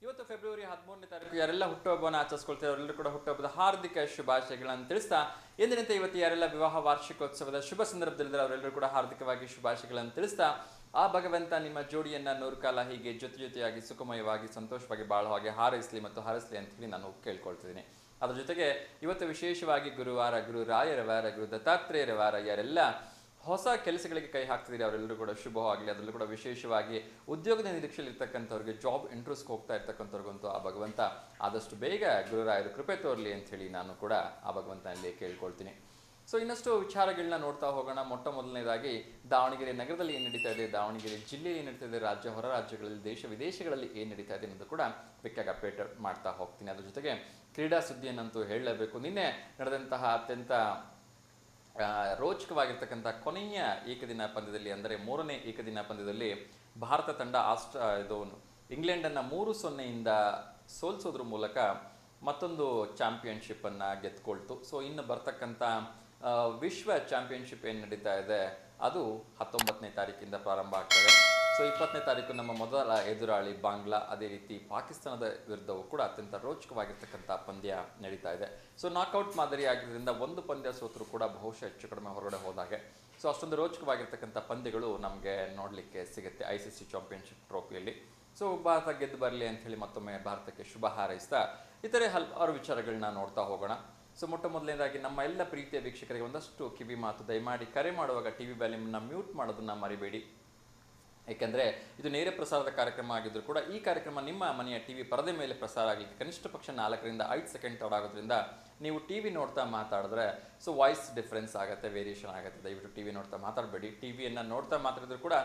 ಇವತ್ತು ಫೆಬ್ರವರಿ 13ನೇ ತಾರೀಕು ಯಾರೆಲ್ಲ ಹುಟ್ಟುಹಬ್ಬವನ್ನು ಆಚರಿಸ್ಕೊಳ್ತಾರೆ ಅವರೆಲ್ಲರೂ ಕೂಡ ಹುಟ್ಟುಹಬ್ಬದ ಹಾರ್ದಿಕ ಶುಭಾಶಯಗಳನ್ನು ತಿಳಿಸ್ತಾ ಎಂದಿನಂತೆ ಇವತ್ತು ಯಾರೆಲ್ಲ ವಿವಾಹ ವಾರ್ಷಿಕೋತ್ಸವದ ಶುಭ ಸಂದರ್ಭದಲ್ಲಿದ್ದಾರೆ ಅವರೆಲ್ಲರೂ ಕೂಡ ಹಾರ್ದಿಕವಾಗಿ ಶುಭಾಶಯಗಳನ್ನು ತಿಳಿಸ್ತಾ ಆ ಭಗವಂತ ನಿಮ್ಮ ಜೋಡಿಯನ್ನ ನೂರು ಕಾಲ ಹೀಗೆ ಜೊತೆಯಾಗಿ ಸುಖಮಯವಾಗಿ ಸಂತೋಷವಾಗಿ ಬಾಳೋ ಹಾಗೆ ಹಾರೈಸಲಿ ಮತ್ತು ಹಾರೈಸಲಿ ಅಂತ ಹೇಳಿ ನಾನು ಕೇಳ್ಕೊಳ್ತಿದ್ದೀನಿ. ಅದ್ರ ಜೊತೆಗೆ ಇವತ್ತು ವಿಶೇಷವಾಗಿ ಗುರುವಾರ, ಗುರು ರಾಯರ ವಾರ, ಗುರು ದತ್ತಾತ್ರೇಯರ ವಾರ. ಯಾರೆಲ್ಲ ಹೊಸ ಕೆಲಸಗಳಿಗೆ ಕೈ ಹಾಕ್ತಿದ್ದೀರಿ ಅವರೆಲ್ಲರೂ ಕೂಡ ಶುಭವಾಗಲಿ. ಅದರಲ್ಲೂ ಕೂಡ ವಿಶೇಷವಾಗಿ ಉದ್ಯೋಗದ ನಿರೀಕ್ಷೆಯಲ್ಲಿ ಇರ್ತಕ್ಕಂಥವ್ರಿಗೆ, ಜಾಬ್ ಇಂಟ್ರೆಸ್ಟ್ಗೆ ಹೋಗ್ತಾ ಇರ್ತಕ್ಕಂಥವ್ರಿಗಂತೂ ಆ ಭಗವಂತ ಆದಷ್ಟು ಬೇಗ ಗುರುರಾಯರು ಕೃಪೆ ತೋರಲಿ ಅಂತ ಹೇಳಿ ನಾನು ಕೂಡ ಆ ಭಗವಂತನಲ್ಲಿ ಕೇಳ್ಕೊಳ್ತೀನಿ. ಸೊ ಇನ್ನಷ್ಟು ವಿಚಾರಗಳನ್ನ ನೋಡ್ತಾ ಹೋಗೋಣ. ಮೊಟ್ಟ ಮೊದಲನೇದಾಗಿ ದಾವಣಗೆರೆ ನಗರದಲ್ಲಿ ಏನು ನಡೀತಾ ಇದೆ, ದಾವಣಗೆರೆ ಜಿಲ್ಲೆಯಲ್ಲಿ ಏನು ನಡೀತಾ ಇದೆ, ರಾಜ್ಯ ಹೊರ ರಾಜ್ಯಗಳಲ್ಲಿ, ದೇಶ ವಿದೇಶಗಳಲ್ಲಿ ಏನು ನಡೀತಾ ಇದೆ ಅನ್ನೋದು ಕೂಡ ಕ್ವಿಕ್ಕಾಗಿ ಅಪ್ಡೇಟ್ ಮಾಡ್ತಾ ಹೋಗ್ತೀನಿ. ಅದ್ರ ಜೊತೆಗೆ ಕ್ರೀಡಾ ಸುದ್ದಿಯನ್ನಂತೂ ಹೇಳಲೇಬೇಕು. ನಿನ್ನೆ ನಡೆದಂತಹ ಅತ್ಯಂತ ರೋಚಕವಾಗಿರ್ತಕ್ಕಂಥ ಕೊನೆಯ ಏಕದಿನ ಪಂದ್ಯದಲ್ಲಿ, ಅಂದರೆ 3ನೇ ಏಕದಿನ ಪಂದ್ಯದಲ್ಲಿ ಭಾರತ ತಂಡ ಇಂಗ್ಲೆಂಡನ್ನು 3-0 ಸೋಲಿಸೋದ್ರ ಮೂಲಕ ಮತ್ತೊಂದು ಚಾಂಪಿಯನ್ಶಿಪ್ಪನ್ನು ಗೆದ್ಕೊಳ್ತು. ಸೊ ಇನ್ನು ಬರ್ತಕ್ಕಂಥ ವಿಶ್ವ ಚಾಂಪಿಯನ್ಶಿಪ್ ಏನು ನಡೀತಾ ಇದೆ ಅದು 19ನೇ ತಾರೀಕಿಂದ ಪ್ರಾರಂಭ ಆಗ್ತದೆ. ಸೊ 20ನೇ ತಾರೀಕು ನಮ್ಮ ಮೊದಲ ಎದುರಾಳಿ ಬಾಂಗ್ಲಾ, ಅದೇ ರೀತಿ ಪಾಕಿಸ್ತಾನದ ವಿರುದ್ಧವೂ ಕೂಡ ಅತ್ಯಂತ ರೋಚಕವಾಗಿರ್ತಕ್ಕಂಥ ಪಂದ್ಯ ನಡೀತಾ ಇದೆ. ಸೊ ನಾಕ್ಔಟ್ ಮಾದರಿ ಆಗಿರೋದ್ರಿಂದ ಒಂದು ಪಂದ್ಯ ಸೋತರೂ ಕೂಡ ಬಹುಶಃ ಹೆಚ್ಚು ಕಡಿಮೆ ಹೊರಗಡೆ ಹೋದಾಗೆ. ಸೊ ಅಷ್ಟೊಂದು ರೋಚಕವಾಗಿರ್ತಕ್ಕಂಥ ಪಂದ್ಯಗಳು ನಮಗೆ ನೋಡಲಿಕ್ಕೆ ಸಿಗುತ್ತೆ ICC ಚಾಂಪಿಯನ್ಶಿಪ್ ಟ್ರೋಫಿಯಲ್ಲಿ. ಸೊ ಭಾರತ ಗೆದ್ದು ಬರಲಿ ಅಂಥೇಳಿ ಮತ್ತೊಮ್ಮೆ ಭಾರತಕ್ಕೆ ಶುಭ ಹಾರೈಸ್ತಾ ಇತರೆ ಹಲವಾರು ವಿಚಾರಗಳನ್ನ ನೋಡ್ತಾ ಹೋಗೋಣ. ಸೊ ಮೊಟ್ಟ ಮೊದಲನೇದಾಗಿ ನಮ್ಮ ಎಲ್ಲ ಪ್ರೀತಿಯ ವೀಕ್ಷಕರಿಗೆ ಒಂದಷ್ಟು ಕಿವಿ ಮಾತು. ದಯಮಾಡಿ ಕರೆ ಮಾಡುವಾಗ TV ವ್ಯಾಲ್ಯೂಮ್ನ ಮ್ಯೂಟ್ ಮಾಡೋದನ್ನು ಮರಿಬೇಡಿ. ಏಕೆಂದರೆ ಇದು ನೇರ ಪ್ರಸಾರದ ಕಾರ್ಯಕ್ರಮ ಆಗಿದ್ದರೂ ಕೂಡ ಈ ಕಾರ್ಯಕ್ರಮ ನಿಮ್ಮ ಮನೆಯ TV ಪರದೆ ಮೇಲೆ ಪ್ರಸಾರ ಆಗಲಿಕ್ಕೆ ಕನಿಷ್ಠ ಪಕ್ಷ 4ರಿಂದ 5 ಸೆಕೆಂಡ್ ತಡ ಆಗೋದ್ರಿಂದ ನೀವು TV ನೋಡ್ತಾ ಮಾತಾಡಿದ್ರೆ ಸೊ ವಾಯ್ಸ್ ಡಿಫ್ರೆನ್ಸ್ ಆಗುತ್ತೆ, ವೇರಿಯೇಷನ್ ಆಗುತ್ತೆ. ದಯವಿಟ್ಟು TV ನೋಡ್ತಾ ಮಾತಾಡಬೇಡಿ. ಟಿವಿಯನ್ನು ನೋಡ್ತಾ ಮಾತಾಡಿದ್ರು ಕೂಡ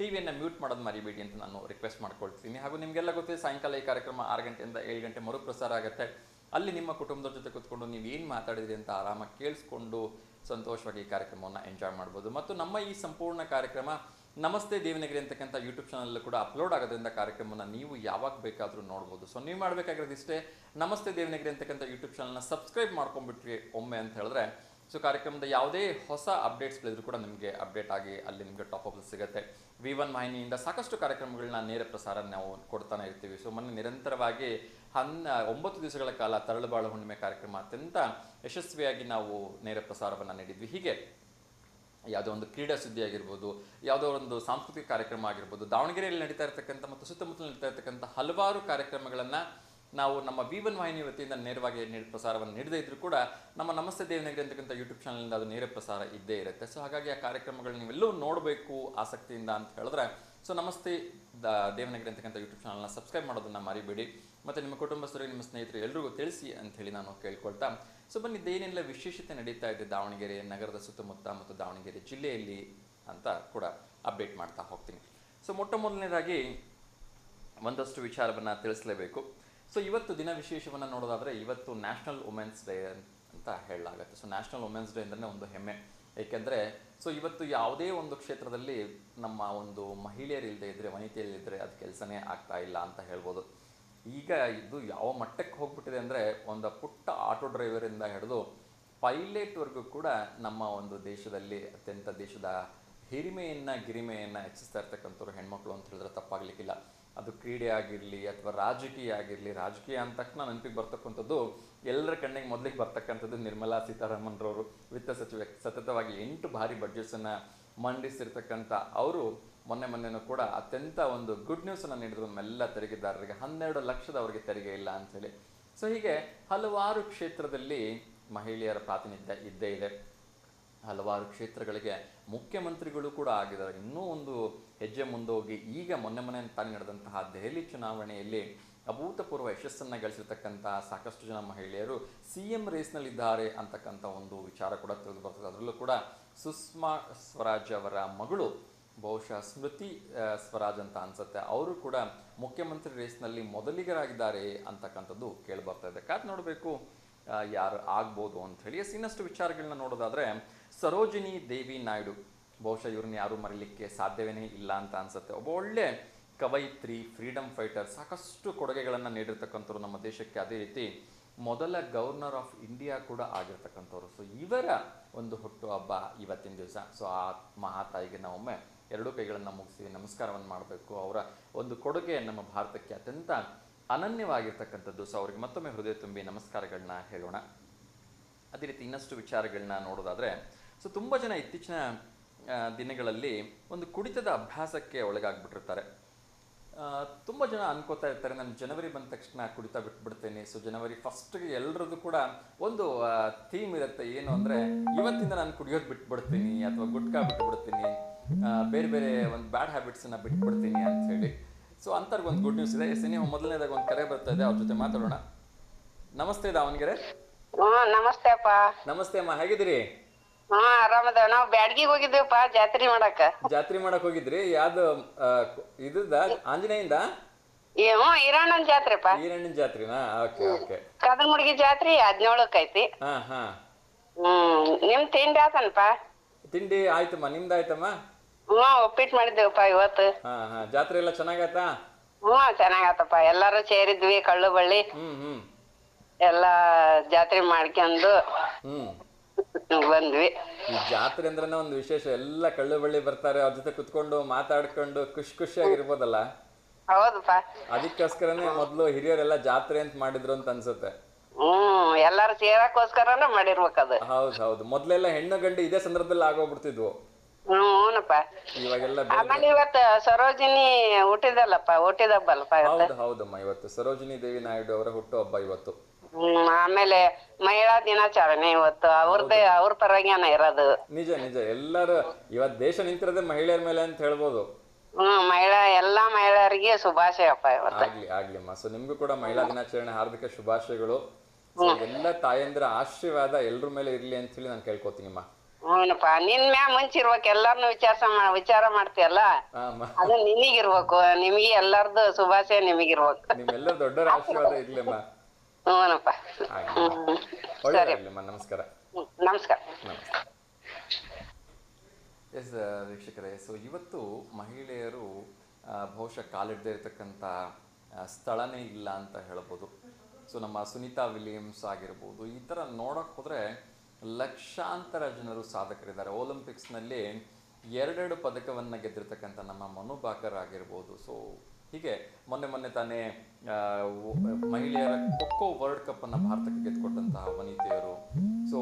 ಟಿವಿಯನ್ನು ಮ್ಯೂಟ್ ಮಾಡೋದು ಮರಿಬೇಡಿ ಅಂತ ನಾನು ರಿಕ್ವೆಸ್ಟ್ ಮಾಡ್ಕೊಳ್ತೀನಿ. ಹಾಗೂ ನಿಮಗೆಲ್ಲ ಗೊತ್ತಿದೆ, ಸಾಯಂಕಾಲ ಈ ಕಾರ್ಯಕ್ರಮ 6 ಗಂಟೆಯಿಂದ 7 ಗಂಟೆ ಮರುಪ್ರಸಾರ ಆಗುತ್ತೆ. ಅಲ್ಲಿ ನಿಮ್ಮ ಕುಟುಂಬದ ಜೊತೆ ಕೂತ್ಕೊಂಡು ನೀವು ಏನು ಮಾತಾಡಿದ್ರಿ ಅಂತ ಆರಾಮಾಗಿ ಕೇಳಿಸ್ಕೊಂಡು ಸಂತೋಷವಾಗಿ ಈ ಕಾರ್ಯಕ್ರಮವನ್ನು ಎಂಜಾಯ್ ಮಾಡ್ಬೋದು. ಮತ್ತು ನಮ್ಮ ಈ ಸಂಪೂರ್ಣ ಕಾರ್ಯಕ್ರಮ ನಮಸ್ತೆ ದೇವನಗಿರಿ ಅಂತಕ್ಕಂಥ ಯೂಟ್ಯೂಬ್ ಚಾನಲ್ ಕೂಡ ಅಪ್ಲೋಡ್ ಆಗೋದ್ರಿಂದ ಕಾರ್ಯಕ್ರಮವನ್ನು ನೀವು ಯಾವಾಗ ಬೇಕಾದರೂ ನೋಡ್ಬೋದು. ಸೊ ನೀವು ಮಾಡಬೇಕಾಗಿರೋದು ಇಷ್ಟೇ, ನಮಸ್ತೆ ದೇವನಗಿರಿ ಅಂತಕ್ಕಂಥ ಯೂಟ್ಯೂಬ್ ಚಾನಲ್ನ ಸಬ್ಸ್ಕ್ರೈಬ್ ಮಾಡ್ಕೊಂಡ್ಬಿಟ್ರಿ ಒಮ್ಮೆ ಅಂತ ಹೇಳಿದ್ರೆ ಸೊ ಕಾರ್ಯಕ್ರಮದ ಯಾವುದೇ ಹೊಸ ಅಪ್ಡೇಟ್ಸ್ಗಳಿದ್ರು ಕೂಡ ನಿಮಗೆ ಅಪ್ಡೇಟ್ ಆಗಿ ಅಲ್ಲಿ ನಿಮಗೆ ಟಾಪ್ ಅಪ್ ಸಿಗುತ್ತೆ. V1 ವಾಹಿನಿಯಿಂದ ಸಾಕಷ್ಟು ಕಾರ್ಯಕ್ರಮಗಳನ್ನ ನೇರ ಪ್ರಸಾರ ನಾವು ಕೊಡ್ತಾನೆ ಇರ್ತೀವಿ. ಸೊ ಮೊನ್ನೆ ನಿರಂತರವಾಗಿ 9 ದಿವಸಗಳ ಕಾಲ ತರಳುಬಾಳು ಹುಣ್ಣಿಮೆ ಕಾರ್ಯಕ್ರಮ ಅತ್ಯಂತ ಯಶಸ್ವಿಯಾಗಿ ನಾವು ನೇರ ಪ್ರಸಾರವನ್ನು ನೀಡಿದ್ವಿ. ಹೀಗೆ ಯಾವುದೋ ಒಂದು ಕ್ರೀಡಾ ಸುದ್ದಿ ಆಗಿರ್ಬೋದು, ಯಾವುದೋ ಒಂದು ಸಾಂಸ್ಕೃತಿಕ ಕಾರ್ಯಕ್ರಮ ಆಗಿರ್ಬೋದು, ದಾವಣಗೆರೆಯಲ್ಲಿ ನಡೀತಾ ಇರ್ತಕ್ಕಂಥ ಮತ್ತು ಸುತ್ತಮುತ್ತಲು ನಡೀತಾ ಇರ್ತಕ್ಕಂಥ ಹಲವಾರು ಕಾರ್ಯಕ್ರಮಗಳನ್ನು ನಾವು ನಮ್ಮ V1 ವಾಹಿನಿ ವತಿಯಿಂದ ನೇರವಾಗಿ ಪ್ರಸಾರವನ್ನು ನೀಡದೇ ಇದ್ರೂ ಕೂಡ ನಮ್ಮ ನಮಸ್ತೆ ದೇವನಗಿರಿ ಅಂತಕ್ಕಂಥ ಯೂಟ್ಯೂಬ್ ಚಾನಲಿಂದ ಅದು ನೇರ ಪ್ರಸಾರ ಇದ್ದೇ ಇರುತ್ತೆ. ಸೊ ಹಾಗಾಗಿ ಆ ಕಾರ್ಯಕ್ರಮಗಳು ನೀವೆಲ್ಲೂ ನೋಡಬೇಕು ಆಸಕ್ತಿಯಿಂದ ಅಂತ ಹೇಳಿದ್ರೆ ಸೊ ನಮಸ್ತೆ ದೇವನಗಿರಿ ಅಂತಕ್ಕಂಥ ಯೂಟ್ಯೂಬ್ ಚಾನಲ್ನ ಸಬ್ಸ್ಕ್ರೈಬ್ ಮಾಡೋದನ್ನು ಮರಿಬೇಡಿ. ಮತ್ತು ನಿಮ್ಮ ಕುಟುಂಬಸ್ಥರಿಗೆ, ನಿಮ್ಮ ಸ್ನೇಹಿತರು ಎಲ್ರಿಗೂ ತಿಳಿಸಿ ಅಂಥೇಳಿ ನಾನು ಕೇಳ್ಕೊಳ್ತಾ ಸೊ ಬನ್ನಿ ಏನೆಲ್ಲ ವಿಶೇಷತೆ ನಡೀತಾ ಇದೆ ದಾವಣಗೆರೆ ನಗರದ ಸುತ್ತಮುತ್ತ ಮತ್ತು ದಾವಣಗೆರೆ ಜಿಲ್ಲೆಯಲ್ಲಿ ಅಂತ ಕೂಡ ಅಪ್ಡೇಟ್ ಮಾಡ್ತಾ ಹೋಗ್ತೀನಿ. ಸೊ ಮೊಟ್ಟ ಮೊದಲನೇದಾಗಿ ಒಂದಷ್ಟು ವಿಚಾರವನ್ನು ತಿಳಿಸಲೇಬೇಕು. ಸೊ ಇವತ್ತು ದಿನ ವಿಶೇಷವನ್ನು ನೋಡೋದಾದರೆ ಇವತ್ತು ನ್ಯಾಷನಲ್ ವುಮೆನ್ಸ್ ಡೇ ಅಂತ ಹೇಳಲಾಗುತ್ತೆ. ಸೊ ನ್ಯಾಷನಲ್ ವುಮೆನ್ಸ್ ಡೇ ಅಂದರೆ ಒಂದು ಹೆಮ್ಮೆ. ಏಕೆಂದರೆ ಸೊ ಇವತ್ತು ಯಾವುದೇ ಒಂದು ಕ್ಷೇತ್ರದಲ್ಲಿ ನಮ್ಮ ಒಂದು ಮಹಿಳೆಯರಿಲ್ಲದೆ ಇದ್ದರೆ, ವನಿತೆಯಲ್ಲಿದ್ದರೆ ಅದು ಕೆಲಸನೇ ಆಗ್ತಾ ಇಲ್ಲ ಅಂತ ಹೇಳ್ಬೋದು. ಈಗ ಇದು ಯಾವ ಮಟ್ಟಕ್ಕೆ ಹೋಗ್ಬಿಟ್ಟಿದೆ ಅಂದರೆ ಒಂದು ಪುಟ್ಟ ಆಟೋ ಡ್ರೈವರಿಂದ ಹಿಡಿದು ಪೈಲಟ್ವರೆಗೂ ಕೂಡ ನಮ್ಮ ಒಂದು ದೇಶದಲ್ಲಿ ಅತ್ಯಂತ ದೇಶದ ಗಿರಿಮೆಯನ್ನು ಹೆಚ್ಚಿಸ್ತಾ ಇರ್ತಕ್ಕಂಥವ್ರು ಹೆಣ್ಮಕ್ಳು ಅಂತ ಹೇಳಿದ್ರೆ ತಪ್ಪಾಗಲಿಕ್ಕಿಲ್ಲ. ಅದು ಕ್ರೀಡೆ ಆಗಿರಲಿ ಅಥವಾ ರಾಜಕೀಯ ಆಗಿರಲಿ. ರಾಜಕೀಯ ಅಂದ ತಕ್ಷಣ ನೆನಪಿಗೆ ಬರ್ತಕ್ಕಂಥದ್ದು, ಎಲ್ಲರ ಕಣ್ಣಿಗೆ ಮೊದಲಿಗೆ ಬರ್ತಕ್ಕಂಥದ್ದು ನಿರ್ಮಲಾ ಸೀತಾರಾಮನ್ರವರು. ವಿತ್ತ ಸಚಿವೆ, ಸತತವಾಗಿ 8 ಬಾರಿ ಬಡ್ಜೆಟ್ಸನ್ನು ಮಂಡಿಸಿರ್ತಕ್ಕಂಥ ಅವರು ಮೊನ್ನೆನೂ ಕೂಡ ಅತ್ಯಂತ ಒಂದು ಗುಡ್ ನ್ಯೂಸನ್ನು ನೀಡಿದ್ರು ನಮ್ಮೆಲ್ಲ ತೆರಿಗೆದಾರರಿಗೆ. 12 ಲಕ್ಷದವರಿಗೆ ತೆರಿಗೆ ಇಲ್ಲ ಅಂಥೇಳಿ. ಸೊ ಹೀಗೆ ಹಲವಾರು ಕ್ಷೇತ್ರದಲ್ಲಿ ಮಹಿಳೆಯರ ಪ್ರಾತಿನಿಧ್ಯ ಇದ್ದೇ ಇದೆ. ಹಲವಾರು ಕ್ಷೇತ್ರಗಳಿಗೆ ಮುಖ್ಯಮಂತ್ರಿಗಳು ಕೂಡ ಆಗಿದ್ದಾರೆ. ಇನ್ನೂ ಒಂದು ಹೆಜ್ಜೆ ಮುಂದೋಗಿ ಈಗ ಮೊನ್ನೆ ತಾನೇ ನಡೆದಂತಹ ದೆಹಲಿ ಚುನಾವಣೆಯಲ್ಲಿ ಅಭೂತಪೂರ್ವ ಯಶಸ್ಸನ್ನು ಗಳಿಸಿರ್ತಕ್ಕಂಥ ಸಾಕಷ್ಟು ಜನ ಮಹಿಳೆಯರು CM ರೇಸ್ನಲ್ಲಿದ್ದಾರೆ ಅಂತಕ್ಕಂಥ ಒಂದು ವಿಚಾರ ಕೂಡ ತಿಳಿದು ಬರ್ತದೆ. ಅದರಲ್ಲೂ ಕೂಡ ಸುಷ್ಮಾ ಸ್ವರಾಜ್ ಅವರ ಮಗಳು, ಬಹುಶಃ ಸ್ಮೃತಿ ಸ್ವರಾಜ್ ಅಂತ ಅನ್ಸುತ್ತೆ, ಅವರು ಕೂಡ ಮುಖ್ಯಮಂತ್ರಿ ರೇಸ್ನಲ್ಲಿ ಮೊದಲಿಗರಾಗಿದ್ದಾರೆ ಅಂತಕ್ಕಂಥದ್ದು ಕೇಳಿಬರ್ತಾ ಇದೆ. ಕಾದು ನೋಡಬೇಕು ಯಾರು ಆಗ್ಬೋದು ಅಂಥೇಳಿ. ಇನ್ನಷ್ಟು ವಿಚಾರಗಳನ್ನ ನೋಡೋದಾದರೆ ಸರೋಜಿನಿ ದೇವಿ ನಾಯ್ಡು, ಬಹುಶಃ ಇವ್ರನ್ನ ಯಾರೂ ಮರೀಲಿಕ್ಕೆ ಸಾಧ್ಯವೇ ಇಲ್ಲ ಅಂತ ಅನ್ಸುತ್ತೆ. ಒಬ್ಬ ಒಳ್ಳೆ ಕವಯಿತ್ರಿ, ಫ್ರೀಡಮ್ ಫೈಟರ್, ಸಾಕಷ್ಟು ಕೊಡುಗೆಗಳನ್ನು ನೀಡಿರ್ತಕ್ಕಂಥವ್ರು ನಮ್ಮ ದೇಶಕ್ಕೆ. ಅದೇ ರೀತಿ ಮೊದಲ ಗವರ್ನರ್ ಆಫ್ ಇಂಡಿಯಾ ಕೂಡ ಆಗಿರ್ತಕ್ಕಂಥವ್ರು. ಸೊ ಇವರ ಒಂದು ಹುಟ್ಟುಹಬ್ಬ ಇವತ್ತಿನ ದಿವಸ. ಸೊ ಆ ಮಹಾತಾಯಿಗೆ ನಾವೊಮ್ಮೆ 2 ಕೈಗಳನ್ನು ಮುಗಿಸಿ ನಮಸ್ಕಾರವನ್ನು ಮಾಡಬೇಕು. ಅವರ ಒಂದು ಕೊಡುಗೆ ನಮ್ಮ ಭಾರತಕ್ಕೆ ಅತ್ಯಂತ ಅನನ್ಯವಾಗಿರ್ತಕ್ಕಂಥದ್ದು. ಸೊ ಅವ್ರಿಗೆ ಮತ್ತೊಮ್ಮೆ ಹೃದಯ ತುಂಬಿ ನಮಸ್ಕಾರಗಳನ್ನ ಹೇಳೋಣ. ಅದೇ ರೀತಿ ಇನ್ನಷ್ಟು ವಿಚಾರಗಳನ್ನ ನೋಡೋದಾದರೆ, ಸೊ ತುಂಬ ಜನ ಇತ್ತೀಚಿನ ದಿನಗಳಲ್ಲಿ ಒಂದು ಕುಡಿತದ ಅಭ್ಯಾಸಕ್ಕೆ ಒಳಗಾಗ್ಬಿಟ್ಟಿರ್ತಾರೆ. ತುಂಬ ಜನ ಅನ್ಕೋತಾ ಇರ್ತಾರೆ, ನಾನು ಜನವರಿ ಬಂದ ತಕ್ಷಣ ಕುಡಿತಾ ಬಿಟ್ಬಿಡ್ತೇನೆ. ಸೊ ಜನವರಿ ಫಸ್ಟ್ಗೆ ಎಲ್ಲರದ್ದು ಕೂಡ ಒಂದು ಥೀಮ್ ಇರುತ್ತೆ, ಏನು ಅಂದರೆ ಇವತ್ತಿಂದ ನಾನು ಕುಡಿಯೋದು ಬಿಟ್ಬಿಡ್ತೀನಿ ಅಥವಾ ಗುಟ್ಕಾ ಬಿಟ್ಬಿಡ್ತೀನಿ, ಬೇರೆ ಬೇರೆ ಒಂದು ಬ್ಯಾಡ್ ಹ್ಯಾಬಿಟ್ಸನ್ನು ಬಿಟ್ಬಿಡ್ತೀನಿ ಅಂತ ಹೇಳಿ. ಸೊ ಅಂಥವ್ರಿಗೆ ಒಂದು ಗುಡ್ ನ್ಯೂಸ್ ಇದೆ. ನೀವು ಮೊದಲನೇದಾಗ ಒಂದು ಕರೆ ಬರ್ತಾ ಇದೆ, ಅವ್ರ ಜೊತೆ ಮಾತಾಡೋಣ. ನಮಸ್ತೆ ದಾವಣಗೆರೆ. ನಮಸ್ತೆ ಅಪ್ಪ. ನಮಸ್ತೆ ಅಮ್ಮ, ಹೇಗಿದ್ದೀರಿ? ಆರಾಮದ. ನಾವ್ ಬ್ಯಾಡ್ಗಿಗ್ ಹೋಗಿದ್ದೇವಪ್ಪ ಜಾತ್ರೆ ಮಾಡಾಕ. ಜಾತ್ರೆ ಮಾಡಕ್ ಹೋಗಿದ್ರಿ? ಯಾವ್ದು ಇದ್ದ ಆಂಜನೇಯಿಂದ? ಈರಣ್ಣನ ಜಾತ್ರೆಪ್ಪ. ಈರಣ್ಣನ ಜಾತ್ರೆನಾ? Okay okay. ಕದಲ್ಮುಡ್ಗಿ ಜಾತ್ರಿ 17ಕ್ಕೆ ಐತಿ. ನಿಮ್ ತಿಂಡಿ ಆತನಪ್ಪ? ತಿಂಡಿ ಆಯ್ತಮ್ಮ, ನಿಮ್ದಾಯ್ತಮ್ಮ? ಉಪ್ಪಿಟ್ಟು ಮಾಡಿದ್ದೇವಪ್ಪ ಇವತ್ತು. ಜಾತ್ರೆ ಎಲ್ಲ ಚೆನ್ನಾಗಾಯ್ತಾ? ಚೆನ್ನಾಗತ್ತಪ್ಪ. ಎಲ್ಲಾರು ಸೇರಿದ್ವಿ, ಕಳ್ಳು ಬಳ್ಳಿ ಎಲ್ಲಾ ಜಾತ್ರೆ ಮಾಡ್ಕೊಂಡು ಬಂದ್ವಿ. ಈ ಜಾತ್ರೆ ಅಂದ್ರೆ ಒಂದು ವಿಶೇಷ, ಎಲ್ಲ ಕಳ್ಳು ಬಳ್ಳಿ ಬರ್ತಾರೆ, ಅವ್ರ ಜೊತೆ ಕುತ್ಕೊಂಡು ಮಾತಾಡ್ಕೊಂಡು ಖುಷಿಯಾಗಿರ್ಬೋದಲ್ಲ. ಹೌದಪ್ಪ. ಅದಕ್ಕೋಸ್ಕರನೇ ಮೊದ್ಲು ಹಿರಿಯರೆಲ್ಲ ಜಾತ್ರೆ ಅಂತ ಮಾಡಿದ್ರು ಅಂತ ಅನ್ಸುತ್ತೆ. ಎಲ್ಲಾರು ಸೇರಕ್ಕೋಸ್ಕರನೇ ಮಾಡಿರ್ಬೇಕದು. ಹೌದು. ಮೊದ್ಲೆಲ್ಲ ಹೆಣ್ಣು ಗಂಡು ಇದೇ ಸಂದರ್ಭದಲ್ಲಿ ಆಗೋಗ್ಬಿಡ್ತಿದ್ವು. ಹ್ಞೂನಪ್ಪ. ಇವಾಗೆಲ್ಲ ಆಮೇಲೆ ಇವತ್ತು ಸರೋಜಿನಿ ಹುಟ್ಟಿದಬ್ಬಲ್ಲಪ್ಪ. ಹೌದಮ್ಮ, ಇವತ್ತು ಸರೋಜಿನಿ ದೇವಿ ನಾಯ್ಡು ಅವರ ಹುಟ್ಟು ಹಬ್ಬ ಇವತ್ತು. ಆಮೇಲೆ ಮಹಿಳಾ ದಿನಾಚರಣೆ ಇವತ್ತು. ಅವ್ರ ಪರವಾಗಿನ ಇರೋದು. ನಿಜ. ಎಲ್ಲರೂ ಇವತ್ತು ದೇಶ ನಿಂತಿರೋದೇ ಮಹಿಳೆಯರ ಮೇಲೆ ಅಂತ ಹೇಳ್ಬೋದು. ಎಲ್ಲಾ ಮಹಿಳೆಯರಿಗೆ ಶುಭಾಶಯಪ್ಪ ಇವತ್ತು. ಆಗ್ಲಿಮ್ಮ. ಸೊ ನಿಮ್ಗೂ ಕೂಡ ಮಹಿಳಾ ದಿನಾಚರಣೆ ಹಾರ್ದಿಕ ಶುಭಾಶಯಗಳು. ಎಲ್ಲ ತಾಯಂದ್ರ ಆಶೀರ್ವಾದ ಎಲ್ರ ಮೇಲೆ ಇರ್ಲಿ ಅಂತ ಹೇಳಿ ನಾನು ಕೇಳ್ಕೊತೀನಿಮ್ಮ. ಹ್ಞೂನಪ್ಪ. ನಿನ್ ಮ್ಯಾ ಮುಂಚಿರ್ಬೇಕು, ಎಲ್ಲಾರ್ನು ವಿಚಾರ ಮಾಡ್ತೀಯಲ್ಲ, ಅದು ನಿನಗಿರ್ಬೇಕು. ನಿಮಗೆ ಎಲ್ಲಾರ್ದು ಶುಭಾಶಯ ನಿಮಗಿರ್ಬೇಕು. ನಿಮ್ಮೆಲ್ಲರ ದೊಡ್ಡರ ಆಶೀರ್ವಾದ ಇರ್ಲಿಮ್ಮ. ಹ್ಞೂನಪ್ಪ. ಸರಿ, ನಮಸ್ಕಾರ. ನಮಸ್ಕಾರ. ಎಸ್ ವೀಕ್ಷಕರೇ, ಸೊ ಇವತ್ತು ಮಹಿಳೆಯರು ಬಹುಶಃ ಕಾಲಿಡದೇ ಇರತಕ್ಕಂಥ ಸ್ಥಳನೇ ಇಲ್ಲ ಅಂತ ಹೇಳ್ಬೋದು. ಸೊ ನಮ್ಮ ಸುನೀತಾ ವಿಲಿಯಮ್ಸ್ ಆಗಿರ್ಬೋದು, ಈ ಥರ ನೋಡೋಕೆ ಹೋದರೆ ಲಕ್ಷಾಂತರ ಜನರು ಸಾಧಕರಿದ್ದಾರೆ. ಒಲಿಂಪಿಕ್ಸ್ನಲ್ಲಿ 2 ಪದಕವನ್ನು ಗೆದ್ದಿರ್ತಕ್ಕಂಥ ನಮ್ಮ ಮನು ಭಾಕರ್ ಆಗಿರ್ಬೋದು. ಸೊ ಹೀಗೆ ಮೊನ್ನೆ ತಾನೇ ಮಹಿಳೆಯರ ಖೋಖೋ ವರ್ಲ್ಡ್ ಕಪ್ಪನ್ನು ಭಾರತಕ್ಕೆ ಗೆದ್ದುಕೊಟ್ಟಂತಹ ವನಿತೆಯರು. ಸೊ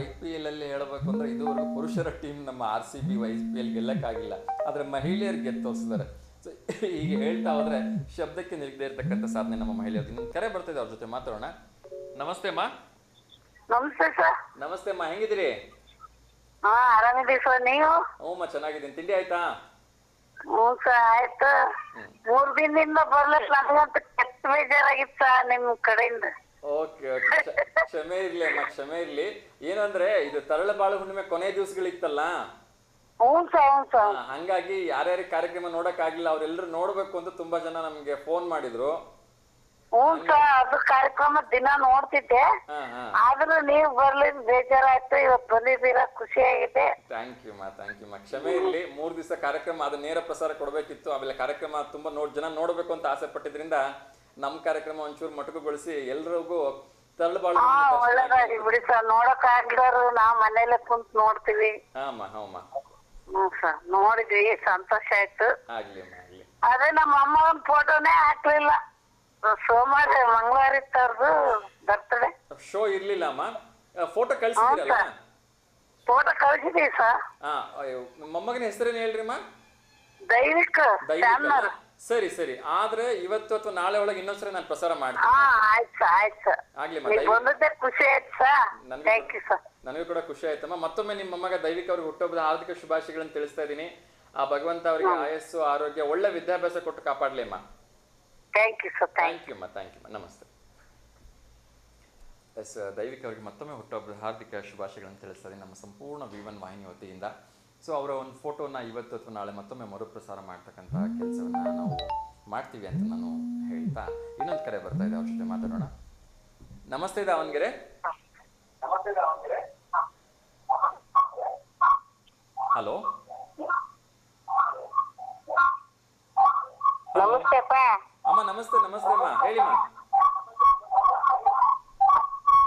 IPL ಅಲ್ಲಿ ಹೇಳಬೇಕು ಅಂದರೆ ಇದುವರೆಗೂ ಪುರುಷರ ಟೀಮ್ ನಮ್ಮ RCB IPL ಗೆಲ್ಲಕ್ಕಾಗಿಲ್ಲ, ಆದರೆ ಮಹಿಳೆಯರು ಗೆದ್ದು ತೋರಿಸಿದ್ದಾರೆ. ಸೊ ಹೀಗೆ ಹೇಳ್ತಾ ಹೋದರೆ ಶಬ್ದಕ್ಕೆ ನಿಲ್ದೇ ಇರತಕ್ಕಂಥ ಸಾಧನೆ ನಮ್ಮ ಮಹಿಳೆಯರು. ಇನ್ನೊಂದು ಕರೆ ಬರ್ತಿದೆ, ಅವ್ರ ಜೊತೆ ಮಾತಾಡೋಣ. ನಮಸ್ತೆ ಅಮ್ಮ. ನಮಸ್ತೆ ಸರ್. ನಮಸ್ತೆ ಅಮ್ಮ, ಹೆಂಗಿದ್ದೀರಿ? ಆರಾಮಿದ್ದೀವಿ ಸರ್, ನೀವು? ಹ್ಞೂ ಚೆನ್ನಾಗಿದ್ದೀನಿ. ತಿಂಡಿ ಆಯ್ತಾ? ಹ್ಞೂ ಸರ್ ಆಯ್ತು. 3 ದಿನದಿಂದ ಬರ್ಲಿಕ್ಕೆ ನನಗಂತೂ ಕೆಟ್ಟ ಬೇಜಾರಾಗಿತ್ತು ನಿಮ್ ಕಡೆಯಿಂದ. ಓಕೆ. ಕ್ಷಮೆ ಇರ್ಲಿ ಅಮ್ಮ, ಕ್ಷಮೆ ಇರ್ಲಿ. ಏನು ಅಂದ್ರೆ ಇದು ತರಳಬಾಳು ಹುಣ್ಣಿಮೆ ಕೊನೆ ದಿವಸಗಳಿತ್ತಲ್ಲ, ಹಂಗಾಗಿ ಯಾರ್ಯಾರಿಗೆ ಕಾರ್ಯಕ್ರಮ ನೋಡಕ್ ಆಗಿಲ್ಲ ಅವ್ರೆಲ್ಲರೂ ನೋಡ್ಬೇಕು ಅಂತ ತುಂಬಾ ಜನ ನಮ್ಗೆ ಫೋನ್ ಮಾಡಿದ್ರು. ಅದು ಕಾರ್ಯಕ್ರಮ ದಿನ ನೋಡ್ತಿದ್ದೆ, ಆದ್ರೂ ನೀವು ಬರ್ಲಿಲ್ಲ, ಬೇಜಾರಾಯ್ತು. ಇವತ್ತು ಬಂದಿದ್ದೀರಾ, ಖುಷಿ ಆಗಿದೆ. ಥ್ಯಾಂಕ್ ಯು ಮಾ. ಕ್ಷಮೆ ಇರ್ಲಿ. 3 ದಿವಸ ಕಾರ್ಯಕ್ರಮ ಅದು ನೇರ ಪ್ರಸಾರ ಕೊಡ್ಬೇಕಿತ್ತು. ಆಮೇಲೆ ಕಾರ್ಯಕ್ರಮ ತುಂಬಾ ಜನ ನೋಡ್ಬೇಕು ಅಂತ ಆಸೆ ಪಟ್ಟಿದ್ರಿಂದ ನಮ್ ಕಾರ್ಯಕ್ರಮ ಒಂಚೂರು ಮೊಟಕುಗೊಳಿಸಿ ಎಲ್ರಿಗೂ ತರಳಬಾಳು ಒಳ್ಳೇದಾಗಿ ಬಿಡಿ ಸರ್. ನೋಡಕ್ ಆಗಿರೋರು ನಾವ್ ಮನೇಲೆ ಕುಂತ್ ನೋಡ್ತೀವಿ. ಸರ್ ನೋಡಿದ್ವಿ, ಸಂತೋಷ ಆಯ್ತು. ಆಗ್ಲಿ. ಅದೇ ನಮ್ಮ ಅಮ್ಮನ ಫೋಟೋನೇ ಹಾಕ್ಲಿಲ್ಲ. ಸೋಮವಾರ ಮಂಗಳವಾರ ಇತ್ತವ್ರದ್ದು ಬರ್ತಡೆ. ಶೋ ಇರ್ಲಿಲ್ಲ ಅಮ್ಮ. ಫೋಟೋ ಕಳ್ಸಿದ್ರಲ್ಲ? ಫೋಟೋ ಕಳ್ಸಿದೀವಿ ಸರ್. ಮೊಮ್ಮಗನ ಹೆಸರೇನು ಹೇಳ್ರಿ ಅಮ್ಮ? ದೈವಿಕ್. ಸರಿ. ಆದ್ರೆ ಇವತ್ತು ಅಥವಾ ನಾಳೆ ಒಳಗೆ ಇನ್ನೊಂದ್ಸರಿ ನಾನು ಪ್ರಸಾರ ಮಾಡ್ತೀನಿ. ಆಯ್ತು. ಖುಷಿ ಆಯ್ತು ಸರ್. Thank you sir. ನನಗೂ ಕೂಡ ಖುಷಿ ಆಯ್ತಮ್ಮ. ಮತ್ತೊಮ್ಮೆ ನಿಮ್ಮ ಮೊಮ್ಮಗ ದೈವಿಕ್ ಅವ್ರಿಗೆ ಹುಟ್ಟುಹಬ್ಬದ ಹಾರ್ದಿಕ ಶುಭಾಶಯಗಳನ್ನು ತಿಳಿಸ್ತಾ ಇದ್ದೀನಿ. ಆ ಭಗವಂತ ಅವರಿಗೆ ಆಯಸ್ಸು, ಆರೋಗ್ಯ, ಒಳ್ಳೆ ವಿದ್ಯಾಭ್ಯಾಸ ಕೊಟ್ಟು ಕಾಪಾಡ್ಲಿ ಅಮ್ಮ. Thank you sir. Thank you ಅಮ್ಮ. ನಮಸ್ತೆ. ಎಸ್, ದೈವಿಕ್ ಅವರಿಗೆ ಮತ್ತೊಮ್ಮೆ ಹುಟ್ಟುಹಬ್ಬದ ಹಾರ್ದಿಕ ಶುಭಾಶಯಗಳನ್ನು ತಿಳಿಸ್ತಾ ಇದ್ದೀನಿ ನಮ್ಮ ಸಂಪೂರ್ಣ V1 ವಾಹಿನಿ ವತಿಯಿಂದ. ಸೊ ಅವರ ಒಂದು ಫೋಟೋನ ಇವತ್ತು ಅಥವಾ ನಾಳೆ ಮತ್ತೊಮ್ಮೆ ಮರುಪ್ರಸಾರ ಮಾಡ್ತಕ್ಕಂಥ ಕೆಲಸವನ್ನು ನಾವು ಮಾಡ್ತೀವಿ ಅಂತ ನಾನು ಹೇಳ್ತಾ ಇನ್ನೊಂದು ಕರೆ ಬರ್ತಾ ಇದೆ, ಅವ್ರ ಜೊತೆ ಮಾತಾಡೋಣ. ನಮಸ್ತೆ ದಾವಣಗೆರೆ. ಹಲೋ. ಅಮ್ಮ ನಮಸ್ತೆ ಅಮ್ಮ, ಹೇಳಿಮ್ಮ.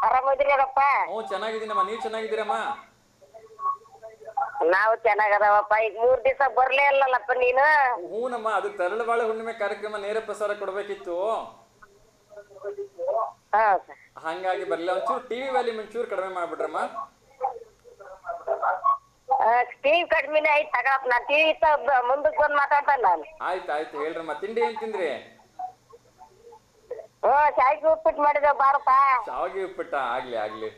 ಆರಾಮಿದ್ದೀರಪ್ಪ? ಹ್ಞೂ ಚೆನ್ನಾಗಿದ್ದೀನಮ್ಮ, ನೀವು ಚೆನ್ನಾಗಿದ್ದೀರಮ್ಮ? ನಾವು ಚೆನ್ನಾಗದವಪ್ಪ. ಈಗ 3 ದಿವಸ ಬರ್ಲೇ ಇಲ್ಲಲ್ಲಪ್ಪ ನೀನು. ಹೂನಮ್ಮ, ಅದು ತರಳಬಾಳು ಹುಣ್ಣಿಮೆ ಕಾರ್ಯಕ್ರಮ ನೇರ ಪ್ರಸಾರ ಕೊಡ್ಬೇಕಿತ್ತು. ಹಾ ಸರ್. ಹಂಗಾಗಿ ಬರಲಿಲ್ಲ. ಒಂಚೂರು ಟಿವಿ ವ್ಯಾಲ್ಯೂಮ್ ಒಂಚೂರು ಕಡಿಮೆ ಮಾಡ್ಬಿಟ್ರಮ್ಮ. ಟಿವಿ ಕಡಿಮೆನೆ ಐತ್ ತಗಪ್ಪ, ನಾ ಟಿವಿ ಮುಂದಕ್ಕೆ ಬಂದು ಮಾತಾಡ್ತಾನೆ ನಾನು. ಆಯ್ತು ಹೇಳ್ರಮ್ಮ. ತಿಂಡಿ ಏನ್ ತಿಂದ್ರಿ? ಶಾವಿಗೆ ಉಪ್ಪಿಟ್ಟು ಮಾಡಿದ ಬಾರಪ್ಪ. ಶಾವಿಗೆ ಉಪ್ಪಿಟ್ಟ? ಆಗ್ಲಿ.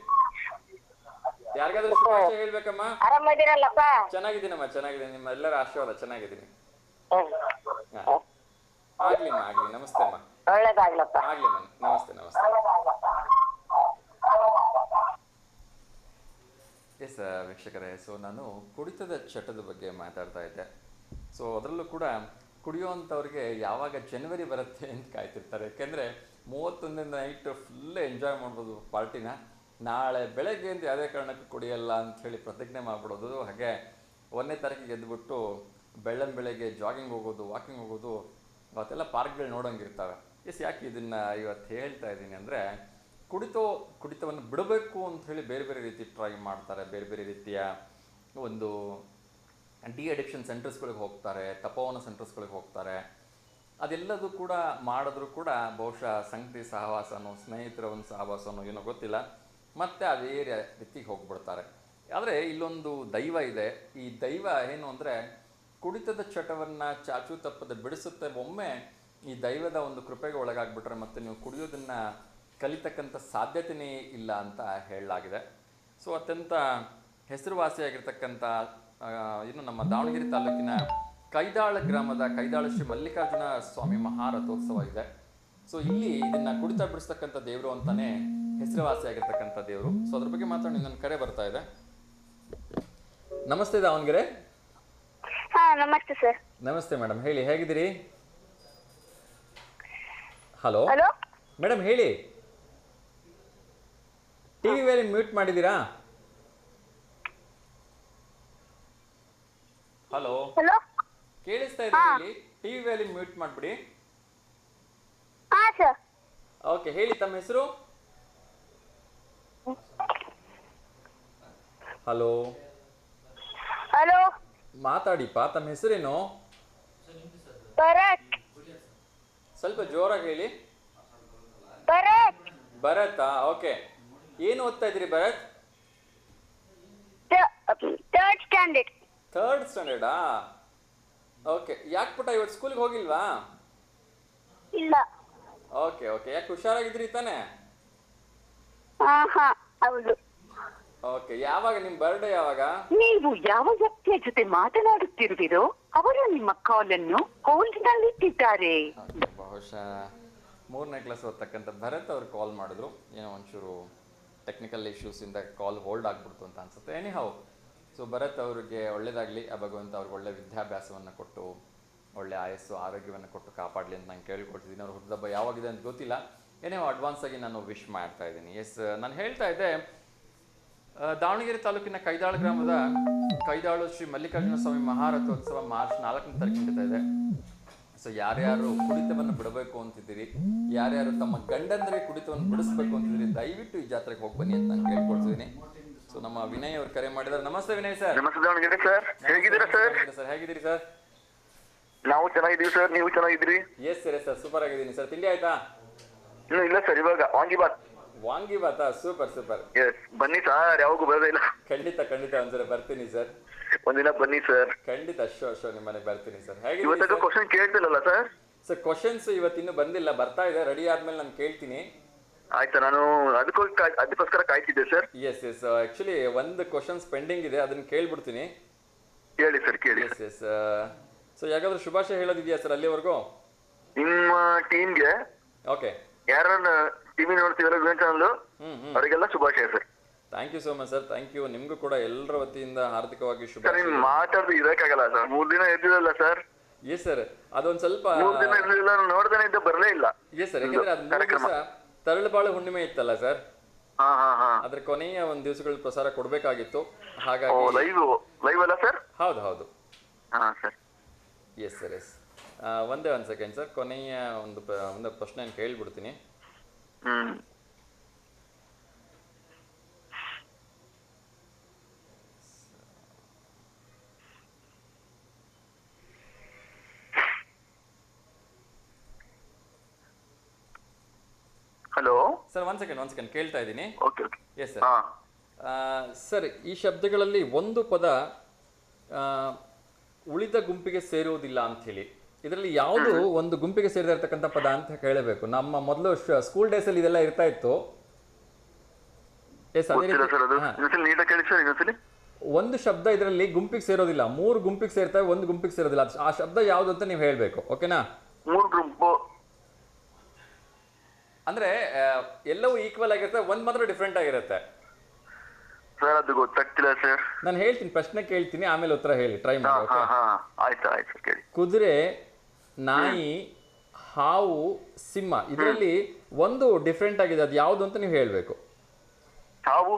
ಯಾರಿಗಾದ್ರೂ ಶುಭಾಶಯ ಹೇಳ್ಬೇಕಮ್ಮ? ಆರಾಮದಿರಲ್ಲಪ್ಪ? ಚೆನ್ನಾಗಿದ್ದೀನಮ್ಮ, ಚೆನ್ನಾಗಿದ್ದೀನಿ. ನಿಮ್ಮ ಎಲ್ಲರ ಆಶೀರ್ವಾದ, ಚೆನ್ನಾಗಿದ್ದೀನಿ. ಆಗ್ಲಿಮ್ಮ, ಆಗ್ಲಿ. ನಮಸ್ತೆ ಅಮ್ಮ. ಒಳ್ಳೇದಾಗ್ಲಪ್ಪ. ಆಗ್ಲಿಮ್ಮ, ನಮಸ್ತೆ. ಎಸ್ ವೀಕ್ಷಕರೇ, ಸೊ ನಾನು ಕುಡಿತದ ಚಟದ ಬಗ್ಗೆ ಮಾತಾಡ್ತಾ ಇದ್ದೆ. ಸೊ ಅದರಲ್ಲೂ ಕೂಡ ಕುಡಿಯುವಂಥವ್ರಿಗೆ ಯಾವಾಗ ಜನವರಿ ಬರುತ್ತೆ ಅಂತ ಕಾಯ್ತಿರ್ತಾರೆ. ಯಾಕೆಂದರೆ 31ನೇ ನೈಟ್ ಫುಲ್ ಎಂಜಾಯ್ ಮಾಡ್ಬೋದು ಪಾರ್ಟಿನ. ನಾಳೆ ಬೆಳಗ್ಗೆ ಅಂತ ಯಾವುದೇ ಕಾರಣಕ್ಕೂ ಕುಡಿಯಲ್ಲ ಅಂಥೇಳಿ ಪ್ರತಿಜ್ಞೆ ಮಾಡಿಬಿಡೋದು. ಹಾಗೆ 1ನೇ ತಾರೀಕಿಗೆ ಎದ್ದುಬಿಟ್ಟು ಬೆಳಗ್ಗೆ ಜಾಗಿಂಗ್ ಹೋಗೋದು, ವಾಕಿಂಗ್ ಹೋಗೋದು, ಅವತ್ತೆಲ್ಲ ಪಾರ್ಕ್ಗಳು ನೋಡೋಂಗಿರ್ತವೆ. ಯಾಕೆ ಇದನ್ನು ಇವತ್ತು ಹೇಳ್ತಾ ಇದ್ದೀನಿ ಅಂದರೆ, ಕುಡಿತವನ್ನು ಬಿಡಬೇಕು ಅಂಥೇಳಿ ಬೇರೆ ರೀತಿ ಟ್ರೈ ಮಾಡ್ತಾರೆ. ಬೇರೆ ರೀತಿಯ ಒಂದು ಡಿ ಅಡಿಕ್ಷನ್ ಸೆಂಟರ್ಸ್ಗಳಿಗೆ ಹೋಗ್ತಾರೆ, ತಪೋವನ ಸೆಂಟರ್ಸ್ಗಳಿಗೆ ಹೋಗ್ತಾರೆ. ಅದೆಲ್ಲದೂ ಕೂಡ ಮಾಡಿದ್ರೂ ಕೂಡ ಬಹುಶಃ ಸಂಗತಿ ಸಹವಾಸನೋ, ಸ್ನೇಹಿತರ ಒಂದು ಸಹವಾಸನೋ ಏನೋ ಗೊತ್ತಿಲ್ಲ, ಮತ್ತೆ ಅದೇ ರೀತಿಗೆ ಹೋಗ್ಬಿಡ್ತಾರೆ. ಆದರೆ ಇಲ್ಲೊಂದು ದೈವ ಇದೆ. ಈ ದೈವ ಏನು ಅಂದರೆ, ಕುಡಿತದ ಚಟವನ್ನು ಚಾಚು ತಪ್ಪದೆ ಬಿಡಿಸುತ್ತೆ. ಒಮ್ಮೆ ಈ ದೈವದ ಒಂದು ಕೃಪೆಗೆ ಒಳಗಾಗ್ಬಿಟ್ರೆ ಮತ್ತೆ ನೀವು ಕುಡಿಯೋದನ್ನು ಕಲಿತಕ್ಕಂಥ ಸಾಧ್ಯತೆಯೇ ಇಲ್ಲ ಅಂತ ಹೇಳಲಾಗಿದೆ. ಸೊ ಅತ್ಯಂತ ಹೆಸರುವಾಸಿಯಾಗಿರ್ತಕ್ಕಂಥ ಇನ್ನು ನಮ್ಮ ದಾವಣಗೆರೆ ತಾಲೂಕಿನ ಕೈದಾಳ ಗ್ರಾಮದ ಕೈದಾಳ ಶ್ರೀ ಮಲ್ಲಿಕಾರ್ಜುನ ಸ್ವಾಮಿ ಮಹಾರಥೋತ್ಸವ ಇದೆ. ಸೊ ಇಲ್ಲಿ ಇದನ್ನು ಕುಡಿತ ಬಿಡಿಸ್ತಕ್ಕಂಥ ದೇವರು ಅಂತಾನೆ ಹೆಸರುವಾಸಿಯಾಗಿರ್ತಕ್ಕಂಥ ದೇವರು. ಸೊ ಅದ್ರ ಬಗ್ಗೆ ಮಾತಾಡಿ ನನ್ನ ಕರೆ ಬರ್ತಾ ಇದೆ. ನಮಸ್ತೆ ದಾವಣಗೆರೆ. ನಮಸ್ತೆ ಸರ್. ನಮಸ್ತೆ ಮೇಡಮ್, ಹೇಳಿ, ಹೇಗಿದ್ದೀರಿ? ಹಲೋ ಹಲೋ ಮೇಡಮ್, ಹೇಳಿ. ಟಿವಿ ವೇಲಿ ಮ್ಯೂಟ್ ಮಾಡಿದ್ದೀರಾ? ಹಲೋ ಹಲೋ ಕೇಳಿಸ್ತಾ ಇದೆ? ಹೇಳಿ. ಟಿವಿ ವೇಲಿ ಮ್ಯೂಟ್ ಮಾಡಿಬಿಡಿ. ಹಾ ಸರ್. ಓಕೆ, ಹೇಳಿ. ತಮ್ಮ ಹೆಸರು? ಹಲೋ ಹಲೋ ಮಾತಾಡಿಪ್ಪ. ತಮ್ಮ ಹೆಸರೇನು? ಭರತ್. ಸ್ವಲ್ಪ ಜೋರಾಗಿ ಹೇಳಿ. ಭರತಾ? ಓಕೆ. ಏನು ಓದ್ತಾ ಇದ್ರಿ ಭರತ್? Third standard. ಥರ್ಡ್ ಸ್ಟ್ಯಾಂಡರ್ಡಾ? ಓಕೆ. ಯಾಕೆ ಪುಟ್ಟ ಇವತ್ತು ಸ್ಕೂಲ್ಗೆ ಹೋಗಿಲ್ವಾ? ಇಲ್ಲ. ಓಕೆ. ಯಾಕೆ ಹುಷಾರಾಗಿದ್ರಿ ತಾನೆ? ಹೌದು. ಓಕೆ. ಯಾವಾಗ ನಿಮ್ಮ ಬರ್ಡೇ? ಯಾವಾಗ? ನೀವು ಯಾವ ವ್ಯಕ್ತಿಯ ಜೊತೆ ಮಾತನಾಡುತ್ತಿರುವಿರೋ ಅವರು ನಿಮ್ಮ ಕಾಲನ್ನು ಹೋಲ್ಡ್ನಲ್ಲಿಟ್ಟಿದ್ದಾರೆ. ಬಹುಶಃ 3ನೇ ಕ್ಲಾಸ್ ಓದ್ತಕ್ಕಂಥ ಭರತ್ ಅವ್ರು ಕಾಲ್ ಮಾಡಿದ್ರು. ಏನೋ ಒಂಚೂರು ಟೆಕ್ನಿಕಲ್ ಇಶ್ಯೂಸಿಂದ ಕಾಲ್ ಹೋಲ್ಡ್ ಆಗ್ಬಿಡ್ತು ಅಂತ ಅನ್ಸುತ್ತೆ. ಎನಿಹೌ, ಸೊ ಭರತ್ ಅವರಿಗೆ ಒಳ್ಳೇದಾಗಲಿ. ಆ ಭಗವಂತ ಅವ್ರಿಗೆ ಒಳ್ಳೆ ವಿದ್ಯಾಭ್ಯಾಸವನ್ನು ಕೊಟ್ಟು ಒಳ್ಳೆ ಆಯಸ್ಸು ಆರೋಗ್ಯವನ್ನು ಕೊಟ್ಟು ಕಾಪಾಡಲಿ ಅಂತ ನಾನು ಕೇಳ್ಕೊಳ್ತಿದ್ದೀನಿ. ಅವ್ರ ಹುಟ್ಟುಹಬ್ಬ ಯಾವಾಗಿದೆ ಅಂತ ಗೊತ್ತಿಲ್ಲ. ಏನೇ ಅಡ್ವಾನ್ಸ್ ಆಗಿ ನಾನು ವಿಶ್ ಮಾಡ್ತಾ ಇದ್ದೀನಿ. ಎಸ್, ನಾನು ಹೇಳ್ತಾ ಇದ್ದೆ, ದಾವಣಗೆರೆ ತಾಲೂಕಿನ ಕೈದಾಳ ಗ್ರಾಮದ ಕೈದಾಳು ಶ್ರೀ ಮಲ್ಲಿಕಾರ್ಜುನ ಸ್ವಾಮಿ ಮಹಾರಥೋತ್ಸವ ಮಾರ್ಚ್ 4ನೇ ತಾರೀಕು ನಡೀತಾ ಇದೆ. ಸೊ ಯಾರ್ಯಾರು ಕುಡಿತವನ್ನು ಬಿಡಬೇಕು ಅಂತಿದ್ದೀರಿ, ಯಾರ್ಯಾರು ತಮ್ಮ ಗಂಡಂದ್ರೆ ಕುಡಿತವನ್ನು ಬಿಡಿಸ್ಬೇಕು ಅಂತಿದ್ದೀರಿ, ದಯವಿಟ್ಟು ಈ ಜಾತ್ರೆಗೆ ಹೋಗಿ ಬನ್ನಿ ಅಂತ ನಾನು ಕೇಳ್ಕೊಳ್ತಿದ್ದೀನಿ. ಸೊ ನಮ್ಮ ವಿನಯ್ ಅವರು ಕರೆ ಮಾಡಿದ್ದಾರೆ. ನಮಸ್ತೆ ವಿನಯ್ ಸರ್. ನಮಸ್ತೆ ದಾವಣಗೆರೆ ಸರ್, ಹೇಗಿದ್ದೀರಾ ಸರ್? ಸರ್ ಹೇಗಿದ್ದೀರಿ ಸರ್? ನಾವು ಚೆನ್ನಾಗಿದ್ದೀವಿ ಸರ್, ನೀವು ಚೆನ್ನಾಗಿದ್ದೀರಿ? ಎಸ್ ಸರ್, ಸೂಪರ್ ಆಗಿದ್ದೀನಿ ಸರ್. ತಿಂಡಿ ಆಯ್ತಾ? ಇನ್ನೂ ಇಲ್ಲ ಸರ್, ಇವಾಗ ವಾಂಗಿಬಾತಾ? ಸೂಪರ್. ಎಸ್, ಬನ್ನಿ ಸರ್, ಯಾವಾಗೂ ಬರೋದೇ ಇಲ್ಲ. ಖಂಡಿತ ಒಂದ್ಸಲ ಬರ್ತೀನಿ ಸರ್. ಒಂದಿನ ಬನ್ನಿ ಸರ್. ಖಂಡಿತ, ಶೋ ನಿಮ್ಮ ಮನೆಗೆ ಬರ್ತೀನಿ ಸರ್. ಇವತ್ತು ಕ್ವಶನ್ ಕೇಳ್ತಿಲ್ಲಲ್ಲ ಸರ್? ಸರ್ ಕ್ವಶನ್ಸ್ ಇವತ್ತಿನ್ನೂ ಬಂದಿಲ್ಲ, ಬರ್ತಾ ಇದೆ. ರೆಡಿ ಆದ್ಮೇಲೆ ನಾನು ಕೇಳ್ತೀನಿ. ಆಯ್ತಾ, ನಾನು ಅದಕ್ಕೋಸ್ಕರ ಕಾಯ್ತಿದ್ದೆ ಸರ್. ಎಸ್ ಆಕ್ಚುಲಿ ಒಂದು ಕ್ವಶನ್ಸ್ ಪೆಂಡಿಂಗ್ ಇದೆ, ಅದನ್ನ ಕೇಳ್ಬಿಡ್ತೀನಿ. ಕೇಳಿ ಸರ್, ಕೇಳಿ. ಎಸ್ ಸೊ ಯಾಕಾದ್ರೂ ಶುಭಾಶಯ ಹೇಳೋದಿದೆಯಾ ಸರ್ ಅಲ್ಲಿವರೆಗೂ ನಿಮ್ಮ ಟೀಮ್ಗೆ? ಓಕೆ. ಯಾರನ್ನ ಟಿವಿ ನೋಡ್ತೀವಲ್ಲ ವಿವನ್ ಚಾನಲ್, ಅವರಿಗೆಲ್ಲ ಶುಭಾಶಯ sir. Thank you so much sir. Thank you. ನಿಮ್ಗೂ ಕೂಡ ಎಲ್ಲರ ವತಿಯಿಂದ ಹಾರ್ದಿಕವಾಗಿ ಸರ್. ಶುಭಾಶಯ. ಮಾತಾಡ್ದು ಇರಕ್ಕಾಗಲ್ಲ ಸರ್, 3 ದಿನ ಎದ್ದಿಲ್ಲ ಸರ್. ಎಸ್ ಸರ್, ಅದೊಂದು ಸ್ವಲ್ಪ 3 ದಿನ ಇರ್ಲಿಲ್ಲ, ನೋಡ್ದೇನೆ ಇದ್ದ ಬರಲೇ ಇಲ್ಲ. ಎಸ್ ಸರ್, ಯಾಕಂದ್ರೆ ಅದು 3 ದಿವಸ ತರಳುಬಾಳು ಹುಣ್ಣಿಮೆ ಇತ್ತಲ್ಲ ಸರ್, ಅದ್ರ ಕೊನೆಯ ಒಂದು ದಿವಸಗಳ ಪ್ರಸಾರ ಕೊಡ್ಬೇಕಾಗಿತ್ತು. ಹಾಗಾಗಿ ಲೈವ್ ಅಲ್ಲ ಸರ್? ಹೌದು. ಸರ್. Yes sir. ಒಂದೇ ಒಂದು ಸೆಕೆಂಡ್ ಸರ್, ಕೊನೆಯ ಒಂದು ಪ್ರಶ್ನೆ ಕೇಳ್ಬಿಡ್ತೀನಿ. ಹಲೋ ಸರ್ ಒನ್ ಸೆಕೆಂಡ್ ಕೇಳ್ತಾ ಇದ್ದೀನಿ. Okay okay yes sir. ಹಾ ಸರ್ ಈ ಶಬ್ದಗಳಲ್ಲಿ ಒಂದು ಪದ ಉಳಿದ ಗುಂಪಿಗೆ ಸೇರುವುದಿಲ್ಲ ಅಂತ ಹೇಳಿ, ಇದರಲ್ಲಿ ಯಾವುದು ಒಂದು ಗುಂಪಿಗೆ ಸೇರಿದಿರ್ತಕ್ಕಂಥ ಪದ ಅಂತ ಕೇಳಬೇಕು. ನಮ್ಮ ಮೊದಲು ಸ್ಕೂಲ್ ಡೇಸ್ ಅಲ್ಲಿ ಇದೆಲ್ಲ ಇರ್ತಾ ಇತ್ತು. ಎಸ್ ಅದೇ ಗೊತ್ತಿಲ್ಲ ಸರ್ ಅದು. ರೀತಿ ಇನ್ನೊಂದ್ಸಲಿ ನೀಟಾಗಿ ಕೇಳಿ ಸರ್, ಇನ್ನೊಂದ್ಸಲಿ. ಒಂದು ಶಬ್ದ ಇದರಲ್ಲಿ ಗುಂಪಿಗೆ ಸೇರೋದಿಲ್ಲ, 3 ಗುಂಪಿಗೆ ಸೇರ್ತವೆ, ಒಂದು ಗುಂಪಿಗೆ ಸೇರೋದಿಲ್ಲ. ಆ ಶಬ್ದ ಯಾವುದು ಅಂತ ನೀವು ಹೇಳ್ಬೇಕು. ಓಕೆನಾ? 3 ಗ್ರೂಪ್ ಅಂದ್ರೆ ಎಲ್ಲವೂ ಈಕ್ವಲ್ ಆಗಿರುತ್ತೆ, ಒಂದ್ ಮಾತ್ರ ಡಿಫ್ರೆಂಟ್ ಆಗಿರುತ್ತೆ. ಸರ್ ಅದು ಗೊತ್ತಾಗ್ತಿಲ್ಲ ಸರ್. ನಾನು ಹೇಳ್ತೀನಿ, ಪ್ರಶ್ನೆ ಕೇಳ್ತೀನಿ, ಆಮೇಲೆ ಉತ್ತರ ಹೇಳಿ, ಟ್ರೈ ಹಾ ಮಾಡಿ. ಹಾ ಓಕೆ? ಹಾ ಆಯ್ತು ಆಯ್ತು ಸರ್ ಕೇಳಿ. ಕುದುರೆ, ನಾಯಿ, ಹಾವು, ಸಿಂಹ, ಇದರಲ್ಲಿ ಒಂದು ಡಿಫ್ರೆಂಟ್ ಆಗಿದೆ, ಅದು ಯಾವುದು ಅಂತ ನೀವು ಹೇಳ್ಬೇಕು. ಹಾವು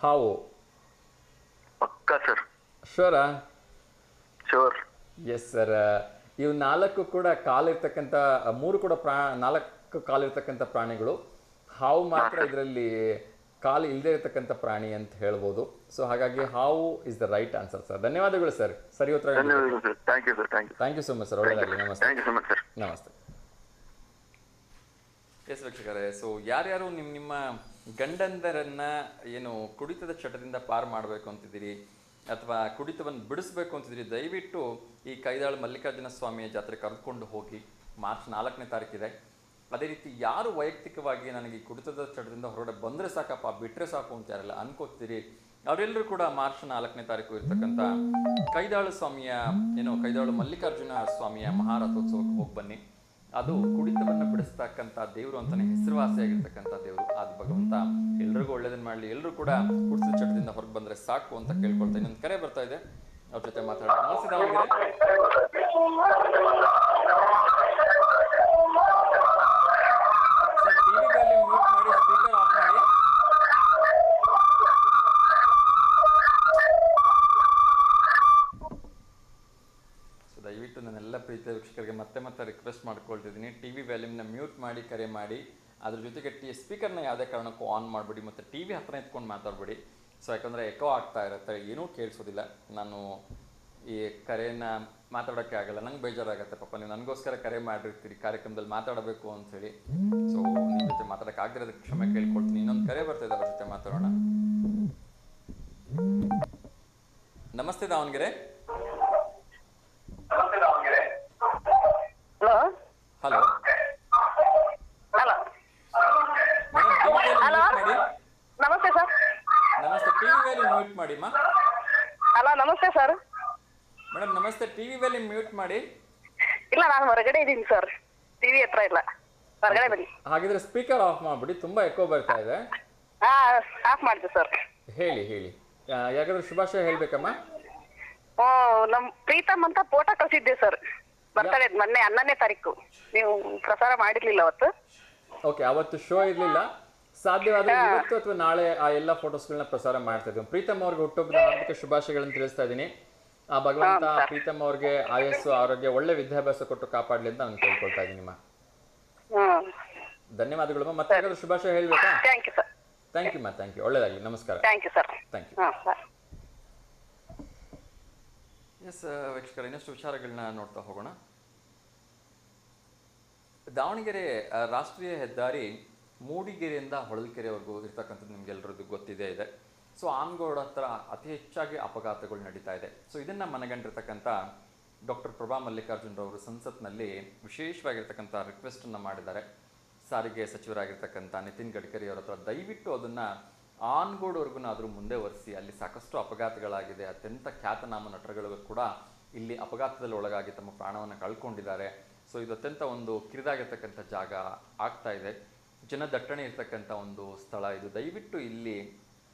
ಹಾವು ಪಕ್ಕ ಸರ್. ಶೋರಾ? ಶೋರ್. Yes sir. ಇವು 4 ಕೂಡ ಕಾಲಿರ್ತಕ್ಕಂಥ, 3 ಕೂಡ 4 ಕಾಲಿರ್ತಕ್ಕಂಥ ಪ್ರಾಣಿಗಳು. ಹಾವು ಮಾತ್ರ ಇದರಲ್ಲಿ ಕಾಲು ಇಲ್ಲದೆ ಇರತಕ್ಕಂಥ ಪ್ರಾಣಿ ಅಂತ ಹೇಳ್ಬೋದು. ಸೊ ಹಾಗಾಗಿ ಹಾವು is the right answer sir. ಧನ್ಯವಾದಗಳು ಸರ್, ಸರಿ ಉತ್ತರ. ಧನ್ಯವಾದಗಳು sir. Thank you sir. Thank you so much sir. ಒಳ್ಳೆಯದಾಗಲಿ. ನಮಸ್ತೆ. Thank you so much sir. ನಮಸ್ತೆ. ಎಸ್ ವೀಕ್ಷಕರೇ, ಸೊ ಯಾರ್ಯಾರು ನಿಮ್ಮ ಗಂಡಂದರನ್ನ ಏನು ಕುಡಿತದ ಚಟದಿಂದ ಪಾರು ಮಾಡಬೇಕು ಅಂತಿದ್ದೀರಿ ಅಥವಾ ಕುಡಿತವನ್ನು ಬಿಡಿಸ್ಬೇಕು ಅಂತಿದ್ದೀರಿ, ದಯವಿಟ್ಟು ಈ ಕೈದಾಳು ಮಲ್ಲಿಕಾರ್ಜುನ ಸ್ವಾಮಿಯ ಜಾತ್ರೆ ಕರೆದುಕೊಂಡು ಹೋಗಿ. ಮಾರ್ಚ್ 4ನೇ ತಾರೀಕಿದೆ. ಅದೇ ರೀತಿ ಯಾರು ವೈಯಕ್ತಿಕವಾಗಿ ನನಗೆ ಈ ಕುಡಿತದ ಚಟದಿಂದ ಹೊರಗಡೆ ಬಂದರೆ ಸಾಕಪ್ಪ, ಬಿಟ್ಟರೆ ಸಾಕು ಅಂತ ಯಾರೆಲ್ಲ ಅನ್ಕೋತೀರಿ, ಅವರೆಲ್ಲರೂ ಕೂಡ ಮಾರ್ಚ್ 4ನೇ ತಾರೀಕು ಇರ್ತಕ್ಕಂಥ ಕೈದಾಳು ಸ್ವಾಮಿಯ ಕೈದಾಳು ಮಲ್ಲಿಕಾರ್ಜುನ ಸ್ವಾಮಿಯ ಮಹಾರಥೋತ್ಸವಕ್ಕೆ ಹೋಗಿ ಬನ್ನಿ. ಅದು ಕುಡಿತವನ್ನು ಬಿಡಿಸ್ತಕ್ಕಂಥ ದೇವರು ಅಂತಾನೆ ಹೆಸರುವಾಸಿಯಾಗಿರ್ತಕ್ಕಂಥ ದೇವರು. ಅದು ಭಗವಂತ ಎಲ್ರಿಗೂ ಒಳ್ಳೇದನ್ನ ಮಾಡಲಿ. ಎಲ್ಲರೂ ಕೂಡ ಕುಡಿತದ ಚಟದಿಂದ ಹೊರಗೆ ಬಂದರೆ ಸಾಕು ಅಂತ ಕೇಳ್ಕೊಳ್ತಾ ಇನ್ನೊಂದು ಕರೆ ಬರ್ತಾ ಇದೆ, ಅವ್ರ ಜೊತೆ ಮಾತಾಡೋಣ. ನಮಸ್ತೆ Davanagere. Sir TV volume mute ಮಾಡಿ, ಸ್ಪೀಕರ್ ಆಫ್ ಮಾಡಿ. ಸೊ ದಯವಿಟ್ಟು ನನ್ನೆಲ್ಲ ಪ್ರೀತಿಯ ವೀಕ್ಷಕರಿಗೆ ಮತ್ತೆ ರಿಕ್ವೆಸ್ಟ್ ಮಾಡ್ಕೊಳ್ತಿದ್ದೀನಿ, ಟಿವಿ ವ್ಯಾಲ್ಯೂಮ್ನ ಮ್ಯೂಟ್ ಮಾಡಿ ಕರೆ ಮಾಡಿ. ಅದ್ರ ಜೊತೆಗೆ ಸ್ಪೀಕರ್ನ ಯಾವುದೇ ಕಾರಣಕ್ಕೂ ಆನ್ ಮಾಡಿಬಿಡಿ, ಮತ್ತು ಟಿವಿ ಹತ್ರ ಎತ್ಕೊಂಡು ಮಾತಾಡಬೇಡಿ. ಸೊ ಯಾಕಂದರೆ ಎಕೋ ಆಗ್ತಾ ಇರುತ್ತೆ, ಏನೂ ಕೇಳಿಸೋದಿಲ್ಲ. ನಾನು ಈ ಕರೆಯನ್ನು ಮಾತಾಡೋಕ್ಕೆ ಆಗಲ್ಲ, ನಂಗೆ ಬೇಜಾರಾಗುತ್ತೆ. ಪಾಪ ನೀವು ನನಗೋಸ್ಕರ ಕರೆ ಮಾಡಿರ್ತೀರಿ ಕಾರ್ಯಕ್ರಮದಲ್ಲಿ ಮಾತಾಡಬೇಕು ಅಂಥೇಳಿ. ಸೊ ನಿಮ್ಮ ಜೊತೆ ಮಾತಾಡೋಕ್ಕೆ ಆಗದಿರೋದಕ್ಕೆ ಕ್ಷಮೆ ಕೇಳ್ಕೊಳ್ತೀನಿ. ಇನ್ನೊಂದು ಕರೆ ಬರ್ತಾಯಿದೆ, ಅವ್ರ ಜೊತೆ ಮಾತಾಡೋಣ. ನಮಸ್ತೆ Davanagere. Hello hello hello madam, TV volume mute ಮಾಡಿ. ನಮಸ್ತೆ ಸರ್. ನಮಸ್ತೆ, ಟಿವಿ ವ್ಯಾಲ್ಯೂಮ್ ಮ್ಯೂಟ್ ಮಾಡಿ ಮಾ. ಹಲೋ ನಮಸ್ತೆ ಸರ್. ಮೇಡಮ್ ನಮಸ್ತೆ, ಟಿವಿ ವ್ಯಾಲ್ಯೂಮ್ ಮ್ಯೂಟ್ ಮಾಡಿ. ಇಲ್ಲ, ನಾನು ಹೊರಗಡೆ ಇದ್ದೀನಿ ಸರ್, ಟಿವಿ ಹತ್ರ ಇಲ್ಲ, ಹೊರಗಡೆ ಬನ್ನಿ. ಹಾಗಿದ್ರೆ ಸ್ಪೀಕರ್ ಆಫ್ ಮಾಡಿಬಿಡಿ, ತುಂಬಾ ಎಕೋ ಬರ್ತಾ ಇದೆ. ಹಾ, ಆಫ್ ಮಾಡಿದೆ ಸರ್. ಹೇಳಿ ಯಾಕಂದ್ರೆ ಶುಭಾಶಯ ಹೇಳ್ಬೇಕಮ್ಮ. ಓ, ನಮ್ ಪ್ರೀತಮ್ ಅಂತ ಫೋಟೋ ಕಳ್ಸಿದ್ದೆ ಸರ್, ಬರ್ತಡೇ ಮೊನ್ನೆ 11ನೇ ತಾರೀಕು. ನೀವು ಪ್ರಸಾರ ಮಾಡಿರ್ಲಿಲ್ಲ ಅವತ್ತು. ಓಕೆ, ಅವತ್ತು ಶೋ ಇರಲಿಲ್ಲ. ಸಾಧ್ಯವಾದ್ರೆ ಇವತ್ತು ಅಥವಾ ನಾಳೆ ಆ ಎಲ್ಲ ಫೋಟೋಸ್ಗಳನ್ನ ಪ್ರಸಾರ ಮಾಡ್ತಾ ಇದ್ದೀವಿ. ಪ್ರೀತಮ್ ಅವ್ರಿಗೆ ಹುಟ್ಟುಹಬ್ಬದ ಹಾರ್ದಿಕ ಶುಭಾಶಯಗಳನ್ನು ತಿಳಿಸ್ತಾ ಇದ್ದೀನಿ. ಆ ಭಗವಂತ ಪ್ರೀತಮ್ ಅವ್ರಿಗೆ ಆಯಸ್ಸು, ಆರೋಗ್ಯ, ಒಳ್ಳೆ ವಿದ್ಯಾಭ್ಯಾಸ ಕೊಟ್ಟು ಕಾಪಾಡಲಿ ಅಂತ ನಾನು ಕೇಳ್ಕೊಳ್ತಾ ಇದ್ದೀನಿ. ಧನ್ಯವಾದಗಳು. ಮತ್ತೆ ಶುಭಾಶಯ ಹೇಳ್ಬೇಕಾ? Thank you sir. Thank you ಮಾ, ಥ್ಯಾಂಕ್ ಯು. ಒಳ್ಳೆಯದಾಗಲಿ. ನಮಸ್ಕಾರ. Thank you sir. Thank you. Yes ವೀಕ್ಷಕರ, ಇನ್ನಷ್ಟು ವಿಚಾರಗಳನ್ನ ನೋಡ್ತಾ ಹೋಗೋಣ. ದಾವಣಗೆರೆ ರಾಷ್ಟ್ರೀಯ ಹೆದ್ದಾರಿ ಮೂಡಿಗೆರೆಯಿಂದ ಹೊಳಲ್ಕೆರೆವರೆಗೂ ಇರ್ತಕ್ಕಂಥದ್ದು ನಿಮ್ಗೆಲ್ಲರದ್ದು ಗೊತ್ತಿದೆ ಇದೆ. ಸೊ ಆನಗೋಡು ಹತ್ರ ಅತಿ ಹೆಚ್ಚಾಗಿ ಅಪಘಾತಗಳು ನಡೀತಾ ಇದೆ. ಸೊ ಇದನ್ನು ಮನಗಂಡಿರ್ತಕ್ಕಂಥ ಡಾಕ್ಟರ್ ಪ್ರಭಾ ಮಲ್ಲಿಕಾರ್ಜುನರವರು ಸಂಸತ್ನಲ್ಲಿ ವಿಶೇಷವಾಗಿರ್ತಕ್ಕಂಥ ರಿಕ್ವೆಸ್ಟನ್ನು ಮಾಡಿದ್ದಾರೆ. ಸಾರಿಗೆ ಸಚಿವರಾಗಿರ್ತಕ್ಕಂಥ ನಿತಿನ್ ಗಡ್ಕರಿ ಅವರ ಹತ್ರ ದಯವಿಟ್ಟು ಅದನ್ನು ಆನಗೋಡುವರೆಗೂ ಆದರೂ ಮುಂದೆ ಒರೆಸಿ. ಅಲ್ಲಿ ಸಾಕಷ್ಟು ಅಪಘಾತಗಳಾಗಿದೆ. ಅತ್ಯಂತ ಖ್ಯಾತನಾಮ ನಟರುಗಳು ಕೂಡ ಇಲ್ಲಿ ಅಪಘಾತದಲ್ಲಿ ಒಳಗಾಗಿ ತಮ್ಮ ಪ್ರಾಣವನ್ನು ಕಳ್ಕೊಂಡಿದ್ದಾರೆ. ಸೊ ಇದು ಅತ್ಯಂತ ಒಂದು ಕಿರಿದಾಗಿರ್ತಕ್ಕಂಥ ಜಾಗ ಆಗ್ತಾ ಇದೆ, ಜನದಟ್ಟಣೆ ಇರ್ತಕ್ಕಂಥ ಒಂದು ಸ್ಥಳ ಇದು. ದಯವಿಟ್ಟು ಇಲ್ಲಿ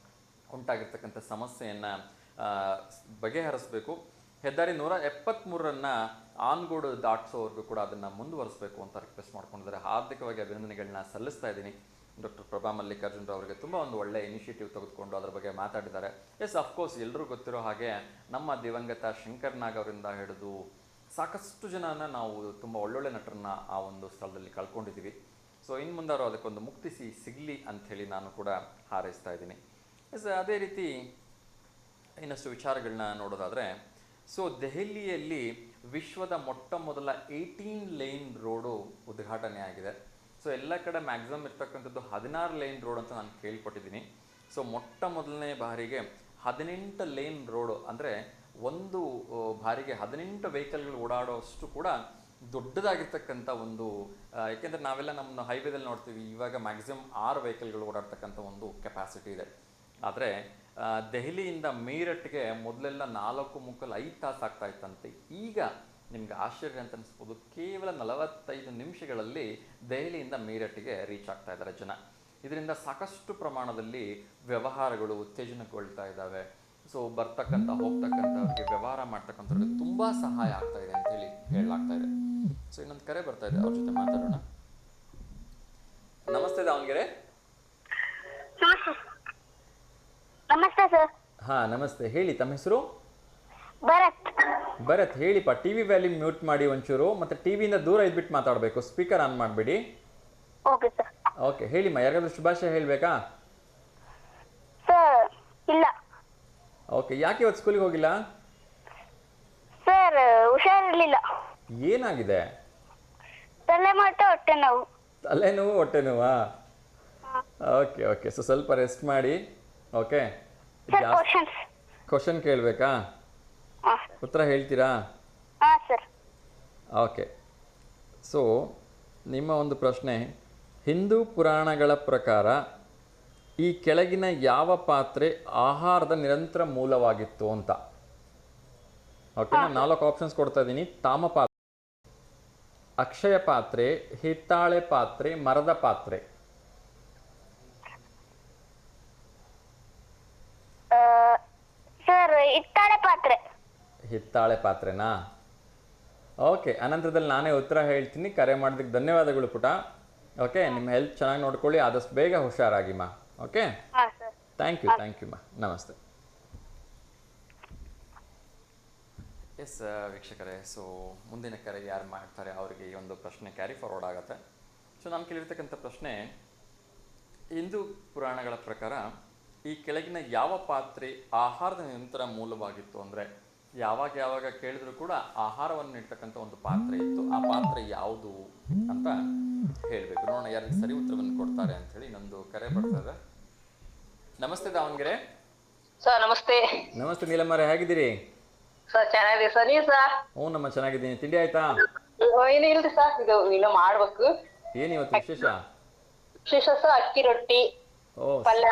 ಉಂಟಾಗಿರ್ತಕ್ಕಂಥ ಸಮಸ್ಯೆಯನ್ನು ಬಗೆಹರಿಸಬೇಕು. ಹೆದ್ದಾರಿ 173 ಆನಗೋಡು ದಾಟಿಸೋವರೆಗೂ ಕೂಡ ಅದನ್ನು ಮುಂದುವರಿಸಬೇಕು ಅಂತ ರಿಕ್ವೆಸ್ಟ್ ಮಾಡ್ಕೊಂಡಿದ್ದಾರೆ. ಹಾರ್ದಿಕವಾಗಿ ಅಭಿನಂದನೆಗಳನ್ನ ಸಲ್ಲಿಸ್ತಾ ಇದ್ದೀನಿ. ಡಾಕ್ಟರ್ ಪ್ರಭಾ ಮಲ್ಲಿಕಾರ್ಜುನರು ಅವರಿಗೆ ತುಂಬ ಒಂದು ಒಳ್ಳೆಯ ಇನಿಷಿಯೇಟಿವ್ ತೆಗೆದುಕೊಂಡು ಅದರ ಬಗ್ಗೆ ಮಾತಾಡಿದ್ದಾರೆ. ಎಸ್, ಅಫ್ಕೋರ್ಸ್ ಎಲ್ಲರೂ ಗೊತ್ತಿರೋ ಹಾಗೆ ನಮ್ಮ ದಿವಂಗತ ಶಂಕರ್ ನಾಗ್ ಅವರಿಂದ ಹಿಡಿದು ಸಾಕಷ್ಟು ಜನನ ನಾವು ತುಂಬ ಒಳ್ಳೊಳ್ಳೆ ನಟರನ್ನ ಆ ಒಂದು ಸ್ಥಳದಲ್ಲಿ ಕಳ್ಕೊಂಡಿದ್ದೀವಿ. ಸೊ ಇನ್ನು ಮುಂದಾರು ಅದಕ್ಕೊಂದು ಮುಕ್ತಿ ಸಿಗಲಿ ಅಂಥೇಳಿ ನಾನು ಕೂಡ ಹಾರೈಸ್ತಾ ಇದ್ದೀನಿ. ಎಸ್, ಅದೇ ರೀತಿ ಇನ್ನಷ್ಟು ವಿಚಾರಗಳನ್ನ ನೋಡೋದಾದರೆ, ಸೊ ದೆಹಲಿಯಲ್ಲಿ ವಿಶ್ವದ ಮೊಟ್ಟ ಮೊದಲ 18 ಲೇನ್ ರೋಡು ಉದ್ಘಾಟನೆ ಆಗಿದೆ. ಸೊ ಎಲ್ಲ ಕಡೆ ಮ್ಯಾಕ್ಸಿಮಮ್ ಇರ್ತಕ್ಕಂಥದ್ದು 16 ಲೇನ್ ರೋಡ್ ಅಂತ ನಾನು ಕೇಳ್ಪಟ್ಟಿದ್ದೀನಿ. ಸೊ ಮೊಟ್ಟ ಮೊದಲನೇ ಬಾರಿಗೆ 18 ಲೇನ್ ರೋಡು ಅಂದರೆ ಒಂದು ಬಾರಿಗೆ 18 ವೆಹಿಕಲ್ಗಳು ಓಡಾಡೋಷ್ಟು ಕೂಡ ದೊಡ್ಡದಾಗಿರ್ತಕ್ಕಂಥ ಒಂದು, ಯಾಕೆಂದರೆ ನಾವೆಲ್ಲ ನಮ್ಮ ಹೈವೇದಲ್ಲಿ ನೋಡ್ತೀವಿ ಇವಾಗ ಮ್ಯಾಕ್ಸಿಮಮ್ 6 ವೆಹಿಕಲ್ಗಳು ಓಡಾಡ್ತಕ್ಕಂಥ ಒಂದು ಕೆಪಾಸಿಟಿ ಇದೆ. ಆದರೆ ದೆಹಲಿಯಿಂದ ಮೀರಟ್ಗೆ ಮೊದಲೆಲ್ಲ 4 ತಾಸು ಆಗ್ತಾ ಇತ್ತಂತೆ. ಈಗ ನಿಮ್ಗೆ ಆಶ್ಚರ್ಯ ಅಂತ ಅನಿಸ್ಬೋದು, ಕೇವಲ 45 ನಿಮಿಷಗಳಲ್ಲಿ ದೆಹಲಿಯಿಂದ ಮೀರಟ್ಗೆ ರೀಚ್ ಆಗ್ತಾ ಇದ್ದಾರೆ ಜನ. ಇದರಿಂದ ಸಾಕಷ್ಟು ಪ್ರಮಾಣದಲ್ಲಿ ವ್ಯವಹಾರಗಳು ಉತ್ತೇಜನಗೊಳ್ತಾ ಇದ್ದಾವೆ. ಸೊ ಬರ್ತಕ್ಕಂಥ ಹೋಗ್ತಕ್ಕಂಥವ್ರಿಗೆ ವ್ಯವಹಾರ ಮಾಡ್ತಕ್ಕಂಥವ್ರಿಗೆ ತುಂಬ ಸಹಾಯ ಆಗ್ತಾ ಇದೆ ಅಂತೇಳಿ ಹೇಳಲಾಗ್ತಾ ಇದೆ. ಸೊ ಇನ್ನೊಂದು ಕರೆ ಬರ್ತಾ ಇದೆ, ಅವ್ರ ಜೊತೆ ಮಾತಾಡೋಣ. ನಮಸ್ತೆ ದಾವಣಗೆರೆ. ನಮಸ್ತೆ ಸರ್. ಹಾ ನಮಸ್ತೆ, ಹೇಳಿ ತಮ್ಮ ಹೆಸರು? ಭರತ್. ಭರತ್ ಹೇಳಿಪ್ಪ, ಟಿವಿ ವ್ಯಾಲ್ಯೂಮ್ ಮ್ಯೂಟ್ ಮಾಡಿ ಒಂಚೂರು, ಮತ್ತೆ ಟಿವಿಯಿಂದ ದೂರ ಇದ್ಬಿಟ್ಟು ಮಾತಾಡಬೇಕು, ಸ್ಪೀಕರ್ ಆನ್ ಮಾಡಬೇಡಿ. Okay sir. ಓಕೆ ಹೇಳಿಮ್ಮ, ಯಾರಿಗಾದ್ರೂ ಶುಭಾಶಯ ಹೇಳಬೇಕಾ? ಸರ್ ಇಲ್ಲ. ಓಕೆ, ಯಾಕೆ ಇವತ್ತು ಸ್ಕೂಲಿಗೆ ಹೋಗಿಲ್ಲ? ಸರ್ ಹುಷಾರಿರ್ಲಿಲ್ಲ. ಏನಾಗಿದೆ? ತಲೆ ಮಾಟ ಹೊಟ್ಟೆ ನೋವು. ತಲೆನೋವು ಹೊಟ್ಟೆ ನೋವಾ? ಓಕೆ ಓಕೆ, ಸೊ ಸ್ವಲ್ಪ ರೆಸ್ಟ್ ಮಾಡಿ. Okay, sir questions. ಕ್ವಶನ್ ಕೇಳಬೇಕಾ? ಉತ್ತರ ಹೇಳ್ತೀರಾ? ಹಾಂ ಸರ್. ಓಕೆ, ಸೊ ನಿಮ್ಮ ಒಂದು ಪ್ರಶ್ನೆ, ಹಿಂದೂ ಪುರಾಣಗಳ ಪ್ರಕಾರ ಈ ಕೆಳಗಿನ ಯಾವ ಪಾತ್ರೆ ಆಹಾರದ ನಿರಂತರ ಮೂಲವಾಗಿತ್ತು ಅಂತ. ಓಕೆ, ನಾನು 4 ಆಪ್ಷನ್ಸ್ ಕೊಡ್ತಾ ಇದ್ದೀನಿ. ತಾಮ ಪಾತ್ರೆ, ಅಕ್ಷಯ ಪಾತ್ರೆ, ಹಿತ್ತಾಳೆ ಪಾತ್ರೆ, ಮರದ ಪಾತ್ರೆ. ಸರ್ ಹಿತ್ತಾಳೆ ಪಾತ್ರೆ. ಹಿತ್ತಾಳೆ ಪಾತ್ರೆನಾ? ಓಕೆ, ಅನಂತರದಲ್ಲಿ ನಾನೇ ಉತ್ತರ ಹೇಳ್ತೀನಿ. ಕರೆ ಮಾಡೋದಕ್ಕೆ ಧನ್ಯವಾದಗಳು ಪುಟ. ಓಕೆ, ನಿಮ್ಮ ಹೆಲ್ತ್ ಚೆನ್ನಾಗಿ ನೋಡ್ಕೊಳ್ಳಿ, ಆದಷ್ಟು ಬೇಗ ಹುಷಾರಾಗಿಮ್ಮ. ಓಕೆ, ಹಾಂ ಸರ್. ಥ್ಯಾಂಕ್ ಯು ಮಾ, ನಮಸ್ತೆ. ಎಸ್ ವೀಕ್ಷಕರೇ, ಸೊ ಮುಂದಿನ ಕರೆ ಯಾರು ಮಾಡ್ತಾರೆ ಅವರಿಗೆ ಈ ಒಂದು ಪ್ರಶ್ನೆ ಕ್ಯಾರಿ ಫಾರ್ವರ್ಡ್ ಆಗುತ್ತೆ. ಸೊ ನಾನು ಕೇಳಿರ್ತಕ್ಕಂಥ ಪ್ರಶ್ನೆ, ಹಿಂದೂ ಪುರಾಣಗಳ ಪ್ರಕಾರ ಈ ಕೆಳಗಿನ ಯಾವ ಪಾತ್ರೆ ಆಹಾರದ ನಿರಂತರ ಮೂಲವಾಗಿತ್ತು? ಅಂದರೆ ಯಾವಾಗ ಕೇಳಿದ್ರು ಕೂಡ ಆಹಾರವನ್ನು ಇಡ್ತಕ್ಕಂಥ ಒಂದು ಪಾತ್ರೆ ಇತ್ತು. ಆ ಪಾತ್ರೆ ಯಾವುದು ಅಂತ ಹೇಳಬೇಕು. ನೋಡೋಣ ಯಾರಿಗೆ ಸರಿ ಉತ್ತರವನ್ನು ಕೊಡ್ತಾರೆ ಅಂತ ಹೇಳಿ. ನಂದು ಕರೆ ಬರ್ತದೆ. ನಮಸ್ತೆ ದಾವಣಗೆರೆ. ಸರ್ ನಮಸ್ತೆ. ನಮಸ್ತೆ ನೀಲಮ್ಮರೇ, ಹೇಗಿದ್ದೀರಿ? ಸರ್ ಚೆನ್ನಾಗಿದೆ ಸರ್, ನೀವು ಸರ್? ಹ್ಞೂ ನಮ್ಮ ಚೆನ್ನಾಗಿದ್ದೀನಿ. ತಿಂಡಿ ಆಯ್ತಾ? ಏನು ಇಲ್ರಿ ಸರ್, ಇದು ಇನ್ನು ಮಾಡ್ಬೇಕು. ಏನು ಇವತ್ತು ವಿಶೇಷ? ವಿಶೇಷ ಸರ್ ಅಕ್ಕಿ ರೊಟ್ಟಿ, ಓ ಪಲ್ಯ,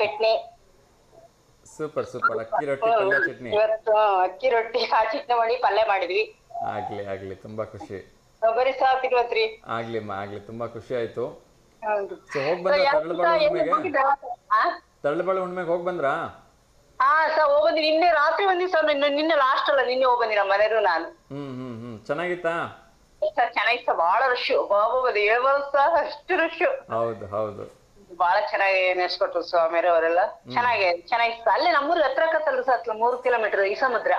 ಚಟ್ನಿ. ಸೂಪರ್ ಸೂಪರ್, ಅಕ್ಕಿ ರೊಟ್ಟಿ ಪಲ್ಯ ಚಟ್ನಿ. ಇವತ್ತು ಅಕ್ಕಿ ರೊಟ್ಟಿ ಕಾಳು ಚಟ್ನಿ ಮಾಡಿ ಪಲ್ಯ ಮಾಡಿದ್ವಿ. ಆಗ್ಲಿ ತುಂಬಾ ಖುಷಿ. ಬರೀ ಸಾರ್ ತಿನ್ವತ್ರಿ. ಆಗ್ಲಿಮ್ಮ ಆಗ್ಲಿ, ತುಂಬಾ ಖುಷಿ ಆಯ್ತು. ಹೌದು. ಸೊ ಹೋಗ್ ಬಂದ್ರ ತರಳಬಾಳು ಹುಣ್ಣಿಮೆಗೆ ಹೋಗ್ ಬಂದ್ರಾ? ಹಾ ಸರ್ ಹೋಗ್ಬಂದಿ, ನಿನ್ನೆ ರಾತ್ರಿ ಬಂದಿ ಸರ್. ನಿನ್ನೆ ಲಾಸ್ಟ್ ಅಲ್ಲ, ನಿನ್ನೆ ಹೋಗ್ಬಂದಿ ನಮ್ಮ ಮನೆಯವರು ನಾನು. ಚೆನ್ನಾಗಿತ್ತಾ ಸರ್? ಚೆನ್ನಾಗಿತ್ತು ಸರ್, ಬಹಳ ರಶ್. ಬಾಬು ಹೇಳ್ಬಾರ್ದು ಸರ್, ಅಷ್ಟು ರಶ್. ಹೌದು ಬಹಳ ಚೆನ್ನಾಗಿ ನೆನೆಸ್ಕೊಟ್ರು ಸ್ವಾಮಿಯರು ಅವರೆಲ್ಲ. ಚೆನ್ನಾಗಿತ್ತು. ಅಲ್ಲೇ ನಮ್ಮೂರಿಗೆ ಹತ್ರ ಆಕತ್ತಲ್ರಿ ಸರ್, 3 ಕಿಲೋಮೀಟರ್ ಈ ಸಮುದ್ರ.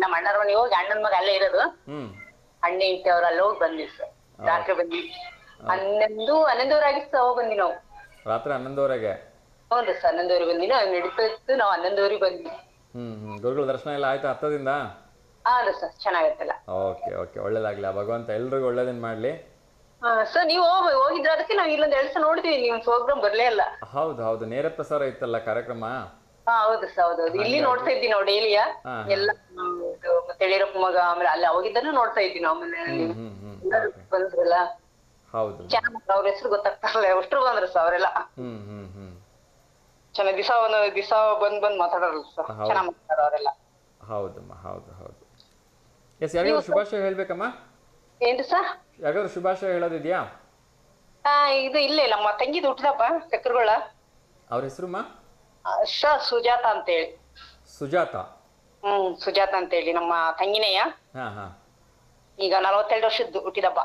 ನಮ್ಮ ಅಣ್ಣರ ಮನೆ ಹೋಗಿ ಅಣ್ಣನ ಮಗ ಅಲ್ಲೇ ಇರೋದು. ಅಣ್ಣ ಇಂಟಿ ಅವ್ರು ಅಲ್ಲಿ ಹೋಗಿ ಬಂದ್ವಿ ಸರ್. ರಾತ್ರಿ ಬಂದ್ವಿ 11 ಆಗಿತ್ತು ಹೋಗಿ ಬಂದ್ವಿ ನಾವು. ರಾತ್ರಿ 11 ಹೌದು ಸರ್, 11 ಬಂದ್ವಿ. ನಾವು ನಡೀತಿತ್ತು, ನಾವು 11 ಬಂದ್ವಿ. ಗುರುಗಳ ದರ್ಶನ ಎಲ್ಲ ಆಯ್ತಾ ಹತ್ತದಿಂದ? ಹೌದು ಸರ್, ಚೆನ್ನಾಗತ್ತಲ್ಲ. ಓಕೆ ಒಳ್ಳೇದಾಗ್ಲಿ, ಭಗವಂತ ಎಲ್ರಿಗೂ ಒಳ್ಳೇದನ್ ಮಾಡ್ಲಿ. ಸರ್ ನೀವು ಹೋಗಿದ್ರ? ಅದಕ್ಕೆ ನಾವು ಇಲ್ಲೊಂದು 2 ಸಲ ನೋಡಿದೀವಿ, ನಿಮ್ ಪ್ರೋಗ್ರಾಮ್ ಬರ್ಲೇ ಇಲ್ಲ. ಹೌದು ನೇರ ಪ್ರಸಾರ ಇತ್ತಲ್ಲ ಕಾರ್ಯಕ್ರಮ. ಹೌದು ಸರ್, ಹೌದು. ಇಲ್ಲಿ ನೋಡ್ತಾ ಇದ್ವಿ ನಾವು ಡೈಲಿಯ ಎಲ್ಲ. ಮತ್ತೆ ಯಡಿಯೂರಪ್ಪ ಮಗ, ಆಮೇಲೆ ಅಲ್ಲಿ ಹೋಗಿದ್ದನ್ನು ನೋಡ್ತಾ ಇದ್ವಿ ನಾವು. ಆಮೇಲೆ ಬಂದ್ರಲ್ಲ, ಹೌದು ಚೆನ್ನಾಗಿ ಅವ್ರ ಹೆಸರು ಗೊತ್ತಾಗ್ತಾರಲ್ಲ, ಅಷ್ಟ್ರು ಬಂದ್ರು ಸರ್ ಅವರೆಲ್ಲ. ಚೆನ್ನಾಗಿ ದಿವಸ ಬಂದ್ ಮಾತಾಡೋರಲ್ಲ ಸರ್, ಚೆನ್ನಾಗಿ ಮಾತಾಡೋರು ಅವರೆಲ್ಲ. ಹೌದಮ್ಮ, ಹೌದು ಎಸ್, ಯಾರಿಗಾದ್ರು ಶುಭಾಶಯ ಹೇಳ್ಬೇಕಮ್ಮ? ಏನ್ರಿ ಸರ್? ಯಾರಿಗಾದ್ರು ಶುಭಾಶಯ ಹೇಳೋದಿದ್ಯಾ? ಇದು ಇಲ್ಲೇ ನಮ್ಮ ತಂಗಿದ್ ಹುಟ್ಟಿದಪ್ಪ, ಚಕ್ರಗೊಳ್ಳ. ಅವ್ರ ಹೆಸರುಮ್ಮ? ಸುಜಾತ ಅಂತ ಹೇಳಿ. ಸುಜಾತ? ಸುಜಾತ ಅಂತ ಹೇಳಿ ನಮ್ಮ ತಂಗಿನೆಯ. ಈಗ 42 ವರ್ಷದ್ದು ಹುಟ್ಟಿದಪ್ಪ.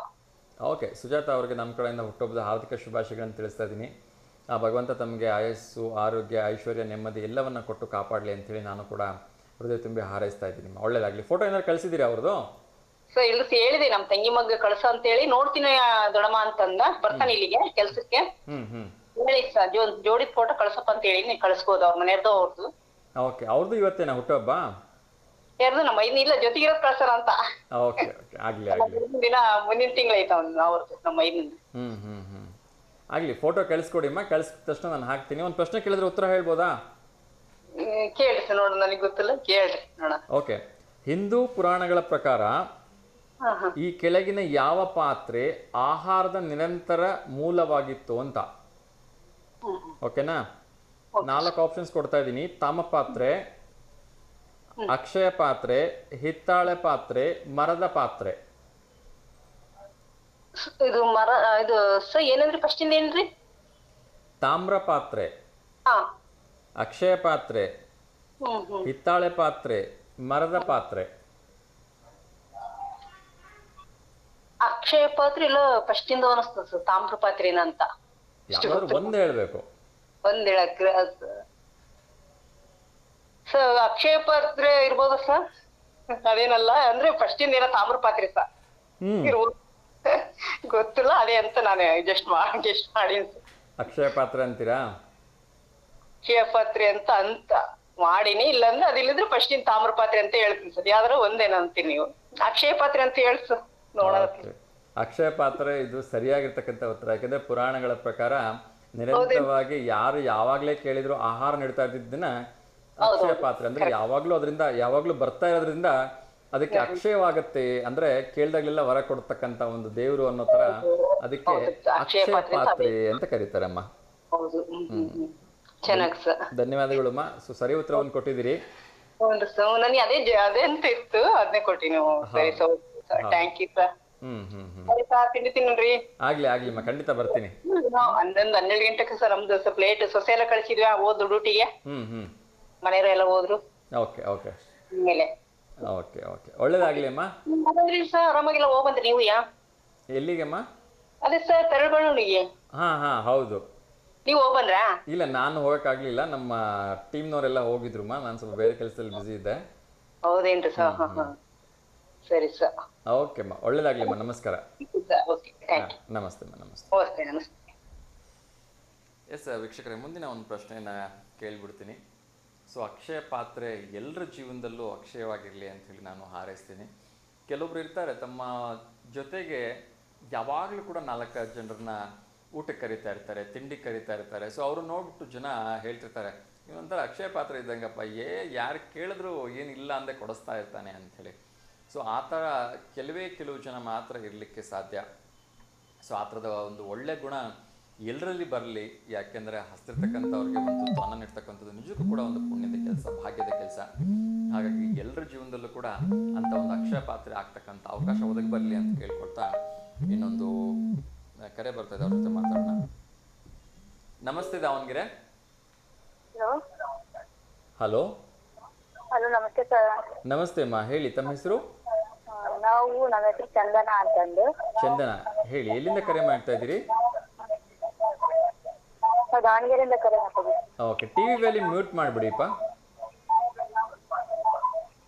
ಓಕೆ, ಸುಜಾತ ಅವ್ರಿಗೆ ನಮ್ಮ ಕಡೆಯಿಂದ ಹುಟ್ಟುಹಬ್ಬದ ಹಾರ್ದಿಕ ಶುಭಾಶಯಗಳನ್ನು ತಿಳಿಸ್ತಾ ಇದ್ದೀನಿ. ಆ ಭಗವಂತ ತಮಗೆ ಆಯಸ್ಸು, ಆರೋಗ್ಯ, ಐಶ್ವರ್ಯ, ನೆಮ್ಮದಿ ಎಲ್ಲವನ್ನ ಕೊಟ್ಟು ಕಾಪಾಡಲಿ ಅಂತೇಳಿ ನಾನು ಕೂಡ ಹೃದಯ ತುಂಬಿ ಹಾರೈಸ್ತಾ ಇದ್ದೀನಿ. ಒಳ್ಳೇದಾಗ್ಲಿ. ಫೋಟೋ ಏನಾದ್ರು ಕಳಿಸಿದ್ದೀರಾ ಅವ್ರದ್ದು? ಸರ್ ಇಲ್ಲ ಹೇಳಿದೆ, ನಮ್ಮ ತಂಗಿ ಮಗ ಕಳ್ಸ ಅಂತ ಹೇಳಿ. ನೋಡ್ತೀನಿ ದೊಡಮ್ಮ ಅಂತಂದ, ಬರ್ತಾನೆ ಇಲ್ಲಿಗೆ ಕೆಲ್ಸಕ್ಕೆ. ಹೇಳಿ ಸರ್, ಜೋಡಿ ಫೋಟೋ ಕಳ್ಸಪ್ಪ ಅಂತ ಹೇಳಿ, ನೀವು ಕಳಿಸ್ಬೋದು ಅವ್ರ ಮನೆಯವ್ರದ್ದು ಅವ್ರದ್ದು. ಓಕೆ, ಅವ್ರದ್ದು ಇವತ್ತೇನಾ ಹುಟ್ಟುಹಬ್ಬ? ಯಾರ್ದು ನಮ್ಮ ಮೈದ್ನ ಇಲ್ಲ ಜೊತೆಗಿರೋದ್ ಕಳ್ಸೋಣ ಅಂತ. ಓಕೆ ಓಕೆ ಆಗ್ಲಿ ಆಗ್ಲಿ. ಮುಂದಿನ ತಿಂಗಳೈತ ಅವ್ರದ್ದು ನಮ್ಮ ಮೈದ್ನಂದು. ಆಗ್ಲಿ, ಫೋಟೋ ಕಳಿಸ್ಕೊಡಿಮ್ಮ. ಕಳಿಸಿದ ತಕ್ಷಣ ನಾನು ಹಾಕ್ತೀನಿ. ಒಂದು ಪ್ರಶ್ನೆ ಕೇಳಿದ್ರೆ ಉತ್ತರ ಹೇಳ್ಬೋದಾ? ಕೇಳ್ರಿ ಸರ್, ನೋಡ ನನಗೆ ಗೊತ್ತಿಲ್ಲ, ಕೇಳ್ರಿ ನೋಡ. ಓಕೆ. ಹಿಂದೂ ಪುರಾಣಗಳ ಪ್ರಕಾರ ಈ ಕೆಳಗಿನ ಯಾವ ಪಾತ್ರೆ ಆಹಾರದ ನಿರಂತರ ಮೂಲವಾಗಿತ್ತು ಅಂತ? ಓಕೆನಾ? 4 ಆಪ್ಷನ್ಸ್ ಕೊಡ್ತಾ ಇದ್ದೀನಿ. ತಾಮ ಪಾತ್ರೆ, ಅಕ್ಷಯ ಪಾತ್ರೆ, ಹಿತ್ತಾಳೆ ಪಾತ್ರೆ, ಮರದ ಪಾತ್ರೆ. ಇದು ಮರ ಇದು ಸರ್ ಏನಂದ್ರಿ ಫಸ್ಟ್ ಇಂದ ಏನ್ರಿ? ತಾಮ್ರ ಪಾತ್ರೆ, ಹಾ ಅಕ್ಷಯ ಪಾತ್ರೆ, ಹಿತ್ತಾಳೆ ಪಾತ್ರೆ, ಮರದ ಪಾತ್ರೆ. ಅಕ್ಷಯ ಪಾತ್ರೆ ಇಲ್ಲ ಫಸ್ಟ್ ಇಂದ ಅನಿಸ್ತದ ಸರ್, ತಾಮ್ರ ಪಾತ್ರೆನ ಅಂತ. ಯಾವ್ದಾದ್ರು ಒಂದ್ ಹೇಳ್ಬೇಕು. ಒಂದ್ ಹೇಳಕ್ ಸರ್ ಅಕ್ಷಯ ಪಾತ್ರೆ ಇರ್ಬೋದ ಸರ್? ಅದೇನಲ್ಲ ಅಂದ್ರೆ ಫಸ್ಟ್ ಇಂದ ಏನೋ ತಾಮ್ರ ಪಾತ್ರೆ ಸರ್ ಇರ್ಬೋದು, ಗೊತ್ತಿಲ್ಲ. ಅದೇ ಅಂತ ನಾನು ಗೆಸ್ಟ್ ಮಾಡಿ ಅಕ್ಷಯ ಪಾತ್ರೆ ಅಂತೀರಾ? ಅಕ್ಷಯ ಪಾತ್ರೆ ಅಂತ ಮಾಡಿನಿ. ಇಲ್ಲಾಂದ್ರೆ ಅದಿಲ್ಲಿದ್ರೆ ಫಸ್ಟ್ ಇನ್ ತಾಮ್ರ ಪಾತ್ರೆ ಅಂತ ಹೇಳ್ತೀನಿ ಸರ್. ಯಾವ್ದಾರ ಒಂದೇನ ಅಂತೀನಿ ನೀವು. ಅಕ್ಷಯ ಪಾತ್ರೆ ಅಂತ ಹೇಳಿ ಸರ್ ನೋಡೋಣ. ಅಕ್ಷಯ ಪಾತ್ರೆ ಇದು ಸರಿಯಾಗಿರ್ತಕ್ಕಂಥ ಉತ್ತರ. ಯಾಕಂದ್ರೆ ಪುರಾಣಗಳ ಪ್ರಕಾರ ನಿರಂತರವಾಗಿ ಯಾರು ಯಾವಾಗ್ಲೇ ಕೇಳಿದ್ರು ಆಹಾರ ನೀಡ್ತಾ ಇದ್ದಿದ್ದನ್ನ ಅಕ್ಷಯ ಪಾತ್ರೆ ಅಂದ್ರೆ ಯಾವಾಗ್ಲೂ ಬರ್ತಾ ಇರೋದ್ರಿಂದ ಅದಕ್ಕೆ ಅಕ್ಷಯವಾಗತ್ತೆ, ಅಂದ್ರೆ ಕೇಳ್ದಾಗ್ಲೆಲ್ಲ ವರ ಕೊಡ್ತಕ್ಕಂತ ಒಂದು ದೇವ್ರು ಅನ್ನೋ ತರ ಅದಕ್ಕೆ ಅಕ್ಷಯ ಪಾತ್ರೆ ಅಂತ ಕರೀತಾರಮ್ಮ. ಚೆನ್ನಾಗಿ ಸರ್, ಧನ್ಯವಾದಗಳಮ್ಮ. ಸರಿ ಉತ್ತರವನ್ನು ಕೊಟ್ಟಿದ್ದೀರಿ. ನನಗೆ ಅದೇ ಅಂತ ಇತ್ತು, ಅದನ್ನೇ ಕೊಟ್ಟಿ ನೀವು. ಸರಿ ಸರ್, ಥ್ಯಾಂಕ್ ಯು ಸರ್. ಸರಿ ಸರ್, ತಿಂಡಿ ತಿನ್ರಿ. ಆಗ್ಲಿಮ್ಮ, ಖಂಡಿತ ಬರ್ತೀನಿ. 12 ಗಂಟೆಗೆ ಸರ್ ನಮ್ದು ಸ್ವಲ್ಪ ಲೇಟ್. ಸೊಸೆ ಎಲ್ಲ ಕಳಿಸಿದ್ವಿ, ಹೋದ್ರು ಡ್ಯೂಟಿಗೆ. ಮನೆಯವರು ಎಲ್ಲ ಹೋದ್ರು. ಓಕೆ ಓಕೆ ಮೇಲೆ ಓಕೆ ಓಕೆ, ಒಳ್ಳೇದಾಗ್ಲಿ ಅಮ್ಮ. ಸರ್ ಆರಾಮಾಗಿಲ್ಲ, ಹೋಗ್ ಬಂದ್ರಿ ನೀವು? ಎಲ್ಲಿಗೆಮ್ಮ? ಅದೇ ಸರ್ ತರಳಬಾಳಿಗೆ. ಹಾ ಹೌದು. ನೀವು ಹೋಗ್ ಬಂದ್ರಾ? ಇಲ್ಲ, ನಾನು ಹೋಗಕ್ಕಾಗ್ಲಿಲ್ಲ. ನಮ್ಮ ಟೀಮ್ನವರೆಲ್ಲ ಹೋಗಿದ್ರುಮ್ಮ, ನಾನು ಸ್ವಲ್ಪ ಬೇರೆ ಕೆಲಸದಲ್ಲಿ ಬಿಸಿ ಇದ್ದೆ. ಹೌದೇನ್ರಿ ಸರ್? ಸರಿ ಸರ್, ಓಕೆ ಅಮ್ಮ, ಒಳ್ಳೇದಾಗ್ಲಿಮ್ಮ. ನಮಸ್ಕಾರ. ನಮಸ್ತೆ ಅಮ್ಮ. ನಮಸ್ತೆ. ಎಸ್ ವೀಕ್ಷಕರೇ, ಮುಂದಿನ ಒಂದು ಪ್ರಶ್ನೆಯನ್ನ ಕೇಳ್ಬಿಡ್ತೀನಿ. ಸೊ ಅಕ್ಷಯ ಪಾತ್ರೆ ಎಲ್ಲರ ಜೀವನದಲ್ಲೂ ಅಕ್ಷಯವಾಗಿರಲಿ ಅಂತ ಹೇಳಿ ನಾನು ಹಾರೈಸ್ತೀನಿ. ಕೆಲವೊಬ್ರು ಇರ್ತಾರೆ ತಮ್ಮ ಜೊತೆಗೆ ಯಾವಾಗಲೂ ಕೂಡ 4 ಜನರನ್ನ ಊಟಕ್ಕೆ ಕರಿತಾ ಇರ್ತಾರೆ, ತಿಂಡಿ ಕರಿತಾ ಇರ್ತಾರೆ. ಸೊ ಅವರು ನೋಡ್ಬಿಟ್ಟು ಜನ ಹೇಳ್ತಿರ್ತಾರೆ, ಇವನೊಂಥರ ಅಕ್ಷಯ ಪಾತ್ರೆ ಇದ್ದಂಗಪ್ಪ, ಯಾರು ಕೇಳಿದ್ರು ಏನಿಲ್ಲ ಅಂದೆ ಕೊಡಿಸ್ತಾ ಇರ್ತಾನೆ ಅಂಥೇಳಿ. ಸೊ ಆ ಥರ ಕೆಲವು ಜನ ಮಾತ್ರ ಇರಲಿಕ್ಕೆ ಸಾಧ್ಯ. ಸೊ ಆ ಥರದ ಒಂದು ಒಳ್ಳೆ ಗುಣ ಎಲ್ಲರಲ್ಲಿ ಬರಲಿ. ಯಾಕೆಂದರೆ ಹಸ್ತಿರ್ತಕ್ಕಂಥವ್ರಿಗೆ ಒಂದು ಅನ್ನ ನೀಡ್ತಕ್ಕಂಥದ್ದು ನಿಜಕ್ಕೂ ಕೂಡ ಒಂದು ಪುಣ್ಯದ ಕೆಲಸ, ಭಾಗ್ಯದ ಕೆಲಸ. ಹಾಗಾಗಿ ಎಲ್ಲರ ಜೀವನದಲ್ಲೂ ಕೂಡ ಅಂಥ ಒಂದು ಅಕ್ಷಯ ಪಾತ್ರೆ ಆಗ್ತಕ್ಕಂಥ ಅವಕಾಶ ಒದಗಿ ಬರಲಿ ಅಂತ ಕೇಳ್ಕೊಳ್ತಾ ಇನ್ನೊಂದು ಕರೆ ಬರ್ತಾ ಇದೆ, ಅವ್ರ ಜೊತೆ ಮಾತಾಡೋಣ. ನಮಸ್ತೆ ದಾವಣಗೆರೆ. ಹಲೋ. ನಮಸ್ತೆ ಸರ್. ನಮಸ್ತೆ ಅಮ್ಮ, ಹೇಳಿ ತಮ್ಮ ಹೆಸರು? ನಮ್ಮ ಹೆಸರು ಚಂದನ ಅಂತಂದು. ಚಂದನ, ಹೇಳಿ ಎಲ್ಲಿಂದ ಕರೆ ಮಾಡ್ತಾ ಇದ್ದೀರಿ? ದಾವಣಗೆರೆಯಿಂದ ಕರೆ ಮಾಡ್ತೀವಿ. ಓಕೆ, ಟಿವಿ ವ್ಯಾಲ್ಯೂಮ್ ಮ್ಯೂಟ್ ಮಾಡಿಬಿಡಿಪ್ಪ.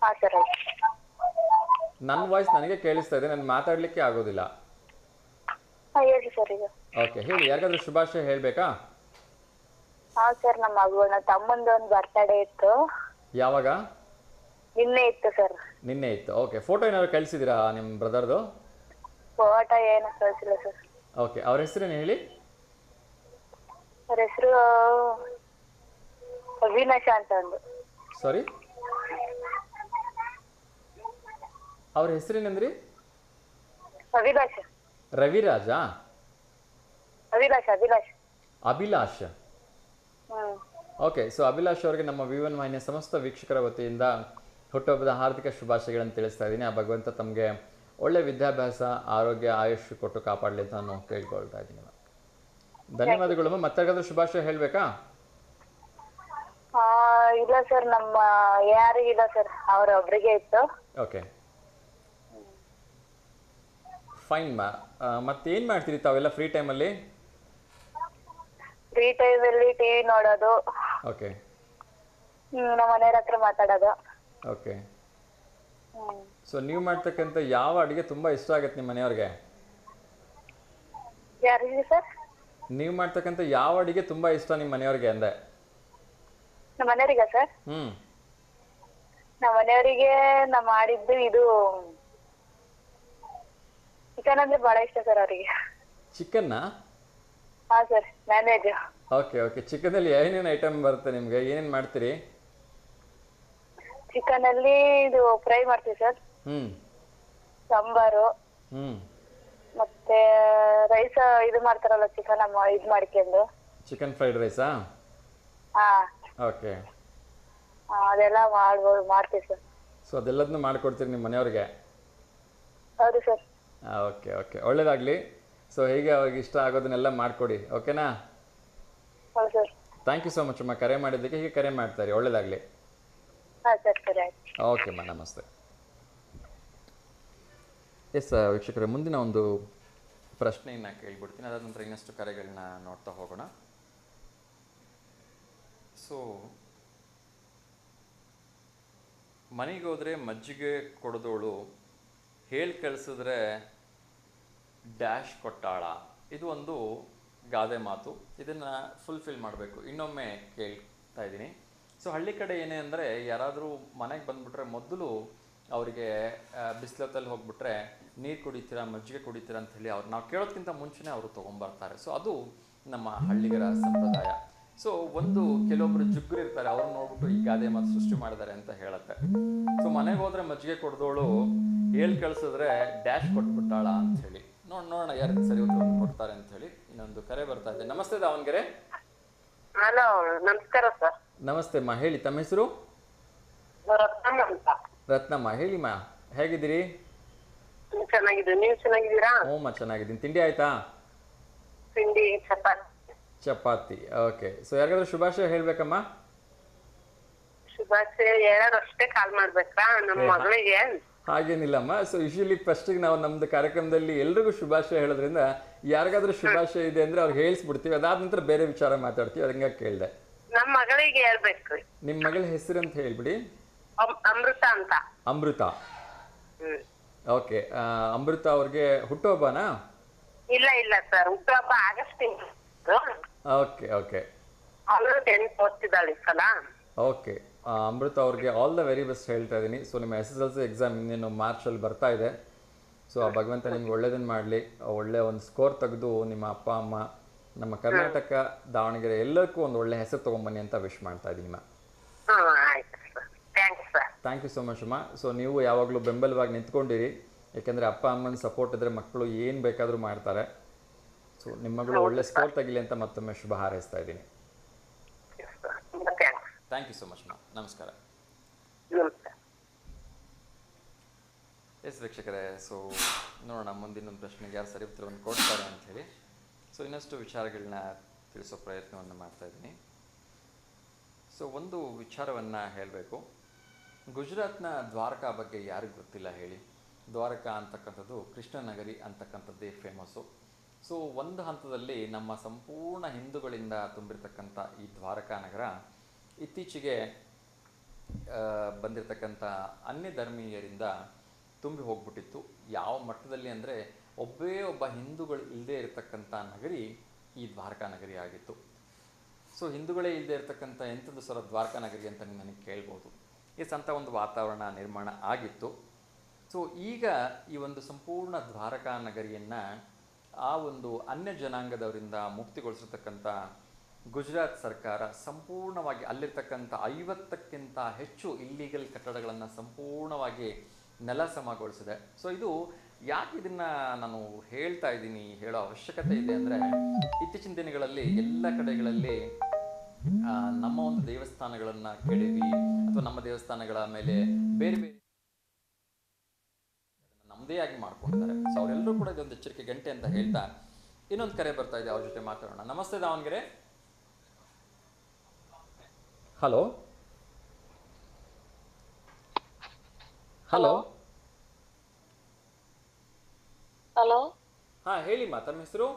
ಹಾ ಸರ್. ನನ್ನ ವಾಯ್ಸ್ ನನಗೆ ಕೇಳಿಸ್ತಾ ಇದೆ, ನಾನು ಮಾತಾಡ್ಲಿಕ್ಕೆ ಆಗೋದಿಲ್ಲ. ಹೇಳಿ ಸರ್ ಈಗ. ಓಕೆ, ಹೇಳಿ. ಯಾರಿಗಾದ್ರೂ ಶುಭಾಶಯ ಹೇಳ್ಬೇಕಾ? ಹಾ ಸರ್, ನಮ್ಮ ತಮ್ಮಂದು ಒಂದು ಬರ್ತಡೇ ಇತ್ತು. ಯಾವಾಗ? ನಿನ್ನೆ ಇತ್ತು ಸರ್. ನಿನ್ನೆ ಇತ್ತು. ಓಕೆ, ಫೋಟೋ ಏನಾದ್ರು ಕಳಿಸಿದಿರಾ ನಿಮ್ಮ ಬ್ರದರ್ದು? ಫೋಟೋ ಏನು ಕಳಿಸಿಲ್ಲ ಸರ್. ಓಕೆ, ಅವ್ರ ಹೆಸರೇನು ಹೇಳಿ? ಅವ್ರ ಹೆಸರು ಅವಿನಾಶ ಅಂತ ಒಂದು. ಸಾರಿ, ಅವ್ರ ಹೆಸರೇನಂದ್ರಿ? ಅಭಿಲಾಷ. ರವಿರಾಜಾ? ಅಭಿಲಾಷ್. ಓಕೆ, ಸೊ ಅಭಿಲಾಷ್ ಅವರಿಗೆ ನಮ್ಮ V1 ವಾಹಿನಿಯ ಸಮಸ್ತ ವೀಕ್ಷಕರ ವತಿಯಿಂದ ಹುಟ್ಟುಹಬ್ಬದ ಹಾರ್ದಿಕ ಶುಭಾಶಯಗಳನ್ನು ತಿಳಿಸ್ತಾ ಇದ್ದೀನಿ. ಆ ಭಗವಂತ ತಮಗೆ ಒಳ್ಳೆ ವಿದ್ಯಾಭ್ಯಾಸ, ಆರೋಗ್ಯ, ಆಯುಷ್ ಕೊಟ್ಟು ಕಾಪಾಡಲಿ ಅಂತ ನಾನು ಕೇಳ್ಕೊಳ್ತಾ ಇದ್ದೀನಿ. ಧನ್ಯವಾದಗಳು. ಮತ್ತೆ ಶುಭಾಶಯ ಹೇಳ್ಬೇಕಾ? ಇಲ್ಲ ಸರ್, ನಮ್ಮ ಯಾರಿಗಿಲ್ಲ ಸರ್, ಅವರೊಬ್ಬರಿಗೆ ಇತ್ತು. ಓಕೆ, ಫೈನ್ ಮಾ. ಮತ್ತೇನು ಮಾಡ್ತೀರಿ ತಾವೆಲ್ಲ ಫ್ರೀ ಟೈಮಲ್ಲಿ? ಫ್ರೀ ಟೈಮಲ್ಲಿ ಟಿವಿ ನೋಡೋದು. ಓಕೆ. ನಮ್ಮ ಮನೆಯವ್ರ ಹತ್ರ ಮಾತಾಡೋದು. ಓಕೆ. ಸೊ ನೀವು ಮಾಡ್ತಕ್ಕಂಥ ಯಾವ ಅಡುಗೆ ತುಂಬ ಇಷ್ಟ ಆಗುತ್ತೆ ನಿಮ್ಮ ಮನೆಯವ್ರಿಗೆ? ಯಾರಿಗೆ ಸರ್? ನೀವು ಮಾಡ್ತಕ್ಕಂಥ ಯಾವ ಅಡುಗೆ ತುಂಬ ಇಷ್ಟ ನಿಮ್ಮ ಮನೆಯವ್ರಿಗೆ ಅಂದೆ? ನಮ್ಮ ಮನೆಯವರಿಗ ಸರ್ ನಮ್ಮ ಮನೆಯವರಿಗೆ ನಾ ಮಾಡಿದ್ದು ಇದು ಚಿಕನ್ ಅಂದ್ರೆ ಬಹಳ ಇಷ್ಟ ಸರ್ ಅವರಿಗೆ. ಚಿಕನ್ನಾ? ಹಾ sir, non veg. Okay okay. ಚಿಕನಲ್ಲಿ ಏನೇನು ಐಟಮ್ ಬರುತ್ತೆ ನಿಮಗೆ? ಏನೇನು ಮಾಡ್ತೀರಿ? ಚಿಕನ್ ಅಲ್ಲಿ ಇದು ಫ್ರೈ ಮಾಡ್ತೀವಿ ಸರ್, ಸಾಂಬಾರು, ಮತ್ತೆ ರೈಸ್ ಇದು ಮಾಡ್ತಾರಲ್ಲ ಚಿಕನ್ ಇದು ಮಾಡ್ಕೊಂಡು. ಚಿಕನ್ ಫ್ರೈಡ್ ರೈಸಾ? ಹಾ ಓಕೆ. ಅದೆಲ್ಲ ಮಾಡ್ತೀವಿ ಸರ್. ಸೊ ಅದೆಲ್ಲದನ್ನು ಮಾಡಿಕೊಡ್ತೀರಿ ನಿಮ್ಮ ಮನೆಯವ್ರಿಗೆ? ಹೌದು ಸರ್. ಓಕೆ ಓಕೆ, ಒಳ್ಳೇದಾಗಲಿ. ಸೊ ಹೇಗೆ ಅವ್ರಿಗೆ ಇಷ್ಟ ಆಗೋದನ್ನೆಲ್ಲ ಮಾಡಿಕೊಡಿ, ಓಕೆನಾ? ಹೌದು sir. Thank you so much ಅಮ್ಮ, ಕರೆ ಮಾಡಿದ್ದಕ್ಕೆ. ಹೀಗೆ ಕರೆ ಮಾಡ್ತಾರೆ, ಒಳ್ಳೇದಾಗಲಿ. ಹಾಂ ಸರ್, ಸರಿ ಆಯ್ತು. ಓಕೆ ಅಮ್ಮ, ನಮಸ್ತೆ. ಎಸ್ ವೀಕ್ಷಕರೇ, ಮುಂದಿನ ಒಂದು ಪ್ರಶ್ನೆಯನ್ನು ಕೇಳಿಬಿಡ್ತೀನಿ, ಅದಾದ ನಂತರ ಇನ್ನಷ್ಟು ಕರೆಗಳನ್ನ ನೋಡ್ತಾ ಹೋಗೋಣ. ಸೊ ಮನೆಗೆ ಹೋದರೆ ಮಜ್ಜಿಗೆ ಕೊಡದೋಳು ಹೇಳಿ ಕಳಿಸಿದ್ರೆ ಡ್ಯಾಶ್ ಕೊಟ್ಟಾಳ. ಇದು ಒಂದು ಗಾದೆ ಮಾತು. ಇದನ್ನು ಫುಲ್ಫಿಲ್ ಮಾಡಬೇಕು. ಇನ್ನೊಮ್ಮೆ ಕೇಳ್ತಾ ಇದ್ದೀನಿ. ಸೊ ಹಳ್ಳಿ ಕಡೆ ಏನೇ ಅಂದರೆ, ಯಾರಾದರೂ ಮನೆಗೆ ಬಂದುಬಿಟ್ರೆ ಮೊದಲು ಅವರಿಗೆ ಬಿಸಿಲೊತ್ತಲ್ಲಿ ಹೋಗ್ಬಿಟ್ರೆ ನೀರು ಕುಡಿತೀರಾ, ಮಜ್ಜಿಗೆ ಕುಡಿತೀರಾ ಅಂತ ಹೇಳಿ ಅವ್ರು ನಾವು ಕೇಳೋದಕ್ಕಿಂತ ಮುಂಚೆನೇ ಅವರು ತೊಗೊಂಬರ್ತಾರೆ. ಸೊ ಅದು ನಮ್ಮ ಹಳ್ಳಿಗರ ಸಂಪ್ರದಾಯ. ಸೊ ಕೆಲವೊಬ್ಬರು ಜುಗ್ಗರು ಇರ್ತಾರೆ, ಅವ್ರು ನೋಡ್ಬಿಟ್ಟು ಈ ಗಾದೆ ಮಾತು ಸೃಷ್ಟಿ ಮಾಡಿದ್ದಾರೆ ಅಂತ ಹೇಳುತ್ತೆ. ಸೊ ಮನೆಗೆ ಹೋದರೆ ಮಜ್ಜಿಗೆ ಕೊಡ್ದೋಳು ಹೇಳಿ ಕಳಿಸಿದ್ರೆ ಡ್ಯಾಶ್ ಕೊಟ್ಬಿಟ್ಟಾಳ ಅಂತ ಹೇಳಿ. ನೋಡೋಣ ಯಾರು ಸರಿ ಉತ್ತರ ಕೊಡ್ತಾರೆ ಅಂತ ಹೇಳಿ. ಇನ್ನೊಂದು ಕರೆ ಬರ್ತಾ ಇದೆ. ನಮಸ್ತೆ ದಾವಣಗೆರೆ. ಹಲೋ, ನಮಸ್ಕಾರ ಸರ್. ನಮಸ್ತೆ ಅಮ್ಮ, ಹೇಳಿ ತಮ್ಮ ಹೆಸರು? ರತ್ನಮ್ಮ ಅಂತ. ರತ್ನಮ್ಮ, ಹೇಳಿಮ್ಮ, ಹೇಗಿದ್ದೀರಿ? ಚೆನ್ನಾಗಿದ್ದೀವಿ, ನೀವು ಚೆನ್ನಾಗಿದ್ದೀರಾ? ಹ್ಞೂ ಚೆನ್ನಾಗಿದ್ದೀನಿ. ತಿಂಡಿ ಆಯ್ತಾ? ತಿಂಡಿ ಚಪಾತಿ. ಓಕೆ. ಸೊ ಯಾರಿಗಾದ್ರೂ ಶುಭಾಶಯ ಹೇಳ್ಬೇಕಮ್ಮ? ಶುಭಾಶಯ ಹೇಳೋದಷ್ಟೇ ಕಾಲ್ ಮಾಡ್ಬೇಕಾ ನಮ್ಮ ಮಗಳಿಗೆ? ಹಾಗೇನಿಲ್ಲಮ್ಮ. ಸೊ ಯೂಶಲಿ ಫಸ್ಟಿಗೆ ನಾವು ನಮ್ದು ಕಾರ್ಯಕ್ರಮದಲ್ಲಿ ಎಲ್ರಿಗೂ ಶುಭಾಶಯ ಹೇಳೋದ್ರಿಂದ ಯಾರಿಗಾದ್ರೂ ಶುಭಾಶಯ ಇದೆ ಅಂದ್ರೆ ಅವ್ರಿಗೆ ಹೇಳಿಸ್ಬಿಡ್ತೀವಿ. ಅದಾದ ನಂತರ ಬೇರೆ ವಿಚಾರ ಮಾತಾಡ್ತೀವಿ. ಅದಂಗ ಕೇಳಿದೆ. ನಮ್ಮ ಮಗಳಿಗೆ ಹೇಳ್ಬೇಕು. ನಿಮ್ಮ ಮಗಳ ಹೆಸರು ಅಂತ ಹೇಳ್ಬಿಡಿ. ಅಮೃತ ಅಂತ. ಅಮೃತ. ಓಕೆ. ಅಮೃತ ಅವ್ರಿಗೆ ಹುಟ್ಟುಹಬ್ಬನಾ? ಇಲ್ಲ ಸರ್, ಹುಟ್ಟುಹಬ್ಬ ಆಗಸ್ಟ್ ತಿಂಗಳು. Okay okay. ಅವಳು 10th ಓದ್ತಿದ್ದಾಳೆ ಈ ಸಲ. ಓಕೆ. ಅಮೃತ ಅವ್ರಿಗೆ ಆಲ್ ದ ವೆರಿ ಬೆಸ್ಟ್ ಹೇಳ್ತಾ ಇದ್ದೀನಿ. ಸೊ ನಿಮ್ಮ SSLC ಎಕ್ಸಾಮ್ ಇನ್ನೇನು ಮಾರ್ಚಲ್ಲಿ ಬರ್ತಾ ಇದೆ. ಸೊ ಆ ಭಗವಂತ ನಿಮ್ಗೆ ಒಳ್ಳೇದನ್ನು ಮಾಡಲಿ. ಒಳ್ಳೆ ಒಂದು ಸ್ಕೋರ್ ತೆಗೆದು ನಿಮ್ಮ ಅಪ್ಪ ಅಮ್ಮ, ನಮ್ಮ ಕರ್ನಾಟಕ, ದಾವಣಗೆರೆ ಎಲ್ಲಕ್ಕೂ ಒಂದು ಒಳ್ಳೆ ಹೆಸರು ತೊಗೊಂಬನ್ನಿ ಅಂತ ವಿಶ್ ಮಾಡ್ತಾ ಇದ್ದೀನಿ ಅಮ್ಮ. ಥ್ಯಾಂಕ್ ಯು ಸೊ ಮಚ್ ಅಮ್ಮ. ಸೊ ನೀವು ಯಾವಾಗಲೂ ಬೆಂಬಲವಾಗಿ ನಿಂತ್ಕೊಂಡಿರಿ. ಯಾಕೆಂದರೆ ಅಪ್ಪ ಅಮ್ಮನ ಸಪೋರ್ಟ್ ಇದ್ದರೆ ಮಕ್ಕಳು ಏನು ಬೇಕಾದರೂ ಮಾಡ್ತಾರೆ. ಸೊ ನಿಮ್ಮ ಮಗಳು ಒಳ್ಳೆ ಸ್ಕೋರ್ ತೆಗಿಲಿ ಅಂತ ಮತ್ತೊಮ್ಮೆ ಶುಭ ಹಾರೈಸ್ತಾ ಇದ್ದೀನಿ. ಥ್ಯಾಂಕ್ ಯು ಸೊ ಮಚ್ ಅಮ್ಮ. ನಮಸ್ಕಾರ. ಎಸ್ ವೀಕ್ಷಕರೇ, ಸೊ ನೋಡೋಣ ಮುಂದಿನ ಪ್ರಶ್ನೆಗೆ ಯಾರು ಸರಿ ಉತ್ತರವನ್ನು ಕೊಡ್ತಾರೆ ಅಂತ ಹೇಳಿ. ಸೊ ಇನ್ನಷ್ಟು ವಿಚಾರಗಳನ್ನ ತಿಳಿಸೋ ಪ್ರಯತ್ನವನ್ನು ಮಾಡ್ತಾ ಇದ್ದೀನಿ. ಸೊ ಒಂದು ವಿಚಾರವನ್ನು ಹೇಳಬೇಕು. ಗುಜರಾತ್ನ ದ್ವಾರಕಾ ಬಗ್ಗೆ ಯಾರಿಗೂ ಗೊತ್ತಿಲ್ಲ ಹೇಳಿ? ದ್ವಾರಕಾ ಅಂತಕ್ಕಂಥದ್ದು ಕೃಷ್ಣ ನಗರಿ ಅಂತಕ್ಕಂಥದ್ದೇ ಫೇಮಸ್ಸು. ಸೊ ಒಂದು ಹಂತದಲ್ಲಿ ನಮ್ಮ ಸಂಪೂರ್ಣ ಹಿಂದೂಗಳಿಂದ ತುಂಬಿರ್ತಕ್ಕಂಥ ಈ ದ್ವಾರಕಾ ನಗರ ಇತ್ತೀಚೆಗೆ ಬಂದಿರತಕ್ಕಂಥ ಅನ್ಯ ಧರ್ಮೀಯರಿಂದ ತುಂಬಿ ಹೋಗ್ಬಿಟ್ಟಿತ್ತು. ಯಾವ ಮಟ್ಟದಲ್ಲಿ ಅಂದರೆ ಒಬ್ಬ ಹಿಂದೂಗಳು ಇಲ್ಲದೆ ಇರತಕ್ಕಂಥ ನಗರಿ ಈ ದ್ವಾರಕಾ ನಗರಿ ಆಗಿತ್ತು. ಸೊ ಹಿಂದೂಗಳೇ ಇಲ್ಲದೆ ಇರತಕ್ಕಂಥ ಎಂಥದ್ದು ಸರ ದ್ವಾರಕಾ ನಗರಿ ಅಂತ ನೀವು ನನಗೆ ಕೇಳ್ಬೋದು. ಅಂತ ಒಂದು ವಾತಾವರಣ ನಿರ್ಮಾಣ ಆಗಿತ್ತು. ಸೊ ಈಗ ಈ ಒಂದು ಸಂಪೂರ್ಣ ದ್ವಾರಕಾ ನಗರಿಯನ್ನು ಆ ಒಂದು ಅನ್ಯ ಜನಾಂಗದವರಿಂದ ಮುಕ್ತಿಗೊಳಿಸಿರ್ತಕ್ಕಂಥ ಗುಜರಾತ್ ಸರ್ಕಾರ ಸಂಪೂರ್ಣವಾಗಿ ಅಲ್ಲಿರ್ತಕ್ಕಂಥ 50ಕ್ಕಿಂತ ಹೆಚ್ಚು ಇಲ್ಲೀಗಲ್ ಕಟ್ಟಡಗಳನ್ನು ಸಂಪೂರ್ಣವಾಗಿ ನೆಲಸಮಗೊಳಿಸಿದೆ. ಸೊ ಇದು ಯಾಕೆ ಇದನ್ನು ನಾನು ಹೇಳ್ತಾ ಇದ್ದೀನಿ, ಹೇಳೋ ಅವಶ್ಯಕತೆ ಇದೆ ಅಂದರೆ, ಇತ್ತೀಚಿನ ದಿನಗಳಲ್ಲಿ ಎಲ್ಲ ಕಡೆಗಳಲ್ಲಿ ನಮ್ಮ ಒಂದು ದೇವಸ್ಥಾನಗಳನ್ನು ಕೆಡವಿ ಅಥವಾ ನಮ್ಮ ದೇವಸ್ಥಾನಗಳ ಮೇಲೆ ಬೇರೆ ಬೇರೆ ನಮ್ಮದೇ ಆಗಿ ಮಾಡ್ಕೊಂಡಿದ್ದಾರೆ. ಸೊ ಅವರೆಲ್ಲರೂ ಕೂಡ ಇದೊಂದು ಎಚ್ಚರಿಕೆ ಗಂಟೆ ಅಂತ ಹೇಳ್ತಾ ಇನ್ನೊಂದು ಕರೆ ಬರ್ತಾ ಇದೆ, ಅವ್ರ ಜೊತೆ ಮಾತಾಡೋಣ. ನಮಸ್ತೆ ದಾವಣಗೆರೆ. Hello hello hello. ಹಾಂ ಹೇಳಿಮ್ಮ, ತಮ್ಮ ಹೆಸರು?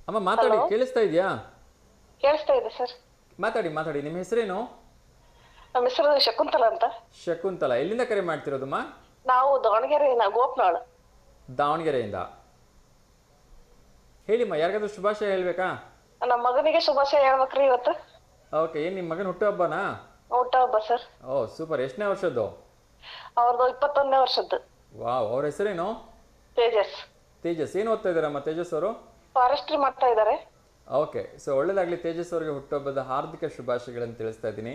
ಅಮ್ಮ ಮಾತಾಡಿ, ಕೇಳಿಸ್ತಾ ಇದೆಯಾ? ಕೇಳಿಸ್ತಾ ಇದೆ ಸರ್. ಮಾತಾಡಿ. ನಿಮ್ಮ ಹೆಸರೇನು? ನಮ್ಮ ಹೆಸರು ಶಕುಂತಲಾ ಅಂತ. ಶಕುಂತಲಾ. ಎಲ್ಲಿಂದ ಕರೆ ಮಾಡ್ತಿರೋದಮ್ಮ? ನಾವು ದಾವಣಗೆರೆಯಿಂದ, ಗೋಪನಾಳ್. ದಾವಣಗೆರೆಯಿಂದ. ಹೇಳಿಮ್ಮ, ಯಾರಿಗಾದ್ರೂ ಶುಭಾಶಯ ಹೇಳ್ಬೇಕಾ? ನಮ್ಮ ಮಗನಿಗೆ ಶುಭಾಶಯ ಹೇಳ್ಬೇಕ್ರಿ ಇವತ್ತು. ಓಕೆ, ಏನು ನಿಮ್ಮ ಮಗನ ಹುಟ್ಟುಹಬ್ಬನಾ? ಊಟ ಹಬ್ಬ ಸರ್. ಓ ಸೂಪರ್. ಎಷ್ಟನೇ ವರ್ಷದ್ದು? ಅವ್ರದ್ದು 21ನೇ ವರ್ಷದ್ದು. ವಾವ್. ಅವ್ರ ಹೆಸರೇನು? ತೇಜಸ್. ತೇಜಸ್. ಏನು ಓದ್ತಾ ಇದ್ದಾರಮ್ಮ ತೇಜಸ್ ಅವರು? ಫಾರೆಸ್ಟ್ರಿ ಮಾಡ್ತಾ ಇದ್ದಾರೆ. ಓಕೆ, ಸೊ ಒಳ್ಳೇದಾಗಲಿ ತೇಜಸ್ ಅವರಿಗೆ ಹುಟ್ಟುಹಬ್ಬದ ಹಾರ್ದಿಕ ಶುಭಾಶಯಗಳನ್ನು ತಿಳಿಸ್ತಾ ಇದ್ದೀನಿ.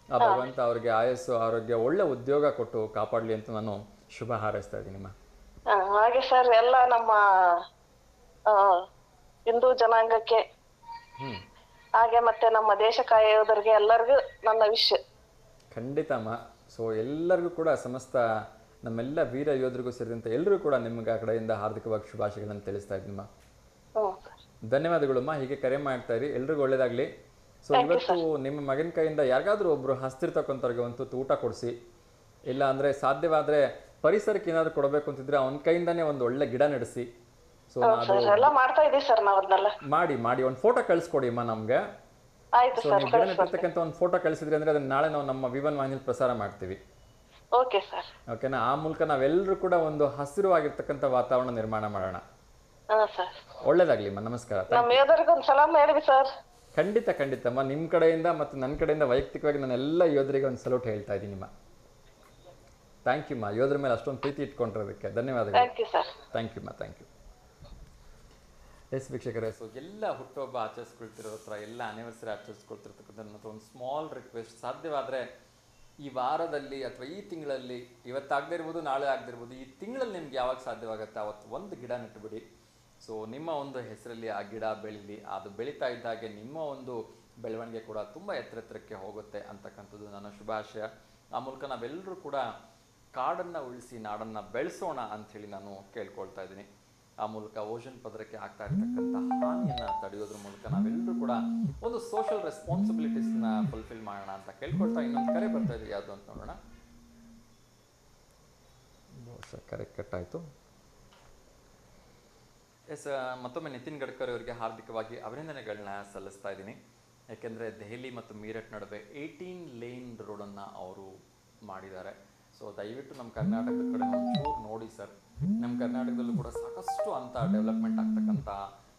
ಆ ಭಗವಂತ ಅವರಿಗೆ ಆಯಸ್ಸು ಆರೋಗ್ಯ ಒಳ್ಳೆ ಉದ್ಯೋಗ ಕೊಟ್ಟು ಕಾಪಾಡಲಿ ಅಂತ ನಾನು ಶುಭ ಹಾರೈಸ್ತಾ ಇದ್ದೀನಿಮ್ಮ. ಹಾಗೆ ಸರ್ ಎಲ್ಲ ನಮ್ಮ ಹಿಂದೂ ಜನಾಂಗಕ್ಕೆ ಹಾಗೆ ಮತ್ತೆ ನಮ್ಮ ದೇಶ ಕಾಯೋದರಿಗೆ ಎಲ್ಲರಿಗೂ ನನ್ನ ವಿಶ್. ಖಂಡಿತಮ್ಮ. ಸೊ ಎಲ್ಲರಿಗೂ ಕೂಡ ಸಮಸ್ತ ನಮ್ಮೆಲ್ಲ ವೀರ ಯೋಧರಿಗೂ ಸೇರಿದಂತೆ ಎಲ್ಲರೂ ಕೂಡ ನಿಮ್ಗೆ ಆ ಕಡೆಯಿಂದ ಹಾರ್ದಿಕವಾಗಿ ಶುಭಾಶಯಗಳನ್ನು ತಿಳಿಸ್ತಾ ಇದ್ದೀನಮ್ಮ. ಧನ್ಯವಾದಗಳಮ್ಮ. ಹೀಗೆ ಕರೆ ಮಾಡ್ತಾ ಇರಿ. ಎಲ್ರಿಗೂ ಒಳ್ಳೇದಾಗಲಿ. ಸೊ ಇವತ್ತು ನಿಮ್ಮ ಮಗನ ಕೈಯಿಂದ ಯಾರಿಗಾದ್ರೂ ಒಬ್ರು ಹಸ್ತಿರ್ತಕ್ಕಂಥವ್ರಿಗೆ ಒಂದು ತುತ್ತು ಊಟ ಕೊಡಿಸಿ, ಇಲ್ಲ ಅಂದರೆ ಸಾಧ್ಯವಾದರೆ ಪರಿಸರಕ್ಕೆ ಏನಾದರೂ ಕೊಡಬೇಕು ಅಂತಿದ್ರೆ ಅವನ ಕೈಯಿಂದಾನೇ ಒಂದು ಒಳ್ಳೆ ಗಿಡ ನಡೆಸಿ. ಸೊ ಎಲ್ಲ ಮಾಡ್ತಾ ಇದೀವಿ ಸರ್ ನಾವು ಅದನ್ನೆಲ್ಲ. ಮಾಡಿ ಒಂದು ಫೋಟೋ ಕಳಿಸ್ಕೊಡಿ ಅಮ್ಮ ನಮಗೆ. ಆಯ್ತು ಸೊ ನೀವು ಗಿಡ ನೆಟ್ಟಿರ್ತಕ್ಕಂಥ ಒಂದು ಫೋಟೋ ಕಳಿಸಿದ್ರಿ ಅಂದರೆ ಅದನ್ನ ನಾಳೆ ನಾವು ನಮ್ಮ ವಿವನ್ ವಾಹಿನಿಯಲ್ಲಿ ಪ್ರಸಾರ ಮಾಡ್ತೀವಿ. Okay sir. ಓಕೆನಾ? ಆ ಮೂಲಕ ನಾವೆಲ್ಲರೂ ಕೂಡ ಒಂದು ಹಸಿರುವಾಗಿರ್ತಕ್ಕಂಥ ವಾತಾವರಣ ನಿರ್ಮಾಣ ಮಾಡೋಣ. ಸರ್ ಒಳ್ಳೇದಾಗ್ಲಿಮ್ಮ. ನಮಸ್ಕಾರ. ನಮ್ಮ ಯೋಧರಿಗೆ ಒಂದು ಸಲಾಮ್ ಹೇಳಿವಿ ಸರ್. ಖಂಡಿತಮ್ಮ. ನಿಮ್ಮ ಕಡೆಯಿಂದ ಮತ್ತು ನನ್ನ ಕಡೆಯಿಂದ ವೈಯಕ್ತಿಕವಾಗಿ ನಾನು ಎಲ್ಲ ಯೋಧರಿಗೆ ಒಂದು ಸಲ್ಯೂಟ್ ಹೇಳ್ತಾ ಇದ್ದೀನಿಮ್ಮ. ಥ್ಯಾಂಕ್ ಯು ಮಾ. ಯೋಧರ ಮೇಲೆ ಅಷ್ಟೊಂದು ಪ್ರೀತಿ ಇಟ್ಕೊಂಡಿರೋದಕ್ಕೆ ಧನ್ಯವಾದಗಳು. Thank you sir. Thank you. Yes ವೀಕ್ಷಕರೇ, ಸೊ ಎಲ್ಲ ಹುಟ್ಟುಹಬ್ಬ ಆಚರಿಸ್ಕೊಳ್ತಿರೋ ಹತ್ರ, ಎಲ್ಲ ಆನಿವರ್ಸರಿ ಆಚರಿಸ್ಕೊಳ್ತಿರ್ತಕ್ಕಂಥ ಒಂದು ಸ್ಮಾಲ್ ರಿಕ್ವೆಸ್ಟ್, ಸಾಧ್ಯವಾದರೆ ಈ ವಾರದಲ್ಲಿ ಅಥವಾ ಈ ತಿಂಗಳಲ್ಲಿ, ಇವತ್ತಾಗದೇ ಇರ್ಬೋದು, ನಾಳೆ ಆಗದಿರ್ಬೋದು, ಈ ತಿಂಗಳಲ್ಲಿ ನಿಮ್ಗೆ ಯಾವಾಗ ಸಾಧ್ಯವಾಗುತ್ತೆ ಅವತ್ತು ಒಂದು ಗಿಡ ನೆಟ್ಟುಬಿಡಿ. ಸೊ ನಿಮ್ಮ ಒಂದು ಹೆಸರಲ್ಲಿ ಆ ಗಿಡ ಬೆಳೀಲಿ. ಅದು ಬೆಳೀತಾ ಇದ್ದಾಗೆ ನಿಮ್ಮ ಒಂದು ಬೆಳವಣಿಗೆ ಕೂಡ ತುಂಬ ಎತ್ತರಕ್ಕೆ ಹೋಗುತ್ತೆ ಅಂತಕ್ಕಂಥದ್ದು ನನ್ನ ಶುಭಾಶಯ. ಆ ಮೂಲಕ ನಾವೆಲ್ಲರೂ ಕೂಡ ಕಾಡನ್ನು ಉಳಿಸಿ ನಾಡನ್ನು ಬೆಳೆಸೋಣ ಅಂಥೇಳಿ ನಾನು ಕೇಳ್ಕೊಳ್ತಾ ಇದ್ದೀನಿ. ಆ ಮೂಲಕ ಓಜನ್ ಪದರಕ್ಕೆ ಆಗ್ತಾ ಇರ್ತಕ್ಕಂಥ ಹಾನಿಯನ್ನು ತಡೆಯೋದ್ರ ಮೂಲಕ ನಾವೆಲ್ಲರೂ ಕೂಡ ಒಂದು ಸೋಷಿಯಲ್ ರೆಸ್ಪಾನ್ಸಿಬಿಲಿಟೀಸ್ನ ಫುಲ್ಫಿಲ್ ಮಾಡೋಣ ಅಂತ ಕೇಳ್ಕೊಳ್ತಾ ಇನ್ನೊಂದು ಕರೆ ಬರ್ತಾ ಇದೆ. ಯಾವುದು ಅಂತ ನೋಡೋಣ. ಕರೆ ಕಟ್ಟಾಯಿತು. ಎಸ್, ಮತ್ತೊಮ್ಮೆ ನಿತಿನ್ ಗಡ್ಕರಿ ಅವರಿಗೆ ಹಾರ್ದಿಕವಾಗಿ ಅಭಿನಂದನೆಗಳನ್ನ ಸಲ್ಲಿಸ್ತಾ ಇದ್ದೀನಿ. ಯಾಕೆಂದರೆ ದೆಹಲಿ ಮತ್ತು ಮೀರಟ್ ನಡುವೆ 18 ಲೇನ್ ರೋಡನ್ನು ಅವರು ಮಾಡಿದ್ದಾರೆ. ಸೊ ದಯವಿಟ್ಟು ನಮ್ಮ ಕರ್ನಾಟಕದ ಕಡೆ ಒಂಚೂರು ನೋಡಿ ಸರ್. ನಮ್ಮ ಕರ್ನಾಟಕದಲ್ಲೂ ಕೂಡ ಸಾಕಷ್ಟು ಅಂತ ಡೆವಲಪ್ಮೆಂಟ್ ಆಗ್ತಕ್ಕಂಥ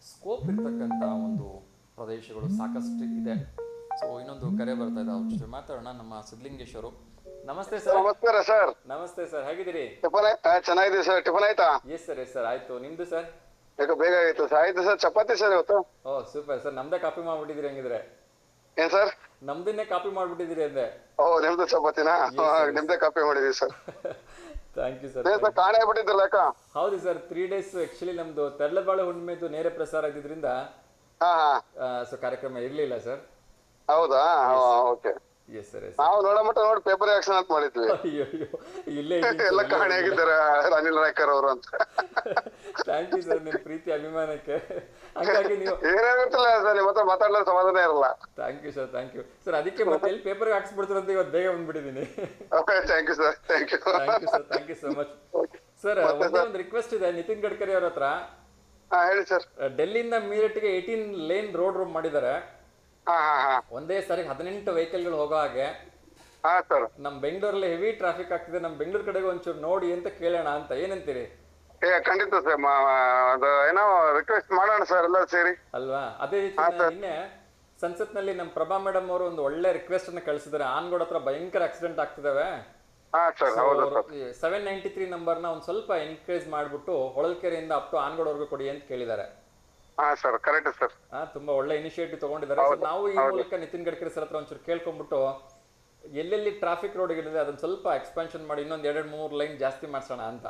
ಸ್ಕೋಪ್ ಇರ್ತಕ್ಕಂಥ ಒಂದು ಪ್ರದೇಶಗಳು ಸಾಕಷ್ಟು ಇದೆ. ಸೊ ಇನ್ನೊಂದು ಕರೆ ಬರ್ತಾ ಇದೆ, ಅವ್ರ ಜೊತೆ ಮಾತಾಡೋಣ. ನಮ್ಮ ಸಿದ್ಲಿಂಗೇಶ್ ಅವರು. ನಮಸ್ತೆ ಸರ್. ನಮಸ್ಕಾರ ಸರ್. ನಮಸ್ತೆ ಸರ್, ಹೇಗಿದ್ದೀರಿ? ಚೆನ್ನಾಗಿದೆ ಸರ್. ಟಿಫನ್ ಆಯ್ತಾ? ಎಸ್ ಸರ್ ಆಯ್ತು. ನಿಮ್ದು ಸರ್? ಯಾಕೆ ಬೇಗ ಆಯ್ತು ಸರ್? ಆಯ್ತು ಸರ್. ಚಪಾತಿ ಸರ್ ಇವತ್ತು. ಓ ಸೂಪರ್ ಸರ್. ನಮ್ದೇ ಕಾಪಿ ಮಾಡ್ಬಿಟ್ಟಿದ್ದೀರಿ ಹಂಗಿದ್ರೆ. ಏನ್ ಸರ್? ನಮ್ದನ್ನೇ ಕಾಪಿ ಮಾಡ್ಬಿಟ್ಟಿದ್ದೀರಿ ಅಂದೆ. ಓ ನಿಮ್ದು ಚಪಾತಿನಾ? ನಿಮ್ದೇ ಕಾಪಿ ಮಾಡಿದೀವಿ ಸರ್. Thank you sir. ಕಾಣೆ ಆಗ್ಬಿಟ್ಟಿದ್ರಲ್ಲ ಅಕ್ಕ? ಹೌದು ಸರ್. 3 days ಆಕ್ಚುಲಿ ನಮ್ದು ತರಳಬಾಳು ಹುಣ್ಣಿಮೆದು ನೇರ ಪ್ರಸಾರ ಆಗಿದ್ರಿಂದ ಸೊ ಕಾರ್ಯಕ್ರಮ ಇರ್ಲಿಲ್ಲ ಸರ್. ಹೌದಾ? ಓಕೆ. Yes sir. ನಾವು ನೋಡೋ ಮಟ್ಟ ನೋಡಿ ಪೇಪರ್ ಆಕ್ಷನ್ ಅಂತ ಮಾಡಿದ್ವಿ. ಇಲ್ಲೇ ಎಲ್ಲ ಕಾಣೆ ಆಗಿದ್ದಾರೆ ಅನಿಲ್ ರಾಯ್ಕರ್ ಅವರು ಅಂತ. ಥ್ಯಾಂಕ್ ಯು ಸರ್ ನಿಮ್ ಪ್ರೀತಿ ಅಭಿಮಾನಕ್ಕೆ. ಹಾಗಾಗಿ ನೀವು ಏನಾಗುತ್ತಿಲ್ಲ ಸರ್, ನಿಮ್ಮ ಹತ್ರ ಮಾತಾಡಲು ಸಮಾಧಾನ ಇರಲ್ಲ. Thank you sir. ಅದಕ್ಕೆ ಮತ್ತೆ ಎಲ್ಲಿ ಪೇಪರ್ ಹಾಕ್ಸ್ಬಿಡ್ತೀರಂತ ಇವತ್ತು ಬೇಗ ಬಂದ್ಬಿಟ್ಟಿದ್ದೀನಿ. Thank you sir. Thank you so much sir. ಒಂದು ರಿಕ್ವೆಸ್ಟ್ ಇದೆ ನಿತಿನ್ ಗಡ್ಕರಿ ಅವ್ರ ಹತ್ರ. ಹೇಳಿ ಸರ್. ಡೆಲ್ಲಿಯಿಂದ ಮೀರಟ್ಗೆ 18 ಲೇನ್ ರೋಡ್ ಮಾಡಿದ್ದಾರೆ. ಒಂದೇ ಸಾರಿ 18 ವೆಹಿಕಲ್ಗಳು ಹೋಗೋ ಹಾಗೆ. ನಮ್ ಬೆಂಗಳೂರಲ್ಲಿ ಹೆವಿ ಟ್ರಾಫಿಕ್ ಆಗ್ತಿದೆ. ನಮ್ ಬೆಂಗಳೂರು ಕಡೆಗೆ ಒಂಚೂರು ನೋಡಿ ಅಂತ ಕೇಳೋಣ ಅಂತ. ಏನಂತೀರಿ? ಖಂಡಿತ ಸರ್. ಏನೋ ರಿಕ್ವೆಸ್ಟ್ ಮಾಡೋಣ ಸರ್ ಎಲ್ಲ ಸೇರಿ ಅಲ್ವಾ? ಅದೇ ರೀತಿ ನಿನ್ನೆ ಸಂಸತ್ನಲ್ಲಿ ನಮ್ಮ ಪ್ರಭಾ ಮೇಡಮ್ ಅವರು ಒಂದು ಒಳ್ಳೆ ರಿಕ್ವೆಸ್ಟ್ ಅನ್ನ ಕಳಿಸಿದ್ದಾರೆ. ಆನ್ಗೋಡ್ ಹತ್ರ ಭಯಂಕರ ಆಕ್ಸಿಡೆಂಟ್ ಆಗ್ತಿದಾವೆ. 793 ನಂಬರ್ನ ಒಂದ್ ಸ್ವಲ್ಪ ಎನ್ಕರೇಜ್ ಮಾಡ್ಬಿಟ್ಟು ಹೊಳಲ್ಕೆರೆಯಿಂದ ಅಪ್ ಟು ಆನ್ಗೋಡ್ವರೆಗೂ ಕೊಡಿ ಅಂತ ಕೇಳಿದ್ದಾರೆ. ತುಂಬಾ ಒಳ್ಳೆ ಇನಿಷಿಯೇಟಿವ್ ತಗೊಂಡಿದ್ದಾರೆ. ನಾವು ಈ ಮೂಲಕ ನಿತಿನ್ ಗಡ್ಕರಿ ಸರ್ ಹತ್ರ ಒಂಚೂರು ಕೇಳ್ಕೊಂಡ್ಬಿಟ್ಟು ಎಲ್ಲೆಲ್ಲಿ ಟ್ರಾಫಿಕ್ ರೋಡ್ ಇದೆ ಅದನ್ನ ಸ್ವಲ್ಪ ಎಕ್ಸ್ಪಾನ್ಷನ್ ಮಾಡಿ ಇನ್ನೊಂದ್ 2-3 ಲೈನ್ ಜಾಸ್ತಿ ಮಾಡ್ಸೋಣ ಅಂತ.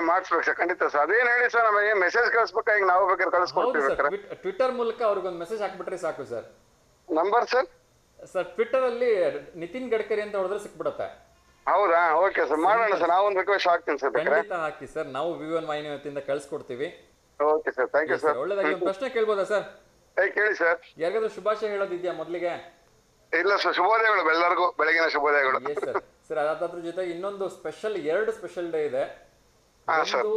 ಮಾಡಿಸ್ಬೇಕು ಸರ್. ಖಂಡಿತ ಸರ್. ಅದೇನ್ ಹೇಳಿ ಸರ್, ನಮಗೆ ಮೆಸೇಜ್ ಕಳಿಸ್ಬೇಕಾ? ಈಗ ನಾವು ಬೇಕಾದ್ರೆ ಕಳಿಸ್ಕೊಡ್ತೀವಿ. ಟ್ವಿಟರ್ ಮೂಲಕ ಅವ್ರಿಗೊಂದು ಮೆಸೇಜ್ ಹಾಕ್ಬಿಟ್ರೆ ಸಾಕು ಸರ್. Number sir? ಟ್ವಿಟರ್ ಅಲ್ಲಿ ನಿತಿನ್ ಗಡ್ಕರಿ ಅಂತ ಹೊಡೆದ್ರೆ ಸಿಕ್ಬಿಡುತ್ತೆ. ಹೌದಾ? ಓಕೆ ಸರ್, ಮಾಡೋಣ ಸರ್. ನಾವು ಒಂದು ರಿಕ್ವೆಸ್ಟ್ ಹಾಕ್ತೀನಿ ಸರ್. ಖಂಡಿತ ಹಾಕಿ ಸರ್. ನಾವು ವಿವನ್ ವಾಹಿನಿ ವತಿಯಿಂದ ಕಳಿಸ್ಕೊಡ್ತೀವಿ. Okay sir. Thank you sir. ಒಳ್ಳೆದಾಗಿ ಒಂದು ಪ್ರಶ್ನೆ ಕೇಳ್ಬೋದಾ ಸರ್? ಕೇಳಿ ಸರ್. ಯಾರಿಗಾದ್ರೂ ಶುಭಾಶಯ ಹೇಳೋದಿದ್ಯಾ ಮೊದಲಿಗೆ? ಇಲ್ಲ ಸರ್, ಶುಭೋದಯಗಳು ಎಲ್ಲರಿಗೂ. ಬೆಳಗಿನ ಶುಭೋದಯಗಳು. ಸರ್ ಅದ್ರ ಜೊತೆ ಇನ್ನೊಂದು ಸ್ಪೆಷಲ್ 2 ಸ್ಪೆಷಲ್ ಡೇ ಇದೆ. ಒಂದು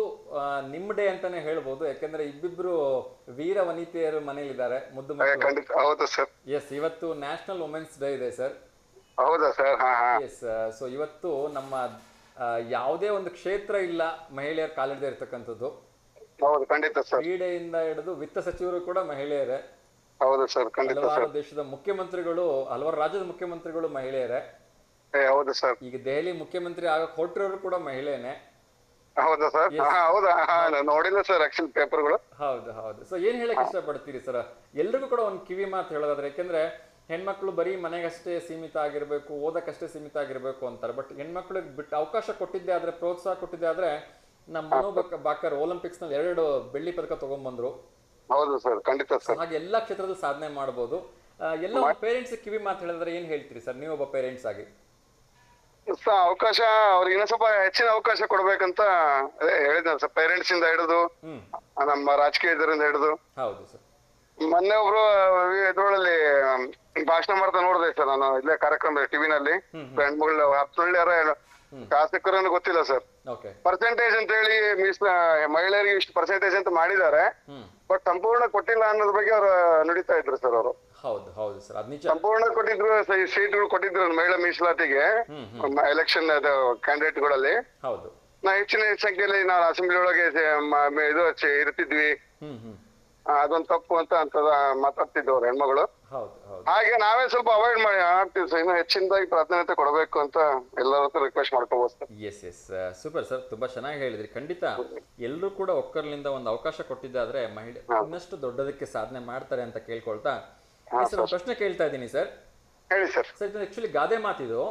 ನಿಮ್ ಡೇ ಅಂತಾನೆ ಹೇಳ್ಬೋದು. ಯಾಕಂದ್ರೆ ಇಬ್ಬಿಬ್ರು ವೀರ ವನಿತೆಯರು ಮನೇಲಿದ್ದಾರೆ, ಮುದ್ದು ಮಕ್ಕಳು. ಹೌದಾ ಸರ್? ಎಸ್, ಇವತ್ತು ನ್ಯಾಷನಲ್ ವುಮೆನ್ಸ್ ಡೇ ಇದೆ ಸರ್. ಹೌದಾ ಸರ್? ಎಸ್. ಸೊ ಇವತ್ತು ನಮ್ಮ ಯಾವುದೇ ಒಂದು ಕ್ಷೇತ್ರ ಇಲ್ಲ ಮಹಿಳೆಯರು ಕಾಲಿಡದೆ ಇರ್ತಕ್ಕಂಥದ್ದು. ಹೌದು, ಖಂಡಿತ ಸರ್. ಕ್ರೀಡೆಯಿಂದ ಹಿಡಿದು ವಿತ್ತ ಸಚಿವರು ಕೂಡ ಮಹಿಳೆಯರೇ. ಹೌದು ಸರ್, ಖಂಡಿತ ಹಲವಾರು ಸರ್. ದೇಶದ ಮುಖ್ಯಮಂತ್ರಿಗಳು, ಹಲವಾರು ರಾಜ್ಯದ ಮುಖ್ಯಮಂತ್ರಿಗಳು ಮಹಿಳೆಯರೇ. ಹೌದು ಸರ್. ಈಗ ದೆಹಲಿ ಮುಖ್ಯಮಂತ್ರಿ ಆಗಕ್ಕೆ ಹೊರಟಿರೋರು ಕೂಡ ಮಹಿಳೆನೇ. ಹೌದಾ ಸರ್? ಹೌದಾ? ನೋಡಿಲ್ಲ ಸರ್ ಆಕ್ಚುಲಿ ಪೇಪರ್ಗಳು. ಹೌದು ಹೌದು. ಸೊ ಏನ್ ಹೇಳಕ್ ಇಷ್ಟಪಡ್ತೀರಿ ಸರ್? ಎಲ್ರಿಗೂ ಕೂಡ ಒಂದು ಕಿವಿ ಮಾತು ಹೇಳೋದಾದ್ರೆ, ಯಾಕೆಂದ್ರೆ ಹೆಣ್ಮಕ್ಳು ಬರೀ ಮನೆಗಷ್ಟೇ ಸೀಮಿತ ಆಗಿರ್ಬೇಕು, ಓದಕ್ಕಷ್ಟೇ ಸೀಮಿತ ಆಗಿರ್ಬೇಕು ಅಂತಾರೆ. ಬಟ್ ಹೆಣ್ಮಕ್ಳಿಗೆ ಬಿಟ್ಟು ಅವಕಾಶ ಕೊಟ್ಟಿದ್ದೆ ಆದ್ರೆ, ಪ್ರೋತ್ಸಾಹ ಕೊಟ್ಟಿದ್ದೆ ಆದ್ರೆ, ನಮ್ಮ ಮನೋ ಬಾಕರ್ ಒಲಿಂಪಿಕ್ಸ್ ನಲ್ಲಿ 2 ಬೆಳ್ಳಿ ಪದಕ ತಗೊಂಡ್ಬಂದ್ರು. ಹೌದು ಸರ್, ಖಂಡಿತ ಸರ್. ಹಾಗೆ ಎಲ್ಲಾ ಕ್ಷೇತ್ರದಲ್ಲಿ ಸಾಧನೆ ಮಾಡಬಹುದು. ಎಲ್ಲ ಪೇರೆಂಟ್ಸ್ ಕಿವಿ ಮಾತು ಹೇಳಿದ್ರೆ ಏನ್ ಹೇಳ್ತೀರಿ ಸರ್, ನೀವೊಬ್ಬ ಪೇರೆಂಟ್ಸ್ ಆಗಿ? ಅವಕಾಶ ಅವ್ರಿಗೆ ಇನ್ನೂ ಸ್ವಲ್ಪ ಹೆಚ್ಚಿನ ಅವಕಾಶ ಕೊಡ್ಬೇಕಂತ ಹೇಳಿದ ಸರ್. ಪೇರೆಂಟ್ಸ್ ಇಂದ ಹಿಡಿದು ನಮ್ಮ ರಾಜಕೀಯದರಿಂದ ಹಿಡಿದು. ಹೌದು ಸರ್. ಮೊನ್ನೆ ಒಬ್ರು ಇದ್ರೊಳಲ್ಲಿ ಭಾಷಣ ಮಾಡ್ತಾ ನೋಡಿದೆ ಸರ್ ನಾನು, ಇಲ್ಲೇ ಕಾರ್ಯಕ್ರಮ ಟಿವಿನಲ್ಲಿ. ಹೆಣ್ಮಗಳು ಹತ್ತೊಳ್ಳಿಯಾರ ಶಾಸಕರನ್ನು ಗೊತ್ತಿಲ್ಲ ಸರ್. ಪರ್ಸೆಂಟೇಜ್ ಅಂತ ಹೇಳಿ ಮಹಿಳೆಯರಿಗೆ ಇಷ್ಟು ಪರ್ಸೆಂಟೇಜ್ ಅಂತ ಮಾಡಿದ್ದಾರೆ, ಬಟ್ ಸಂಪೂರ್ಣ ಕೊಟ್ಟಿಲ್ಲ ಅನ್ನೋದ್ರ ಬಗ್ಗೆ ಅವ್ರು ನುಡಿತಾ ಇದ್ರು ಸರ್. ಅವರು ಹೌದು ಹೌದು ಸರ್, ಅದ್ ನಿಜ. ಸಂಪೂರ್ಣ ಕೊಟ್ಟಿದ್ರು, ಸೀಟ್ಗಳು ಕೊಟ್ಟಿದ್ರು ಮಹಿಳಾ ಮೀಸಲಾತಿಗೆ ಎಲೆಕ್ಷನ್ ಕ್ಯಾಂಡಿಡೇಟ್ಗಳಲ್ಲಿ. ಹೌದು. ನಾವು ಹೆಚ್ಚಿನ ಸಂಖ್ಯೆಯಲ್ಲಿ ನಾವು ಅಸೆಂಬ್ಲಿ ಒಳಗೆ ಇದು ಇರ್ತಿದ್ವಿ, ಅದೊಂದು ತಪ್ಪು ಅಂತ ಮಾತಾಡ್ತಿದ್ದವ್ರು ಹೆಣ್ಮಗಳು. ಹಾಗೆ ನಾವೇ ಸ್ವಲ್ಪ ಅವಾಯ್ಡ್ ಮಾಡ್ತೀವಿ ಸರ್. ಇನ್ನು ಹೆಚ್ಚಿನದಾಗಿ ಪ್ರಾಧಾನ್ಯತೆ ಕೊಡಬೇಕು ಅಂತ ಎಲ್ಲರ ಹತ್ರ ರಿಕ್ವೆಸ್ಟ್ ಮಾಡ್ಕೋಬಹುದು sir. Yes yes, super sir, ತುಂಬಾ ಚೆನ್ನಾಗಿ ಹೇಳಿದ್ರಿ. ಖಂಡಿತ ಎಲ್ಲರೂ ಕೂಡ ಒಕ್ಕರ್ಲಿಂದ ಒಂದು ಅವಕಾಶ ಕೊಟ್ಟಿದ್ದಾದ್ರೆ ಮಹಿಳೆ ಇನ್ನಷ್ಟು ದೊಡ್ಡದಕ್ಕೆ ಸಾಧನೆ ಮಾಡ್ತಾರೆ ಅಂತ ಕೇಳ್ಕೊಳ್ತಾ ಪ್ರಶ್ನೆ ಕೇಳ್ತಾ ಇದ್ದೀನಿ ಸರ್. ಹೇಳಿ ಸರ್. ಸರ್, ಇದು ಆಕ್ಚುಲಿ ಗಾದೆ ಮಾತಿದು.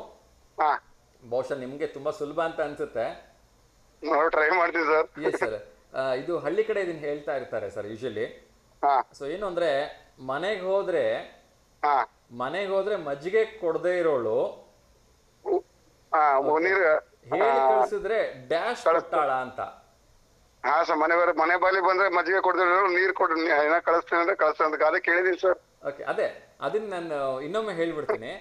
ಬಹುಶಃ ನಿಮ್ಗೆ ತುಂಬಾ ಸುಲಭ ಅಂತ ಅನ್ಸುತ್ತೆ. ಟ್ರೈ ಮಾಡ್ತೀವಿ ಸರ್. ಎಸ್ ಸರ್, ಇದು ಹಳ್ಳಿ ಕಡೆ ಇದನ್ನ ಹೇಳ್ತಾ ಇರ್ತಾರೆ ಸರ್ ಯೂಶಲಿ. ಸೊ ಏನು ಅಂದ್ರೆ, ಮನೆಗೆ ಹೋದ್ರೆ ಮಜ್ಜಿಗೆ ಕೊಡದೇ ಇರೋಳು ಹೇಳಿ ಕಳ್ಸಿದ್ರೆ ಡ್ಯಾಶ್ ಕೊಡ್ತಾಳ ಅಂತ. ಹಾ ಸರ್, ಮನೆ ಬಾಲಿ ಬಂದ್ರೆ ಮಜ್ಜಿಗೆ ಕೊಡದೇ ಇರೋಳು ನೀರ್ ಕಳಿಸ್ತೀನಿ ಅಂದ್ರೆ ಕಳಿಸ್ತೀನಿ ಅಂತ ಗಾದೆ ಕೇಳಿದೀನಿ ಸರ್. ಓಕೆ, ಅದೇ ಅದನ್ನ ನಾನು ಇನ್ನೊಮ್ಮೆ ಹೇಳ್ಬಿಡ್ತೀನಿ.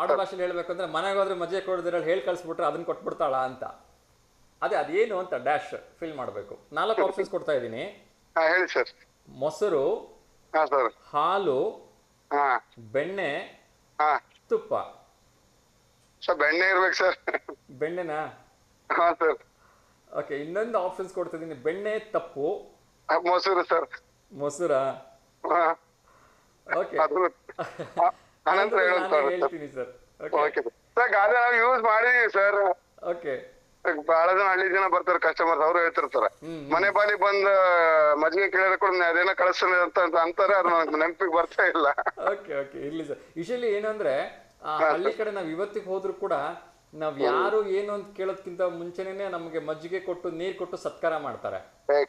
ಆಡು ಭಾಷೆಲಿ ಹೇಳ್ಬೇಕಂದ್ರೆ, ಮನೆಗೆ ಹೋದ್ರೆ ಮಜ್ಜಿಗೆ ಕೊಡದಿರೋ ಹೇಳಿ ಕಳ್ಸ್ಬಿಟ್ರೆ ಅದನ್ನ ಕೊಟ್ಬಿಡ್ತಾಳ ಅಂತ. ಅದೇನು ಅಂತ ಡ್ಯಾಶ್ ಫಿಲ್ ಮಾಡ್ಬೇಕು. 4 ಆಪ್ಷನ್ಸ್ ಕೊಡ್ತಾ ಇದ್ದೀನಿ. ಹೇಳಿ ಸರ್. ಮೊಸರು, ಹಾಲು, ಬೆಣ್ಣೆ, ತುಪ್ಪ. ಸರ್ ಬೆಣ್ಣೆ ಇರ್ಬೇಕು ಸರ್. ಬೆಣ್ಣೆನಾ? ಹಾ ಸರ್. ಓಕೆ, ಇನ್ನೊಂದು ಆಪ್ಷನ್ಸ್ ಕೊಡ್ತಿದ್ದೀನಿ. ಬೆಣ್ಣೆ ತಪ್ಪು. ಮೊಸರು ಸರ್. ಮೊಸರಾ? ಓಕೆ, ಹೇಳ್ತೀನಿ ಸರ್. ಗಾದೆ ನಾವು ಯೂಸ್ ಮಾಡಿದೀವಿ ಸರ್. ಓಕೆ, ಬಹಳ ಜನ ಹಳ್ಳಿ ಜನ ಬರ್ತಾರೆ ಕಸ್ಟಮರ್ಸ್, ಅವ್ರು ಹೇಳ್ತಿರ್ತಾರೆ ಮನೆ ಬಾಲಿ ಬಂದ ಮಜ್ಜಿಗೆ ಕೇಳಿದ್ರೆ ಕೂಡ ಅದೇನೋ ಕಳಿಸ್ತಾನೆ ಅಂತ ಅಂತಾರೆ. ಅದು ನನಗೆ ನೆನಪಿಗೆ ಬರ್ತಾ ಇಲ್ಲ. ಓಕೆ ಓಕೆ, ಇರ್ಲಿ ಸರ್. ಯೂಶಲಿ ಏನಂದ್ರೆ, ಹಳ್ಳಿ ಕಡೆ ನಾವ್ ಇವತ್ತಿಗೆ ಹೋದ್ರು ಕೂಡ ನಾವ್ ಯಾರು ಏನು ಅಂತ ಕೇಳೋದ್ಕಿಂತ ಮುಂಚೆನೆ ನಮ್ಗೆ ಮಜ್ಜಿಗೆ ಕೊಟ್ಟು ನೀರ್ ಕೊಟ್ಟು ಸತ್ಕಾರ ಮಾಡ್ತಾರೆ.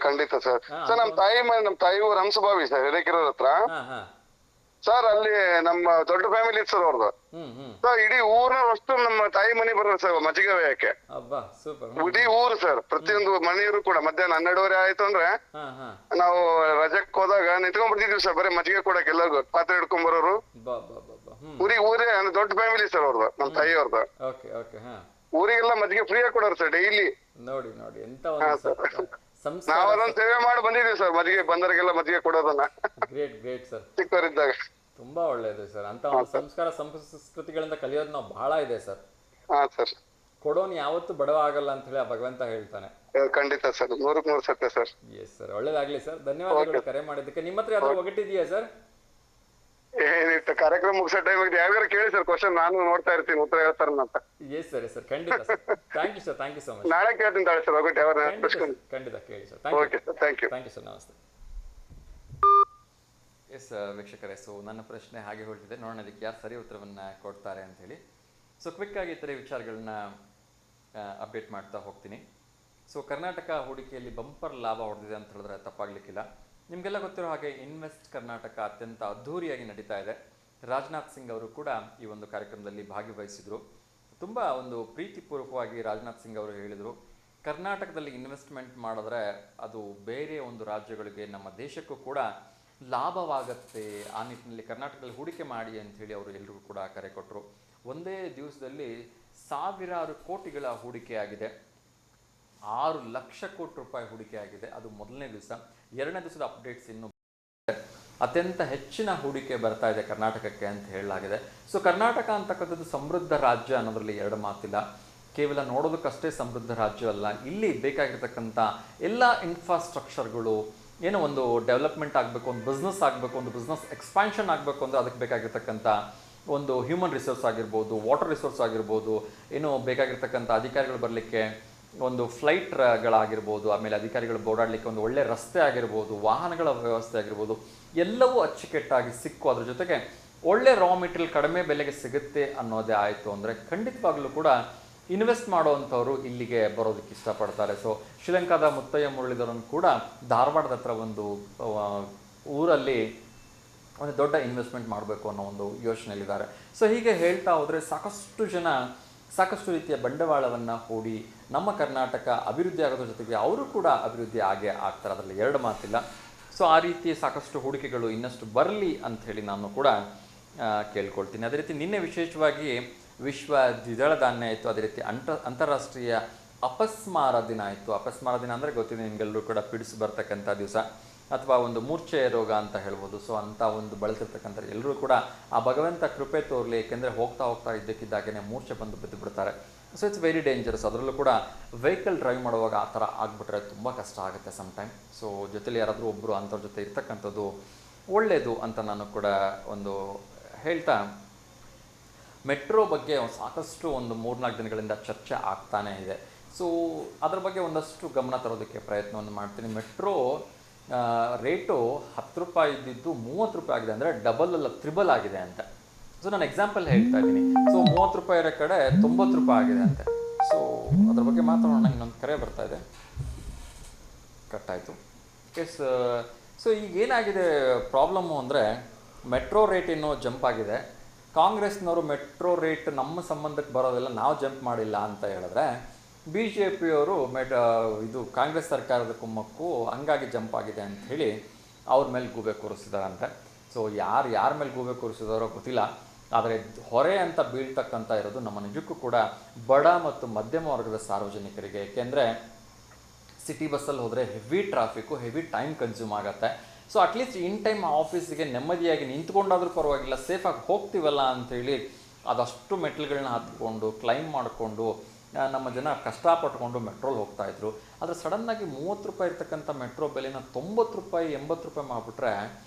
ಖಂಡಿತ ಸರ್. ಸರ್ ನಮ್ ತಾಯಿ ಊರು ಹಂಸಭಾವಿ ಸರ್, ಹಿರೇಕೆರೂರ್ ಹತ್ರ ಸರ್. ಅಲ್ಲಿ ನಮ್ಮ ದೊಡ್ಡ ಫ್ಯಾಮಿಲಿ ಸರ್ ಅವ್ರದ್ದು. ಸರ್ ಇಡೀ ಊರಿನಷ್ಟು ನಮ್ಮ ತಾಯಿ ಮನೆ ಬರೋದು ಸರ್ ಮಜ್ಜಿಗೆ ಒಯ್ಯಕ್ಕೆ. ಇಡೀ ಊರು ಸರ್, ಪ್ರತಿಯೊಂದು ಮನೆಯವರು ಕೂಡ ಮಧ್ಯಾಹ್ನ 12:30 ಆಯ್ತು ಅಂದ್ರೆ ನಾವು ರಜಕ್ ಹೋದಾಗ ನಿಂತ್ಕೊಂಡ್ಬಿಡ್ತಿದ್ವಿ ಸರ್, ಬರೀ ಮಜ್ಜಿಗೆ ಕೊಡಕ್ಕೆ ಎಲ್ಲರಿಗೂ ಪಾತ್ರೆ ಹಿಡ್ಕೊಂಡ್ ಬರೋರು. ಊರೇ ದೊಡ್ಡ ಫ್ಯಾಮಿಲಿ ಸರ್ ಅವ್ರದ್ದು, ನಮ್ಮ ತಾಯಿ ಅವ್ರದ್ದು. ಊರಿಗೆಲ್ಲ ಮಜ್ಜಿಗೆ ಫ್ರೀಯಾಗಿ ಕೊಡೋರು ಸರ್ ಡೈಲಿ. ನೋಡಿ ನೋಡಿ, ಎಂತ ನಾವ್ ಅದೊಂದು ಸೇವೆ ಮಾಡಿ ಬಂದಿದೀವಿ ಸರ್, ಮಜ್ಜಿಗೆ ಬಂದವರಿಗೆಲ್ಲ ಮಜ್ಜಿಗೆ ಕೊಡೋದನ್ನ. ಗ್ರೇಟ್ ಗ್ರೇಟ್ ಸರ್, ಚಿಕ್ಕವರಿದ್ದಾಗ. ತುಂಬಾ ಒಳ್ಳೇದು ಸರ್. ಅಂತ ಒಂದು ಸಂಸ್ಕಾರ ಸಂಸ್ಕೃತಿಗಳಿಂದ ಕಲಿಯೋದು ನಾವು ಬಹಳ ಇದೆ ಸರ್. ಹಾ ಸರ್. ಕೊಡೋನ್ ಯಾವತ್ತೂ ಬಡವ ಆಗಲ್ಲ ಅಂತ ಹೇಳಿ ಆ ಭಗವಂತ ಹೇಳ್ತಾನೆ. ಖಂಡಿತ ಸರ್, 100% ಸತ್ಯ ಸರ್. ಎಸ್ ಸರ್, ಒಳ್ಳೇದಾಗ್ಲಿ ಸರ್. ಧನ್ಯವಾದಗಳು ಕರೆ ಮಾಡಿದ್ದಕ್ಕೆ. ನಿಮ್ಮ ಹತ್ರ ಯಾವ್ದಾದ್ರು ಒಗಟಿದೆಯಾ ಸರ್? ಏನಿತ್ತು, ಕಾರ್ಯಕ್ರಮ ಮುಗಿಸೋ ಟೈಮ್ ಯಾವ್ಯಾರು ಕೇಳಿ ಸರ್ ಕ್ವಶನ್, ನಾನು ನೋಡ್ತಾ ಇರ್ತೀನಿ ಉತ್ತರ ಹೇಳ್ತಾರ ಅಂತ. ಎಸ್ ಸರ್, ಎಸ್ ಸರ್, ಖಂಡಿತ sir. Thank you sir, thank you so much. ನಾಳೆ ಕೇಳ್ತೀನಿ ತಾಳಿ ಸರ್ ಒಗಟ್ಟು ಯಾವ್ದು. ಖಂಡಿತ ಕೇಳಿ sir. Okay sir, thank you. Thank you sir, ನಮಸ್ತೆ. ಎಸ್ ವೀಕ್ಷಕರೇ, ಸೊ ನನ್ನ ಪ್ರಶ್ನೆ ಹಾಗೆ ಹೊರಟಿದೆ, ನೋಡೋಣ ಅದಕ್ಕೆ ಯಾರು ಸರಿ ಉತ್ತರವನ್ನು ಕೊಡ್ತಾರೆ ಅಂತ ಹೇಳಿ. ಸೊ ಕ್ವಿಕ್ಕಾಗಿ ಇತರೆ ವಿಚಾರಗಳನ್ನ ಅಪ್ಡೇಟ್ ಮಾಡ್ತಾ ಹೋಗ್ತೀನಿ. ಸೊ ಕರ್ನಾಟಕ ಹೂಡಿಕೆಯಲ್ಲಿ ಬಂಪರ್ ಲಾಭ ಹೊಡೆದಿದೆ ಅಂತ ಹೇಳಿದ್ರೆ ತಪ್ಪಾಗಲಿಕ್ಕಿಲ್ಲ. ನಿಮಗೆಲ್ಲ ಗೊತ್ತಿರೋ ಹಾಗೆ ಇನ್ವೆಸ್ಟ್ ಕರ್ನಾಟಕ ಅತ್ಯಂತ ಅದ್ಧೂರಿಯಾಗಿ ನಡೀತಾ ಇದೆ. ರಾಜನಾಥ್ ಸಿಂಗ್ ಅವರು ಕೂಡ ಈ ಒಂದು ಕಾರ್ಯಕ್ರಮದಲ್ಲಿ ಭಾಗವಹಿಸಿದರು. ತುಂಬ ಒಂದು ಪ್ರೀತಿಪೂರ್ವಕವಾಗಿ ರಾಜನಾಥ್ ಸಿಂಗ್ ಅವರು ಹೇಳಿದರು, ಕರ್ನಾಟಕದಲ್ಲಿ ಇನ್ವೆಸ್ಟ್ಮೆಂಟ್ ಮಾಡಿದ್ರೆ ಅದು ಬೇರೆ ಒಂದು ರಾಜ್ಯಗಳಿಗೆ, ನಮ್ಮ ದೇಶಕ್ಕೂ ಕೂಡ ಲಾಭವಾಗತ್ತೆ. ಆ ನಿಟ್ಟಿನಲ್ಲಿ ಕರ್ನಾಟಕದಲ್ಲಿ ಹೂಡಿಕೆ ಮಾಡಿ ಅಂಥೇಳಿ ಅವರು ಎಲ್ರಿಗೂ ಕೂಡ ಕರೆ ಕೊಟ್ಟರು. ಒಂದೇ ದಿವಸದಲ್ಲಿ ಸಾವಿರಾರು ಕೋಟಿಗಳ ಹೂಡಿಕೆ ಆಗಿದೆ. 6 ಲಕ್ಷ ಕೋಟಿ ರೂಪಾಯಿ ಹೂಡಿಕೆ ಆಗಿದೆ. ಅದು ಮೊದಲನೇ ದಿವಸ. 2ನೇ ದಿವಸದ ಅಪ್ಡೇಟ್ಸ್ ಇನ್ನು ಅತ್ಯಂತ ಹೆಚ್ಚಿನ ಹೂಡಿಕೆ ಬರ್ತಾ ಇದೆ ಕರ್ನಾಟಕಕ್ಕೆ ಅಂತ ಹೇಳಲಾಗಿದೆ. ಸೊ ಕರ್ನಾಟಕ ಅಂತಕ್ಕಂಥದ್ದು ಸಮೃದ್ಧ ರಾಜ್ಯ ಅನ್ನೋದ್ರಲ್ಲಿ 2 ಮಾತಿಲ್ಲ. ಕೇವಲ ನೋಡೋದಕ್ಕಷ್ಟೇ ಸಮೃದ್ಧ ರಾಜ್ಯ ಅಲ್ಲ, ಇಲ್ಲಿ ಬೇಕಾಗಿರ್ತಕ್ಕಂಥ ಎಲ್ಲ ಇನ್ಫ್ರಾಸ್ಟ್ರಕ್ಚರ್ಗಳು ಏನೋ ಒಂದು ಡೆವಲಪ್ಮೆಂಟ್ ಆಗಬೇಕು, ಒಂದು ಬಿಸ್ನೆಸ್ ಆಗಬೇಕು, ಒಂದು ಬಿಸ್ನೆಸ್ ಎಕ್ಸ್ಪಾನ್ಷನ್ ಆಗಬೇಕು ಅಂದರೆ ಅದಕ್ಕೆ ಬೇಕಾಗಿರ್ತಕ್ಕಂಥ ಒಂದು ಹ್ಯೂಮನ್ ರಿಸೋರ್ಸ್ ಆಗಿರ್ಬೋದು, ವಾಟರ್ ರಿಸೋರ್ಸ್ ಆಗಿರ್ಬೋದು, ಏನು ಬೇಕಾಗಿರ್ತಕ್ಕಂಥ ಅಧಿಕಾರಿಗಳು ಬರಲಿಕ್ಕೆ ಒಂದು ಫ್ಲೈಟ್ಗಳಾಗಿರ್ಬೋದು, ಆಮೇಲೆ ಅಧಿಕಾರಿಗಳು ಓಡಾಡಲಿಕ್ಕೆ ಒಂದು ಒಳ್ಳೆ ರಸ್ತೆ ಆಗಿರ್ಬೋದು, ವಾಹನಗಳ ವ್ಯವಸ್ಥೆ ಆಗಿರ್ಬೋದು, ಎಲ್ಲವೂ ಅಚ್ಚುಕಟ್ಟಾಗಿ ಸಿಕ್ಕು ಅದ್ರ ಜೊತೆಗೆ ಒಳ್ಳೆ ರಾ ಮೆಟೀರಿಯಲ್ ಕಡಿಮೆ ಬೆಲೆಗೆ ಸಿಗುತ್ತೆ ಅನ್ನೋದೇ ಆಯಿತು ಅಂದರೆ ಖಂಡಿತವಾಗ್ಲೂ ಕೂಡ ಇನ್ವೆಸ್ಟ್ ಮಾಡೋವಂಥವ್ರು ಇಲ್ಲಿಗೆ ಬರೋದಕ್ಕೆ ಇಷ್ಟಪಡ್ತಾರೆ. ಸೊ ಶ್ರೀಲಂಕಾದ ಮುತ್ತಯ್ಯ ಮುರಳೀಧರನ್ ಕೂಡ ಧಾರವಾಡದ ಹತ್ರ ಒಂದು ಊರಲ್ಲಿ ಒಂದು ದೊಡ್ಡ ಇನ್ವೆಸ್ಟ್ಮೆಂಟ್ ಮಾಡಬೇಕು ಅನ್ನೋ ಒಂದು ಯೋಚನೆಯಲ್ಲಿದ್ದಾರೆ. ಸೊ ಹೀಗೆ ಹೇಳ್ತಾ ಹೋದರೆ ಸಾಕಷ್ಟು ಜನ ಸಾಕಷ್ಟು ರೀತಿಯ ಬಂಡವಾಳವನ್ನು ಹೂಡಿ ನಮ್ಮ ಕರ್ನಾಟಕ ಅಭಿವೃದ್ಧಿ ಆಗೋದ್ರ ಜೊತೆಗೆ ಅವರು ಕೂಡ ಅಭಿವೃದ್ಧಿ ಆಗೇ ಆಗ್ತಾರೆ, ಅದರಲ್ಲಿ ಎರಡು ಮಾತಿಲ್ಲ. ಸೊ ಆ ರೀತಿ ಸಾಕಷ್ಟು ಹೂಡಿಕೆಗಳು ಇನ್ನಷ್ಟು ಬರಲಿ ಅಂಥೇಳಿ ನಾನು ಕೂಡ ಕೇಳ್ಕೊಳ್ತೀನಿ. ಅದೇ ರೀತಿ ನಿನ್ನೆ ವಿಶೇಷವಾಗಿ ವಿಶ್ವ ದ್ವಿದಳ ಧಾನ್ಯ ಆಯಿತು, ಅದೇ ರೀತಿ ಅಂತಾರಾಷ್ಟ್ರೀಯ ಅಪಸ್ಮಾರ ದಿನ ಆಯಿತು. ಅಪಸ್ಮಾರ ದಿನ ಅಂದರೆ ಗೊತ್ತಿದೆ ನಿಮಗೆಲ್ಲರೂ ಕೂಡ ಪಿಡಿಸಿ ಬರ್ತಕ್ಕಂಥ ದಿವಸ, ಅಥವಾ ಒಂದು ಮೂರ್ಛೆ ರೋಗ ಅಂತ ಹೇಳ್ಬೋದು. ಸೊ ಅಂಥ ಒಂದು ಬಳಸಿರ್ತಕ್ಕಂಥ ಎಲ್ಲರೂ ಕೂಡ ಆ ಭಗವಂತ ಕೃಪೆ ತೋರಲಿ, ಏಕೆಂದರೆ ಹೋಗ್ತಾ ಹೋಗ್ತಾ ಇದ್ದಕ್ಕಿದ್ದಾಗೇ ಮೂರ್ಛೆ ಬಂದು ಬಿದ್ದು ಬಿಡ್ತಾರೆ. So it's very dangerous. ಅದರಲ್ಲೂ ಕೂಡ ವೆಹಿಕಲ್ ಡ್ರೈವ್ ಮಾಡುವಾಗ ಆ ಥರ ಆಗಿಬಿಟ್ರೆ ತುಂಬ ಕಷ್ಟ ಆಗುತ್ತೆ ಸಮ್ಟೈಮ್. ಸೊ ಜೊತೆಲಿ ಯಾರಾದರೂ ಒಬ್ಬರು ಅಂಥವ್ರ ಜೊತೆ ಇರ್ತಕ್ಕಂಥದ್ದು ಒಳ್ಳೆಯದು ಅಂತ ನಾನು ಕೂಡ ಒಂದು ಹೇಳ್ತಾ, ಮೆಟ್ರೋ ಬಗ್ಗೆ ಸಾಕಷ್ಟು ಒಂದು 3-4 ದಿನಗಳಿಂದ ಚರ್ಚೆ ಆಗ್ತಾನೇ ಇದೆ. ಸೊ ಅದ್ರ ಬಗ್ಗೆ ಒಂದಷ್ಟು ಗಮನ ತರೋದಕ್ಕೆ ಪ್ರಯತ್ನವನ್ನು ಮಾಡ್ತೀನಿ. ಮೆಟ್ರೋ ರೇಟು 10 ರೂಪಾಯಿ ಇದ್ದಿದ್ದು 30 ರೂಪಾಯಿ ಆಗಿದೆ, ಅಂದರೆ ಡಬಲ್ ಅಲ್ಲ ತ್ರಿಬಲ್ ಆಗಿದೆ ಅಂತ. ಸೊ ನಾನು ಎಕ್ಸಾಂಪಲ್ ಹೇಳ್ತಾ ಇದ್ದೀನಿ. ಸೊ 30 ರೂಪಾಯಿ ಇರೋ ಕಡೆ 90 ರೂಪಾಯಿ ಆಗಿದೆ ಅಂತೆ. ಸೊ ಅದ್ರ ಬಗ್ಗೆ ಮಾತಾಡೋಣ. ಇನ್ನೊಂದು ಕರೆ ಬರ್ತಾ ಇದೆ, ಕಟ್ಟಾಯಿತು. ಎಸ್. ಸೊ ಈಗ ಏನಾಗಿದೆ ಪ್ರಾಬ್ಲಮ್ಮು ಅಂದರೆ ಮೆಟ್ರೋ ರೇಟ್ ಏನೋ ಜಂಪ್ ಆಗಿದೆ. ಕಾಂಗ್ರೆಸ್ನವರು ಮೆಟ್ರೋ ರೇಟ್ ನಮ್ಮ ಸಂಬಂಧಕ್ಕೆ ಬರೋದಿಲ್ಲ, ನಾವು ಜಂಪ್ ಮಾಡಿಲ್ಲ ಅಂತ ಹೇಳಿದ್ರೆ BJPಯವರು ಇದು ಕಾಂಗ್ರೆಸ್ ಸರ್ಕಾರದ ಕುಮ್ಮಕ್ಕು ಹಂಗಾಗಿ ಜಂಪ್ ಆಗಿದೆ ಅಂಥೇಳಿ ಅವ್ರ ಮೇಲೆ ಗೂಬೆ ಕೂರಿಸಿದಾರಂತೆ. ಸೊ ಯಾರ ಮೇಲೆ ಗೂಬೆ ಕೂರಿಸಿದಾರೋ ಗೊತ್ತಿಲ್ಲ, ಆದರೆ ಹೊರೆ ಅಂತ ಬೀಳ್ತಕ್ಕಂಥ ಇರೋದು ನಮ್ಮ ನಿಜಕ್ಕೂ ಕೂಡ ಬಡ ಮತ್ತು ಮಧ್ಯಮ ವರ್ಗದ ಸಾರ್ವಜನಿಕರಿಗೆ. ಏಕೆಂದರೆ ಸಿಟಿ ಬಸ್ಸಲ್ಲಿ ಹೋದರೆ heavy traffic, heavy time consume ಆಗುತ್ತೆ. ಸೊ ಅಟ್ಲೀಸ್ಟ್ ಇನ್ ಟೈಮ್ ಆಫೀಸಿಗೆ ನೆಮ್ಮದಿಯಾಗಿ ನಿಂತ್ಕೊಂಡಾದ್ರೂ ಪರವಾಗಿಲ್ಲ, ಸೇಫಾಗಿ ಹೋಗ್ತೀವಲ್ಲ ಅಂಥೇಳಿ ಅದಷ್ಟು ಮೆಟ್ಲುಗಳನ್ನ ಹತ್ಕೊಂಡು ಕ್ಲೈಮ್ ಮಾಡಿಕೊಂಡು ನಮ್ಮ ಜನ ಕಷ್ಟಪಟ್ಕೊಂಡು ಮೆಟ್ರೋಲ್ ಹೋಗ್ತಾಯಿದ್ರು. ಆದರೆ ಸಡನ್ನಾಗಿ 30 ರೂಪಾಯಿ ಇರ್ತಕ್ಕಂಥ ಮೆಟ್ರೋ ಬೆಲೆನ 90 ರೂಪಾಯಿ 80 ರೂಪಾಯಿ ಮಾಡಿಬಿಟ್ರೆ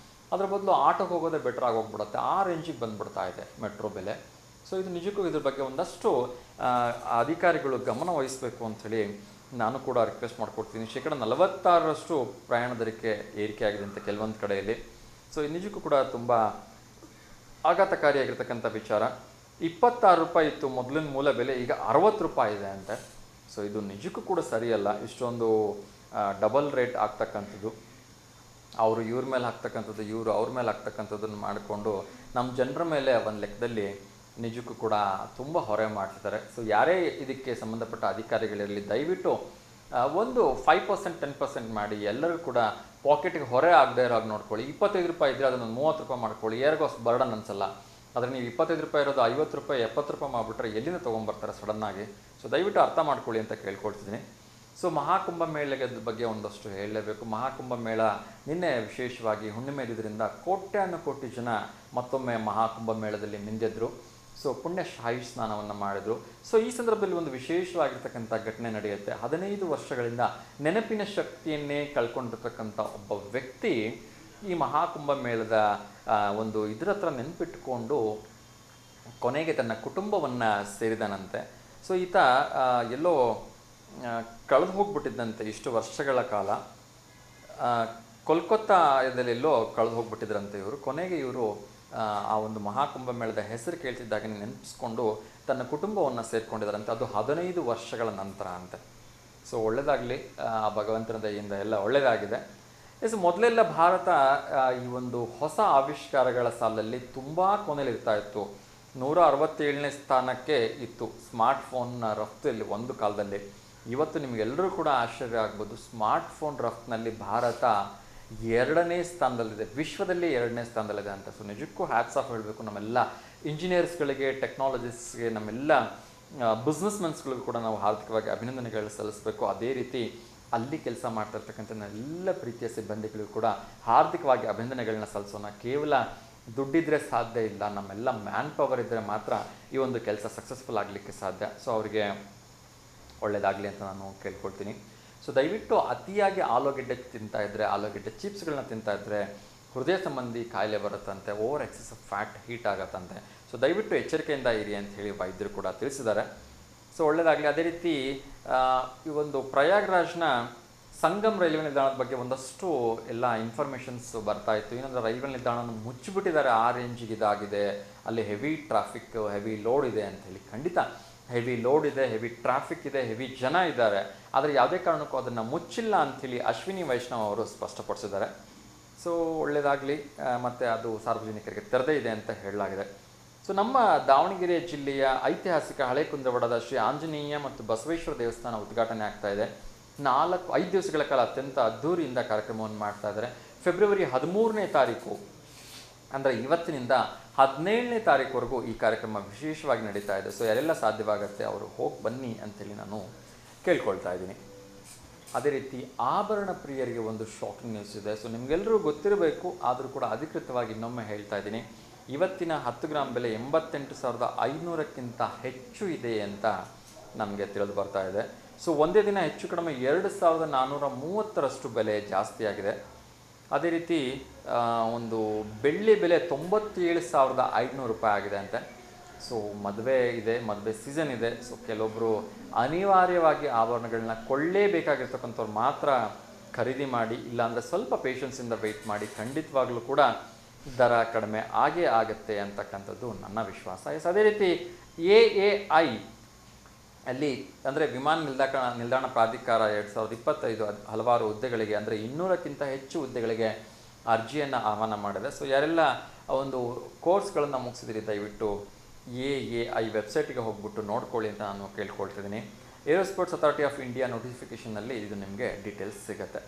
ಅದ್ರ ಬದಲು ಆಟೋಗೆ ಹೋಗೋದೇ ಬೆಟ್ರ್ ಆಗೋಗ್ಬಿಡುತ್ತೆ. ಆ ರೇಂಜಿಗೆ ಬಂದುಬಿಡ್ತಾ ಇದೆ ಮೆಟ್ರೋ ಬೆಲೆ. ಸೊ ಇದು ನಿಜಕ್ಕೂ ಇದ್ರ ಬಗ್ಗೆ ಒಂದಷ್ಟು ಅಧಿಕಾರಿಗಳು ಗಮನ ವಹಿಸಬೇಕು ಅಂಥೇಳಿ ನಾನು ಕೂಡ ರಿಕ್ವೆಸ್ಟ್ ಮಾಡ್ಕೊಡ್ತೀನಿ. 46% ಪ್ರಯಾಣ ದರಕ್ಕೆ ಏರಿಕೆ ಆಗಿದೆ ಅಂತ ಕೆಲವೊಂದು ಕಡೆಯಲ್ಲಿ. ಸೊ ಇದು ನಿಜಕ್ಕೂ ಕೂಡ ತುಂಬ ಆಘಾತಕಾರಿಯಾಗಿರ್ತಕ್ಕಂಥ ವಿಚಾರ. 26 ರೂಪಾಯಿ ಇತ್ತು ಮೊದಲಿನ ಮೂಲ ಬೆಲೆ, ಈಗ 60 ರೂಪಾಯಿ ಇದೆ ಅಂತೆ. ಸೊ ಇದು ನಿಜಕ್ಕೂ ಕೂಡ ಸರಿಯಲ್ಲ. ಇಷ್ಟೊಂದು ಡಬಲ್ ರೇಟ್ ಆಗ್ತಕ್ಕಂಥದ್ದು, ಅವರು ಇವ್ರ ಮೇಲೆ ಹಾಕ್ತಕ್ಕಂಥದ್ದು, ಇವರು ಅವ್ರ ಮೇಲೆ ಹಾಕ್ತಕ್ಕಂಥದ್ದನ್ನು ಮಾಡಿಕೊಂಡು ನಮ್ಮ ಜನರ ಮೇಲೆ ಒಂದು ಲೆಕ್ಕದಲ್ಲಿ ನಿಜಕ್ಕೂ ಕೂಡ ತುಂಬ ಹೊರೆ ಮಾಡ್ತಿದ್ದಾರೆ. ಸೊ ಯಾರೇ ಇದಕ್ಕೆ ಸಂಬಂಧಪಟ್ಟ ಅಧಿಕಾರಿಗಳಿರಲಿ, ದಯವಿಟ್ಟು ಒಂದು 5% 10% ಮಾಡಿ ಎಲ್ಲರಿಗೂ ಕೂಡ ಪಾಕೆಟ್ಗೆ ಹೊರೆ ಆಗದೆ ಇರೋ ಹಾಗೆ ನೋಡ್ಕೊಳ್ಳಿ. 25 ರೂಪಾಯಿ ಇದ್ದರೆ ಅದನ್ನು 30 ರೂಪಾಯಿ ಮಾಡ್ಕೊಳ್ಳಿ, ಯಾರಿಗೂ ಅಷ್ಟು ಬರ್ಡನ್ ಅನ್ಸಲ್ಲ. ಆದರೆ ನೀವು 25 ರೂಪಾಯಿ ಇರೋದು 50 ರೂಪಾಯಿ 70 ರೂಪಾಯಿ ಮಾಡಿಬಿಟ್ರೆ ಎಲ್ಲಿಂದ ತೊಗೊಂಬರ್ತಾರೆ ಸಡನ್ನಾಗಿ. ಸೊ ದಯವಿಟ್ಟು ಅರ್ಥ ಮಾಡ್ಕೊಳ್ಳಿ ಅಂತ ಕೇಳ್ಕೊಳ್ತಿದ್ದೀನಿ. ಸೊ ಮಹಾಕುಂಭ ಮೇಳದ ಬಗ್ಗೆ ಒಂದಷ್ಟು ಹೇಳಲೇಬೇಕು. ಮಹಾಕುಂಭ ಮೇಳ ನಿನ್ನೆ ವಿಶೇಷವಾಗಿ ಹುಣ್ಣಿಮೆ ಇದ್ರಿಂದ ಕೋಟ್ಯಾನುಕೋಟಿ ಜನ ಮತ್ತೊಮ್ಮೆ ಮಹಾಕುಂಭ ಮೇಳದಲ್ಲಿ ಮಿಂದೆದ್ರು. ಸೊ ಪುಣ್ಯ ಶಾಹಿ ಸ್ನಾನವನ್ನು ಮಾಡಿದ್ರು. ಸೊ ಈ ಸಂದರ್ಭದಲ್ಲಿ ಒಂದು ವಿಶೇಷವಾಗಿರ್ತಕ್ಕಂಥ ಘಟನೆ ನಡೆಯುತ್ತೆ. 15 ವರ್ಷಗಳಿಂದ ನೆನಪಿನ ಶಕ್ತಿಯನ್ನೇ ಕಳ್ಕೊಂಡಿರ್ತಕ್ಕಂಥ ಒಬ್ಬ ವ್ಯಕ್ತಿ ಈ ಮಹಾಕುಂಭ ಮೇಳದ ಒಂದು ಇದರ ಹತ್ರ ನೆನಪಿಟ್ಟುಕೊಂಡು ಕೊನೆಗೆ ತನ್ನ ಕುಟುಂಬವನ್ನು ಸೇರಿದನಂತೆ. ಸೊ ಈತ ಎಲ್ಲೋ ಕಳೆದು ಹೋಗ್ಬಿಟ್ಟಿದ್ದಂತೆ ಇಷ್ಟು ವರ್ಷಗಳ ಕಾಲ. ಕೋಲ್ಕತ್ತಾದಲ್ಲೆಲ್ಲೋ ಕಳೆದು ಹೋಗ್ಬಿಟ್ಟಿದ್ರಂತೆ ಇವರು. ಕೊನೆಗೆ ಇವರು ಆ ಒಂದು ಮಹಾಕುಂಭ ಮೇಳದ ಹೆಸರು ಕೇಳ್ತಿದ್ದಾಗ ನೆನಪಿಸ್ಕೊಂಡು ತನ್ನ ಕುಟುಂಬವನ್ನು ಸೇರಿಕೊಂಡಿದ್ದಾರಂತೆ. ಅದು 15 ವರ್ಷಗಳ ನಂತರ ಅಂತೆ. ಸೊ ಒಳ್ಳೆಯದಾಗಲಿ, ಆ ಭಗವಂತನ ದಯೆಯಿಂದ ಎಲ್ಲ ಒಳ್ಳೆಯದಾಗಿದೆ. ಎಸ್, ಮೊದಲೆಲ್ಲ ಭಾರತ ಈ ಒಂದು ಹೊಸ ಆವಿಷ್ಕಾರಗಳ ಸಾಲಲ್ಲಿ ತುಂಬ ಕೊನೆಯಲ್ಲಿರ್ತಾ ಇತ್ತು. 167ನೇ ಸ್ಥಾನಕ್ಕೆ ಇತ್ತು ಸ್ಮಾರ್ಟ್ಫೋನ್ನ ರಫ್ತಲ್ಲಿ ಒಂದು ಕಾಲದಲ್ಲಿ. ಇವತ್ತು ನಿಮಗೆಲ್ಲರೂ ಕೂಡ ಆಶ್ಚರ್ಯ ಆಗ್ಬೋದು, ಸ್ಮಾರ್ಟ್ಫೋನ್ ರಫ್ತಿನಲ್ಲಿ ಭಾರತ 2ನೇ ಸ್ಥಾನದಲ್ಲಿದೆ, ವಿಶ್ವದಲ್ಲಿ 2ನೇ ಸ್ಥಾನದಲ್ಲಿದೆ ಅಂತ. ಸೊ ನಿಜಕ್ಕೂ ಹ್ಯಾಟ್ಸ್ ಆಫ್ ಹೇಳಬೇಕು ನಮ್ಮೆಲ್ಲ ಇಂಜಿನಿಯರ್ಸ್ಗಳಿಗೆ, ಟೆಕ್ನಾಲಜಿಸ್ಟ್ಗೆ, ನಮ್ಮೆಲ್ಲ ಬಿಸ್ನೆಸ್ ಮೆನ್ಸ್ಗಳಿಗೂ ಕೂಡ ನಾವು ಹಾರ್ದಿಕವಾಗಿ ಅಭಿನಂದನೆಗಳು ಸಲ್ಲಿಸಬೇಕು. ಅದೇ ರೀತಿ ಅಲ್ಲಿ ಕೆಲಸ ಮಾಡ್ತಾ ಇರ್ತಕ್ಕಂಥ ಎಲ್ಲ ಪ್ರೀತಿಯ ಸಿಬ್ಬಂದಿಗಳಿಗೂ ಕೂಡ ಹಾರ್ದಿಕವಾಗಿ ಅಭಿನಂದನೆಗಳನ್ನ ಸಲ್ಲಿಸೋಣ. ಕೇವಲ ದುಡ್ಡಿದ್ರೆ ಸಾಧ್ಯ ಇಲ್ಲ, ನಮ್ಮೆಲ್ಲ ಮ್ಯಾನ್ ಪವರ್ ಇದ್ದರೆ ಮಾತ್ರ ಈ ಒಂದು ಕೆಲಸ ಸಕ್ಸಸ್ಫುಲ್ ಆಗಲಿಕ್ಕೆ ಸಾಧ್ಯ. ಸೊ ಅವರಿಗೆ ಒಳ್ಳೆಯದಾಗಲಿ ಅಂತ ನಾನು ಕೇಳ್ಕೊಳ್ತೀನಿ. ಸೊ ದಯವಿಟ್ಟು ಅತಿಯಾಗಿ ಆಲೂಗೆಡ್ಡೆ ತಿಂತಾ ಇದ್ದರೆ, ಆಲೂಗೆಡ್ಡೆ ಚಿಪ್ಸ್ಗಳನ್ನ ತಿಂತಾ ಇದ್ದರೆ ಹೃದಯ ಸಂಬಂಧಿ ಕಾಯಿಲೆ ಬರುತ್ತಂತೆ, over excess of fat heat ಆಗುತ್ತಂತೆ. ಸೊ ದಯವಿಟ್ಟು ಎಚ್ಚರಿಕೆಯಿಂದ ಇರಿ ಅಂತ ಹೇಳಿ ವೈದ್ಯರು ಕೂಡ ತಿಳಿಸಿದ್ದಾರೆ. ಸೊ ಒಳ್ಳೆಯದಾಗಲಿ. ಅದೇ ರೀತಿ ಈ ಒಂದು ಪ್ರಯಾಗ್ರಾಜ್ನ ಸಂಗಮ್ ರೈಲ್ವೆ ನಿಲ್ದಾಣದ ಬಗ್ಗೆ ಒಂದಷ್ಟು ಎಲ್ಲ ಇನ್ಫಾರ್ಮೇಷನ್ಸ್ ಬರ್ತಾ ಇತ್ತು. ಏನಂದರೆ ರೈಲ್ವೆ ನಿಲ್ದಾಣನ ಮುಚ್ಚಿಬಿಟ್ಟಿದ್ದಾರೆ, ಆ ರೇಂಜಿಗೆ ಇದಾಗಿದೆ, ಅಲ್ಲಿ ಹೆವಿ ಟ್ರಾಫಿಕ್, ಹೆವಿ ಲೋಡ್ ಇದೆ ಅಂತ ಹೇಳಿ. ಖಂಡಿತ ಹೆವಿ ಲೋಡ್ ಇದೆ, ಹೆವಿ ಟ್ರಾಫಿಕ್ ಇದೆ, ಹೆವಿ ಜನ ಇದ್ದಾರೆ, ಆದರೆ ಯಾವುದೇ ಕಾರಣಕ್ಕೂ ಅದನ್ನು ಮುಚ್ಚಿಲ್ಲ ಅಂಥೇಳಿ ಅಶ್ವಿನಿ ವೈಷ್ಣವ್ ಅವರು ಸ್ಪಷ್ಟಪಡಿಸಿದ್ದಾರೆ. ಸೊ ಒಳ್ಳೆಯದಾಗಲಿ. ಮತ್ತು ಅದು ಸಾರ್ವಜನಿಕರಿಗೆ ತೆರೆದೇ ಇದೆ ಅಂತ ಹೇಳಲಾಗಿದೆ. ಸೊ ನಮ್ಮ ದಾವಣಗೆರೆ ಜಿಲ್ಲೆಯ ಐತಿಹಾಸಿಕ ಹಳೆ ಕುಂದವಾಡದ ಶ್ರೀ ಆಂಜನೇಯ ಮತ್ತು ಬಸವೇಶ್ವರ ದೇವಸ್ಥಾನ ಉದ್ಘಾಟನೆ ಆಗ್ತಾ ಇದೆ. 5 ದಿವಸಗಳ ಕಾಲ ಅತ್ಯಂತ ಅದ್ಧೂರಿಯಿಂದ ಕಾರ್ಯಕ್ರಮವನ್ನು ಮಾಡ್ತಾ ಇದ್ದಾರೆ. ಫೆಬ್ರವರಿ 13ನೇ ತಾರೀಕು ಅಂದರೆ ಇವತ್ತಿನಿಂದ 17ನೇ ತಾರೀಕುವರೆಗೂ ಈ ಕಾರ್ಯಕ್ರಮ ವಿಶೇಷವಾಗಿ ನಡೀತಾ ಇದೆ. ಸೊ ಯಾರೆಲ್ಲ ಸಾಧ್ಯವಾಗುತ್ತೆ ಅವರು ಹೋಗಿ ಬನ್ನಿ ಅಂಥೇಳಿ ನಾನು ಕೇಳ್ಕೊಳ್ತಾ ಇದ್ದೀನಿ. ಅದೇ ರೀತಿ ಆಭರಣ ಪ್ರಿಯರಿಗೆ ಒಂದು ಶಾಕಿಂಗ್ ನ್ಯೂಸ್ ಇದೆ. ಸೊ ನಿಮಗೆಲ್ಲರೂ ಗೊತ್ತಿರಬೇಕು, ಆದರೂ ಕೂಡ ಅಧಿಕೃತವಾಗಿ ಇನ್ನೊಮ್ಮೆ ಹೇಳ್ತಾ ಇದ್ದೀನಿ. ಇವತ್ತಿನ 10 ಗ್ರಾಮ್ ಬೆಲೆ 88,500ಕ್ಕಿಂತ ಹೆಚ್ಚು ಇದೆ ಅಂತ ನಮಗೆ ತಿಳಿದು ಬರ್ತಾ ಇದೆ. ಸೊ ಒಂದೇ ದಿನ ಹೆಚ್ಚು ಕಡಿಮೆ 2,430ರಷ್ಟು ಬೆಲೆ ಜಾಸ್ತಿ ಆಗಿದೆ. ಅದೇ ರೀತಿ ಒಂದು ಬೆಳ್ಳಿ ಬೆಲೆ 97,500 ರೂಪಾಯಿ ಆಗಿದೆ ಅಂತೆ. ಸೊ ಮದುವೆ ಇದೆ, ಮದುವೆ ಸೀಸನ್ ಇದೆ. ಸೊ ಕೆಲವೊಬ್ಬರು ಅನಿವಾರ್ಯವಾಗಿ ಆಭರಣಗಳನ್ನ ಕೊಳ್ಳೇಬೇಕಾಗಿರ್ತಕ್ಕಂಥವ್ರು ಮಾತ್ರ ಖರೀದಿ ಮಾಡಿ, ಇಲ್ಲಾಂದರೆ ಸ್ವಲ್ಪ ಪೇಷನ್ಸಿಂದ ವೆಯ್ಟ್ ಮಾಡಿ. ಖಂಡಿತವಾಗ್ಲೂ ಕೂಡ ದರ ಕಡಿಮೆ ಆಗೇ ಆಗುತ್ತೆ ಅಂತಕ್ಕಂಥದ್ದು ನನ್ನ ವಿಶ್ವಾಸ. ಅದೇ ರೀತಿ AAI ಅಲ್ಲಿ ಅಂದರೆ ವಿಮಾನ ನಿಲ್ದಾಣ ಪ್ರಾಧಿಕಾರ 2025 ಹಲವಾರು ಹುದ್ದೆಗಳಿಗೆ ಅಂದರೆ 200ಕ್ಕಿಂತ ಹೆಚ್ಚು ಹುದ್ದೆಗಳಿಗೆ ಅರ್ಜಿಯನ್ನು ಆಹ್ವಾನ ಮಾಡಿದೆ. ಸೊ ಯಾರೆಲ್ಲ ಒಂದು ಕೋರ್ಸ್ಗಳನ್ನು ಮುಗಿಸಿದಿರಿ ದಯವಿಟ್ಟು AAI ವೆಬ್ಸೈಟಿಗೆ ಹೋಗ್ಬಿಟ್ಟು ನೋಡ್ಕೊಳ್ಳಿ ಅಂತ ನಾನು ಕೇಳ್ಕೊಳ್ತಿದ್ದೀನಿ. ಏರೋಸ್ಪೋರ್ಟ್ಸ್ ಅಥಾರಿಟಿ ಆಫ್ ಇಂಡಿಯಾ ನೋಟಿಫಿಕೇಷನಲ್ಲಿ ಇದು ನಿಮಗೆ ಡೀಟೇಲ್ಸ್ ಸಿಗುತ್ತೆ.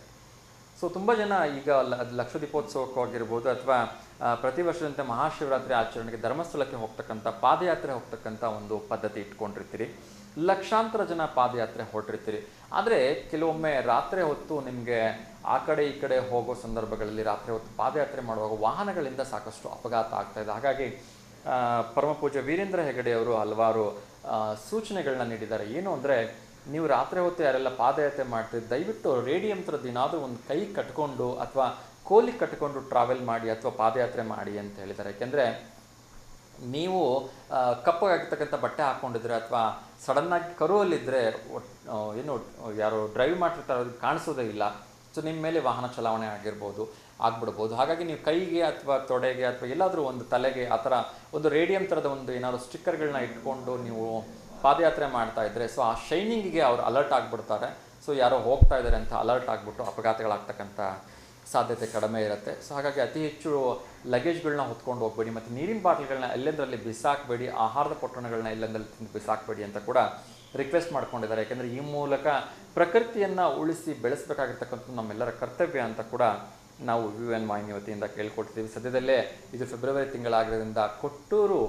ಸೊ ತುಂಬ ಜನ ಈಗ ಲಕ್ಷ ದೀಪೋತ್ಸವಕ್ಕಾಗಿರ್ಬೋದು ಅಥವಾ ಪ್ರತಿ ವರ್ಷದಂತೆ ಮಹಾಶಿವರಾತ್ರಿ ಆಚರಣೆಗೆ ಧರ್ಮಸ್ಥಳಕ್ಕೆ ಹೋಗ್ತಕ್ಕಂಥ ಪಾದಯಾತ್ರೆ ಹೋಗ್ತಕ್ಕಂಥ ಒಂದು ಪದ್ಧತಿ ಇಟ್ಕೊಂಡಿರ್ತೀರಿ. ಲಕ್ಷಾಂತರ ಜನ ಪಾದಯಾತ್ರೆ ಹೊರಟಿರ್ತೀರಿ. ಆದರೆ ಕೆಲವೊಮ್ಮೆ ರಾತ್ರಿ ಹೊತ್ತು ನಿಮಗೆ ಆ ಕಡೆ ಈ ಕಡೆ ಹೋಗೋ ಸಂದರ್ಭಗಳಲ್ಲಿ ರಾತ್ರಿ ಹೊತ್ತು ಪಾದಯಾತ್ರೆ ಮಾಡುವಾಗ ವಾಹನಗಳಿಂದ ಸಾಕಷ್ಟು ಅಪಘಾತ ಆಗ್ತಾಯಿದೆ. ಹಾಗಾಗಿ ಪರಮಪೂಜ್ಯ ವೀರೇಂದ್ರ ಹೆಗಡೆ ಅವರು ಹಲವಾರು ಸೂಚನೆಗಳನ್ನ ನೀಡಿದ್ದಾರೆ. ಏನು ಅಂದರೆ, ನೀವು ರಾತ್ರಿ ಹೊತ್ತು ಯಾರೆಲ್ಲ ಪಾದಯಾತ್ರೆ ಮಾಡ್ತೀರಿ ದಯವಿಟ್ಟು ರೇಡಿಯಂ ಥರದ್ದು ಏನಾದರೂ ಒಂದು ಕೈ ಕಟ್ಕೊಂಡು ಅಥವಾ ಕೋಲಿ ಕಟ್ಕೊಂಡು ಟ್ರಾವೆಲ್ ಮಾಡಿ ಅಥವಾ ಪಾದಯಾತ್ರೆ ಮಾಡಿ ಅಂತ ಹೇಳಿದ್ದಾರೆ. ಯಾಕೆಂದರೆ ನೀವು ಕಪ್ಪಗಾಗಿರ್ತಕ್ಕಂಥ ಬಟ್ಟೆ ಹಾಕ್ಕೊಂಡಿದ್ರೆ ಅಥವಾ ಸಡನ್ನಾಗಿ ಕರುವಲ್ಲಿದ್ದರೆ ಏನು ಯಾರು ಡ್ರೈವ್ ಮಾಡ್ತಿರ್ತಾರೆ ಅವ್ರಿಗೆ ಕಾಣಿಸೋದೇ ಇಲ್ಲ. ಸೊ ನಿಮ್ಮ ಮೇಲೆ ವಾಹನ ಚಲಾವಣೆ ಆಗ್ಬಿಡ್ಬೋದು. ಹಾಗಾಗಿ ನೀವು ಕೈಗೆ ಅಥವಾ ತೊಡೆಗೆ ಅಥವಾ ಎಲ್ಲಾದರೂ ಒಂದು ತಲೆಗೆ ಆ ಥರ ಒಂದು ರೇಡಿಯಂ ಥರದ ಒಂದು ಏನಾದರೂ ಸ್ಟಿಕ್ಕರ್ಗಳನ್ನ ಇಟ್ಕೊಂಡು ನೀವು ಪಾದಯಾತ್ರೆ ಮಾಡ್ತಾ ಇದ್ದರೆ ಸೊ ಆ ಶೈನಿಂಗಿಗೆ ಅವ್ರು ಅಲರ್ಟ್ ಆಗಿಬಿಡ್ತಾರೆ. ಸೊ ಯಾರೋ ಹೋಗ್ತಾ ಇದ್ದಾರೆ ಅಂತ ಅಲರ್ಟ್ ಆಗಿಬಿಟ್ಟು ಅಪಘಾತಗಳಾಗ್ತಕ್ಕಂಥ ಸಾಧ್ಯತೆ ಕಡಿಮೆ ಇರುತ್ತೆ. ಸೊ ಹಾಗಾಗಿ ಅತಿ ಹೆಚ್ಚು ಲಗೇಜ್ಗಳನ್ನ ಹೊತ್ಕೊಂಡು ಹೋಗಬೇಡಿ ಮತ್ತು ನೀರಿನ ಬಾಟಲ್ಗಳನ್ನ ಎಲ್ಲೆಂದರಲ್ಲಿ ಬಿಸಾಕಬೇಡಿ, ಆಹಾರದ ಪೊಟ್ಟಣಗಳನ್ನ ಎಲ್ಲೆಂದಲ್ಲಿ ತಿಂದು ಬಿಸಾಕಬೇಡಿ ಅಂತ ಕೂಡ ರಿಕ್ವೆಸ್ಟ್ ಮಾಡ್ಕೊಂಡಿದ್ದಾರೆ. ಯಾಕೆಂದರೆ ಈ ಮೂಲಕ ಪ್ರಕೃತಿಯನ್ನು ಉಳಿಸಿ ಬೆಳೆಸಬೇಕಾಗಿರ್ತಕ್ಕಂಥದ್ದು ನಮ್ಮೆಲ್ಲರ ಕರ್ತವ್ಯ ಅಂತ ಕೂಡ ನಾವು UN ವಾಹಿನಿ ವತಿಯಿಂದ ಕೇಳ್ಕೊಳ್ತೀವಿ. ಸದ್ಯದಲ್ಲೇ ಇದು ಫೆಬ್ರವರಿ ತಿಂಗಳಾಗಿರೋದ್ರಿಂದ ಕೊಟ್ಟೂರು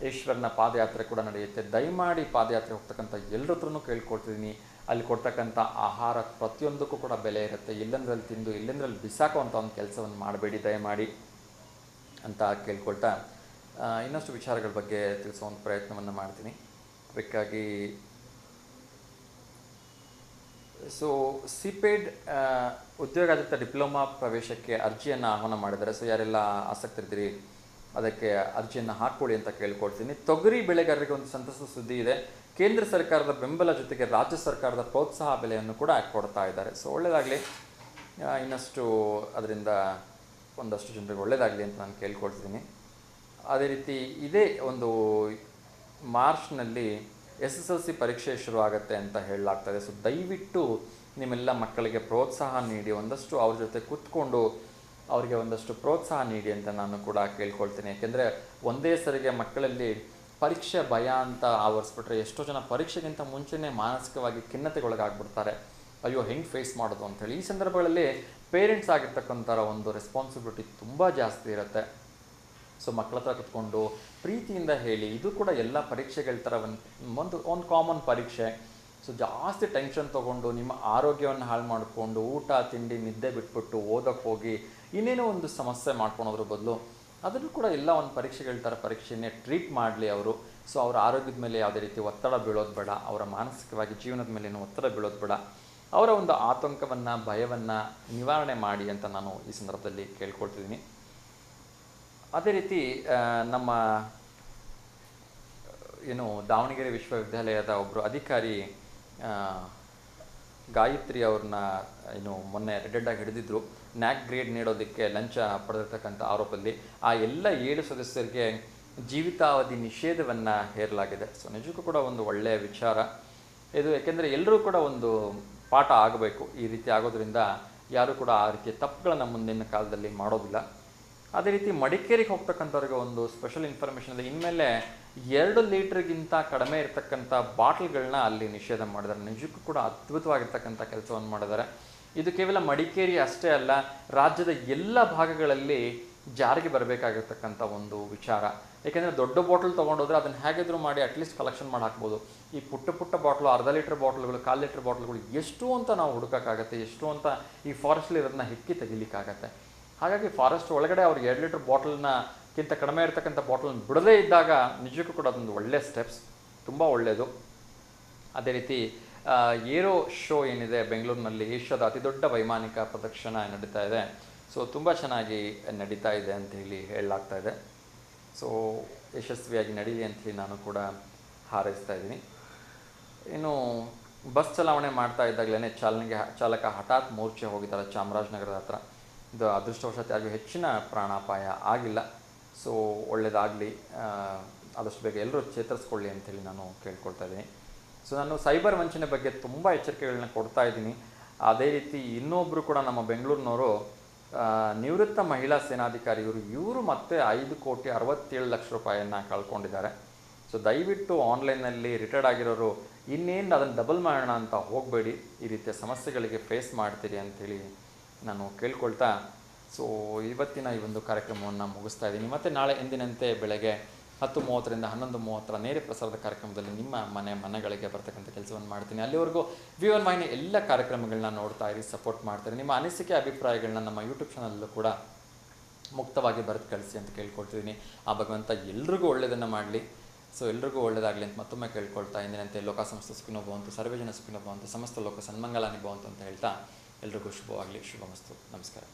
ಈಶ್ವರನ ಪಾದಯಾತ್ರೆ ಕೂಡ ನಡೆಯುತ್ತೆ. ದಯಮಾಡಿ ಪಾದಯಾತ್ರೆ ಹೋಗ್ತಕ್ಕಂಥ ಎಲ್ಲರ ಹತ್ರನೂ ಕೇಳ್ಕೊಳ್ತಿದ್ದೀನಿ, ಅಲ್ಲಿ ಕೊಡ್ತಕ್ಕಂಥ ಆಹಾರ ಪ್ರತಿಯೊಂದಕ್ಕೂ ಕೂಡ ಬೆಲೆ ಇರುತ್ತೆ. ಎಲ್ಲೆಂದ್ರಲ್ಲಿ ತಿಂದು ಎಲ್ಲೆಂದ್ರಲ್ಲಿ ಬಿಸಾಕುವಂಥ ಒಂದು ಕೆಲಸವನ್ನು ಮಾಡಬೇಡಿ ದಯಮಾಡಿ ಅಂತ ಕೇಳ್ಕೊಳ್ತಾ ಇನ್ನಷ್ಟು ವಿಚಾರಗಳ ಬಗ್ಗೆ ತಿಳಿಸೋ ಒಂದು ಪ್ರಯತ್ನವನ್ನು ಮಾಡ್ತೀನಿ. ಅದಕ್ಕಾಗಿ ಸೊ CPED ಉದ್ಯೋಗಾಧಾರಿತ ಡಿಪ್ಲೊಮಾ ಪ್ರವೇಶಕ್ಕೆ ಅರ್ಜಿಯನ್ನು ಆಹ್ವಾನ ಮಾಡಿದ್ದಾರೆ. ಸೊ ಯಾರೆಲ್ಲ ಆಸಕ್ತರಿದ್ದೀರಿ ಅದಕ್ಕೆ ಅರ್ಜಿಯನ್ನು ಹಾಕ್ಕೊಳ್ಳಿ ಅಂತ ಕೇಳ್ಕೊಳ್ತೀನಿ. ತೊಗರಿ ಬೆಳೆಗಾರರಿಗೆ ಒಂದು ಸಂತಸದ ಸುದ್ದಿ ಇದೆ. ಕೇಂದ್ರ ಸರ್ಕಾರದ ಬೆಂಬಲ ಜೊತೆಗೆ ರಾಜ್ಯ ಸರ್ಕಾರದ ಪ್ರೋತ್ಸಾಹ ಬೆಲೆಯನ್ನು ಕೂಡ ಕೊಡ್ತಾ ಇದ್ದಾರೆ. ಸೊ ಒಳ್ಳೆಯದಾಗಲಿ, ಇನ್ನಷ್ಟು ಅದರಿಂದ ಒಂದಷ್ಟು ಜನರಿಗೆ ಒಳ್ಳೆಯದಾಗಲಿ ಅಂತ ನಾನು ಕೇಳ್ಕೊಳ್ತೀನಿ. ಅದೇ ರೀತಿ ಇದೇ ಒಂದು ಮಾರ್ಚ್ನಲ್ಲಿ SSLC ಪರೀಕ್ಷೆ ಶುರು ಆಗುತ್ತೆ ಅಂತ ಹೇಳಲಾಗ್ತದೆ. ಸೊ ದಯವಿಟ್ಟು ನಿಮ್ಮೆಲ್ಲ ಮಕ್ಕಳಿಗೆ ಪ್ರೋತ್ಸಾಹ ನೀಡಿ, ಒಂದಷ್ಟು ಅವ್ರ ಜೊತೆ ಕೂತ್ಕೊಂಡು ಅವರಿಗೆ ಒಂದಷ್ಟು ಪ್ರೋತ್ಸಾಹ ನೀಡಿ ಅಂತ ನಾನು ಕೂಡ ಕೇಳ್ಕೊಳ್ತೀನಿ. ಯಾಕೆಂದರೆ ಒಂದೇ ಸರಿಗೆ ಮಕ್ಕಳಲ್ಲಿ ಪರೀಕ್ಷೆ ಭಯ ಅಂತ ಆವರಿಸ್ಬಿಟ್ರೆ ಎಷ್ಟೋ ಜನ ಪರೀಕ್ಷೆಗಿಂತ ಮುಂಚೆನೇ ಮಾನಸಿಕವಾಗಿ ಖಿನ್ನತೆಗೊಳಗಾಗ್ಬಿಡ್ತಾರೆ. ಅಯ್ಯೋ ಹೆಂಗೆ ಫೇಸ್ ಮಾಡೋದು ಅಂಥೇಳಿ. ಈ ಸಂದರ್ಭಗಳಲ್ಲಿ ಪೇರೆಂಟ್ಸ್ ಆಗಿರ್ತಕ್ಕಂಥ ಒಂದು ರೆಸ್ಪಾನ್ಸಿಬಿಲಿಟಿ ತುಂಬ ಜಾಸ್ತಿ ಇರುತ್ತೆ. ಸೊ ಮಕ್ಕಳ ಹತ್ರ ಕುತ್ಕೊಂಡು ಪ್ರೀತಿಯಿಂದ ಹೇಳಿ, ಇದು ಕೂಡ ಎಲ್ಲ ಪರೀಕ್ಷೆಗಳ ಥರ ಒಂದು ಕಾಮನ್ ಪರೀಕ್ಷೆ. ಸೊ ಜಾಸ್ತಿ ಟೆನ್ಷನ್ ತೊಗೊಂಡು ನಿಮ್ಮ ಆರೋಗ್ಯವನ್ನು ಹಾಳು ಮಾಡಿಕೊಂಡು ಊಟ ತಿಂಡಿ ನಿದ್ದೆ ಬಿಟ್ಬಿಟ್ಟು ಓದೋಕ್ಕೆ ಹೋಗಿ ಇನ್ನೇನೋ ಒಂದು ಸಮಸ್ಯೆ ಮಾಡ್ಕೊಳೋದ್ರ ಬದಲು ಅದನ್ನು ಕೂಡ ಎಲ್ಲ ಒಂದು ಪರೀಕ್ಷೆಗಳ ಥರ ಪರೀಕ್ಷೆಯನ್ನೇ ಟ್ರೀಟ್ ಮಾಡಲಿ ಅವರು. ಸೊ ಅವರ ಆರೋಗ್ಯದ ಮೇಲೆ ಯಾವುದೇ ರೀತಿ ಒತ್ತಡ ಬೀಳೋದು ಬೇಡ, ಅವರ ಮಾನಸಿಕವಾಗಿ ಜೀವನದ ಮೇಲೇನು ಒತ್ತಡ ಬೀಳೋದು ಬೇಡ. ಅವರ ಒಂದು ಆತಂಕವನ್ನು ಭಯವನ್ನು ನಿವಾರಣೆ ಮಾಡಿ ಅಂತ ನಾನು ಈ ಸಂದರ್ಭದಲ್ಲಿ ಕೇಳ್ಕೊಳ್ತಿದ್ದೀನಿ. ಅದೇ ರೀತಿ ನಮ್ಮ ಏನು ದಾವಣಗೆರೆ ವಿಶ್ವವಿದ್ಯಾಲಯದ ಒಬ್ಬರು ಅಧಿಕಾರಿ ಗಾಯತ್ರಿ ಅವ್ರನ್ನ ಏನು ಮೊನ್ನೆ ರೆಡ್ಡಾಗಿ ಹಿಡಿದಿದ್ರು ನ್ಯಾಕ್ ಗ್ರೇಡ್ ನೀಡೋದಕ್ಕೆ ಲಂಚ ಪಡೆದಿರ್ತಕ್ಕಂಥ ಆರೋಪದಲ್ಲಿ ಆ ಎಲ್ಲ 7 ಸದಸ್ಯರಿಗೆ ಜೀವಿತಾವಧಿ ನಿಷೇಧವನ್ನು ಹೇರಲಾಗಿದೆ. ಸೊ ನಿಜಕ್ಕೂ ಕೂಡ ಒಂದು ಒಳ್ಳೆಯ ವಿಚಾರ ಇದು, ಯಾಕೆಂದರೆ ಎಲ್ಲರೂ ಕೂಡ ಒಂದು ಪಾಠ ಆಗಬೇಕು. ಈ ರೀತಿ ಆಗೋದ್ರಿಂದ ಯಾರೂ ಕೂಡ ಆ ರೀತಿಯ ತಪ್ಪುಗಳನ್ನು ಮುಂದಿನ ಕಾಲದಲ್ಲಿ ಮಾಡೋದಿಲ್ಲ. ಅದೇ ರೀತಿ ಮಡಿಕೇರಿಗೆ ಹೋಗ್ತಕ್ಕಂಥವ್ರಿಗೆ ಒಂದು ಸ್ಪೆಷಲ್ ಇನ್ಫಾರ್ಮೇಷನ್ ಇದೆ. ಇನ್ಮೇಲೆ 2 ಲೀಟ್ರಿಗಿಂತ ಕಡಿಮೆ ಇರತಕ್ಕಂಥ ಬಾಟ್ಲ್ಗಳನ್ನ ಅಲ್ಲಿ ನಿಷೇಧ ಮಾಡಿದ್ದಾರೆ. ನಿಜಕ್ಕೂ ಕೂಡ ಅದ್ಭುತವಾಗಿರ್ತಕ್ಕಂಥ ಕೆಲಸವನ್ನು ಮಾಡಿದ್ದಾರೆ. ಇದು ಕೇವಲ ಮಡಿಕೇರಿ ಅಷ್ಟೇ ಅಲ್ಲ, ರಾಜ್ಯದ ಎಲ್ಲ ಭಾಗಗಳಲ್ಲಿ ಜಾರಿಗೆ ಬರಬೇಕಾಗಿರ್ತಕ್ಕಂಥ ಒಂದು ವಿಚಾರ. ಏಕೆಂದರೆ ದೊಡ್ಡ ಬಾಟಲ್ ತೊಗೊಂಡೋದ್ರೆ ಅದನ್ನು ಹೇಗಿದ್ರು ಮಾಡಿ ಅಟ್ಲೀಸ್ಟ್ ಕಲೆಕ್ಷನ್ ಮಾಡಿ ಹಾಕ್ಬೋದು. ಈ ಪುಟ್ಟ ಬಾಟ್ಲು, ಅರ್ಧ ಲೀಟ್ರ್ ಬಾಟ್ಲ್ಗಳು, 1/4 ಲೀಟ್ರ್ ಬಾಟ್ಲ್ಗಳು ಎಷ್ಟು ಅಂತ ನಾವು ಹುಡುಕೋಕ್ಕಾಗತ್ತೆ, ಎಷ್ಟು ಅಂತ ಈ ಫಾರೆಸ್ಟ್ಲಿ ಇರೋದನ್ನ ಹೆಕ್ಕಿ ತೆಗಿಲಿಕ್ಕಾಗತ್ತೆ. ಹಾಗಾಗಿ ಫಾರೆಸ್ಟ್ ಒಳಗಡೆ ಅವ್ರು 2 ಲೀಟ್ರ್ ಬಾಟಲ್ನಕ್ಕಿಂತ ಕಡಿಮೆ ಇರತಕ್ಕಂಥ ಬಾಟಲ್ನ ಬಿಡದೇ ಇದ್ದಾಗ ನಿಜಕ್ಕೂ ಕೂಡ ಅದೊಂದು ಒಳ್ಳೆಯ ಸ್ಟೆಪ್ಸ್, ತುಂಬ ಒಳ್ಳೆಯದು. ಅದೇ ರೀತಿ ಏರೋ ಶೋ ಏನಿದೆ ಬೆಂಗಳೂರಿನಲ್ಲಿ, ಏಷ್ಯಾದ ಅತಿ ದೊಡ್ಡ ವೈಮಾನಿಕ ಪ್ರದರ್ಶನ ನಡೀತಾ ಇದೆ. ಸೊ ತುಂಬ ಚೆನ್ನಾಗಿ ನಡೀತಾ ಇದೆ ಅಂತ ಹೇಳಲಾಗ್ತಾ ಇದೆ. ಸೊ ಯಶಸ್ವಿಯಾಗಿ ನಡೀಲಿ ಅಂಥೇಳಿ ನಾನು ಕೂಡ ಹಾರೈಸ್ತಾ ಇದ್ದೀನಿ. ಇನ್ನು ಬಸ್ ಚಲಾವಣೆ ಮಾಡ್ತಾ ಇದ್ದಾಗಲೇ ಚಾಲಕ ಹಠಾತ್ ಮೂರ್ಛೆ ಹೋಗಿದ್ದಾರೆ ಚಾಮರಾಜನಗರದ ಹತ್ರ. ಇದು ಅದೃಷ್ಟವಶಾತ್ ಯಾರಿಗೂ ಹೆಚ್ಚಿನ ಪ್ರಾಣಾಪಾಯ ಆಗಿಲ್ಲ. ಸೊ ಒಳ್ಳೆಯದಾಗಲಿ, ಆದಷ್ಟು ಬೇಗ ಎಲ್ಲರೂ ಚೇತರಿಸ್ಕೊಳ್ಳಿ ಅಂಥೇಳಿ ನಾನು ಕೇಳ್ಕೊಳ್ತಾ ಇದ್ದೀನಿ. ಸೊ ನಾನು ಸೈಬರ್ ವಂಚನೆ ಬಗ್ಗೆ ತುಂಬ ಎಚ್ಚರಿಕೆಗಳನ್ನ ಕೊಡ್ತಾ ಇದ್ದೀನಿ. ಅದೇ ರೀತಿ ಇನ್ನೊಬ್ಬರು ಕೂಡ ನಮ್ಮ ಬೆಂಗಳೂರಿನವರು ನಿವೃತ್ತ ಮಹಿಳಾ ಸೇನಾಧಿಕಾರಿ ಇವರು ಮತ್ತೆ 5,67,00,000 ರೂಪಾಯಿಯನ್ನು ಕಳ್ಕೊಂಡಿದ್ದಾರೆ. ಸೊ ದಯವಿಟ್ಟು ಆನ್ಲೈನಲ್ಲಿ ರಿಟೈರ್ಡ್ ಆಗಿರೋರು ಇನ್ನೇನು ಅದನ್ನು ಡಬಲ್ ಮಾಡೋಣ ಅಂತ ಹೋಗಬೇಡಿ. ಈ ರೀತಿಯ ಸಮಸ್ಯೆಗಳಿಗೆ ಫೇಸ್ ಮಾಡ್ತೀರಿ ಅಂಥೇಳಿ ನಾನು ಕೇಳ್ಕೊಳ್ತಾ ಸೊ ಇವತ್ತಿನ ಈ ಒಂದು ಕಾರ್ಯಕ್ರಮವನ್ನು ಮುಗಿಸ್ತಾ ಇದ್ದೀನಿ. ಮತ್ತು ನಾಳೆ ಎಂದಿನಂತೆ ಬೆಳಗ್ಗೆ 10:30ರಿಂದ 11:30 ನೇರ ಪ್ರಸಾರದ ಕಾರ್ಯಕ್ರಮದಲ್ಲಿ ನಿಮ್ಮ ಮನೆಗಳಿಗೆ ಬರ್ತಕ್ಕಂಥ ಕೆಲಸವನ್ನು ಮಾಡ್ತೀನಿ. ಅಲ್ಲಿವರೆಗೂ V1 ವಾಹಿನಿ ಎಲ್ಲ ಕಾರ್ಯಕ್ರಮಗಳನ್ನ ನೋಡ್ತಾ ಇರಿ, ಸಪೋರ್ಟ್ ಮಾಡ್ತಾರೆ. ನಿಮ್ಮ ಅನಿಸಿಕೆ ಅಭಿಪ್ರಾಯಗಳನ್ನ ನಮ್ಮ ಯೂಟ್ಯೂಬ್ ಚಾನಲ್ಲೂ ಕೂಡ ಮುಕ್ತವಾಗಿ ಬರೆದು ಕಳಿಸಿ ಅಂತ ಕೇಳ್ಕೊಳ್ತಿದ್ದೀನಿ. ಆ ಭಗವಂತ ಎಲ್ರಿಗೂ ಒಳ್ಳೆಯದನ್ನು ಮಾಡಲಿ. ಸೊ ಎಲ್ರಿಗೂ ಒಳ್ಳೆಯದಾಗಲಿ ಅಂತ ಮತ್ತೊಮ್ಮೆ ಕೇಳ್ಕೊಳ್ತಾ ಎಂದಿನಂತೆ ಲೋಕ ಸಮಸ್ತ ಸುಖಿನೋ ಭವಂತು, ಸರ್ವೇ ಜನ ಸುಖಿನೋ ಭವಂತು, ಸಮಸ್ತ ಲೋಕ ಸನ್ಮಂಗಲಾನಿ ಭವಂತು ಅಂತ ಹೇಳ್ತಾ ಎಲ್ರಿಗೂ ಶುಭವಾಗಲಿ. ಶುಭಮಸ್ತು. ನಮಸ್ಕಾರ.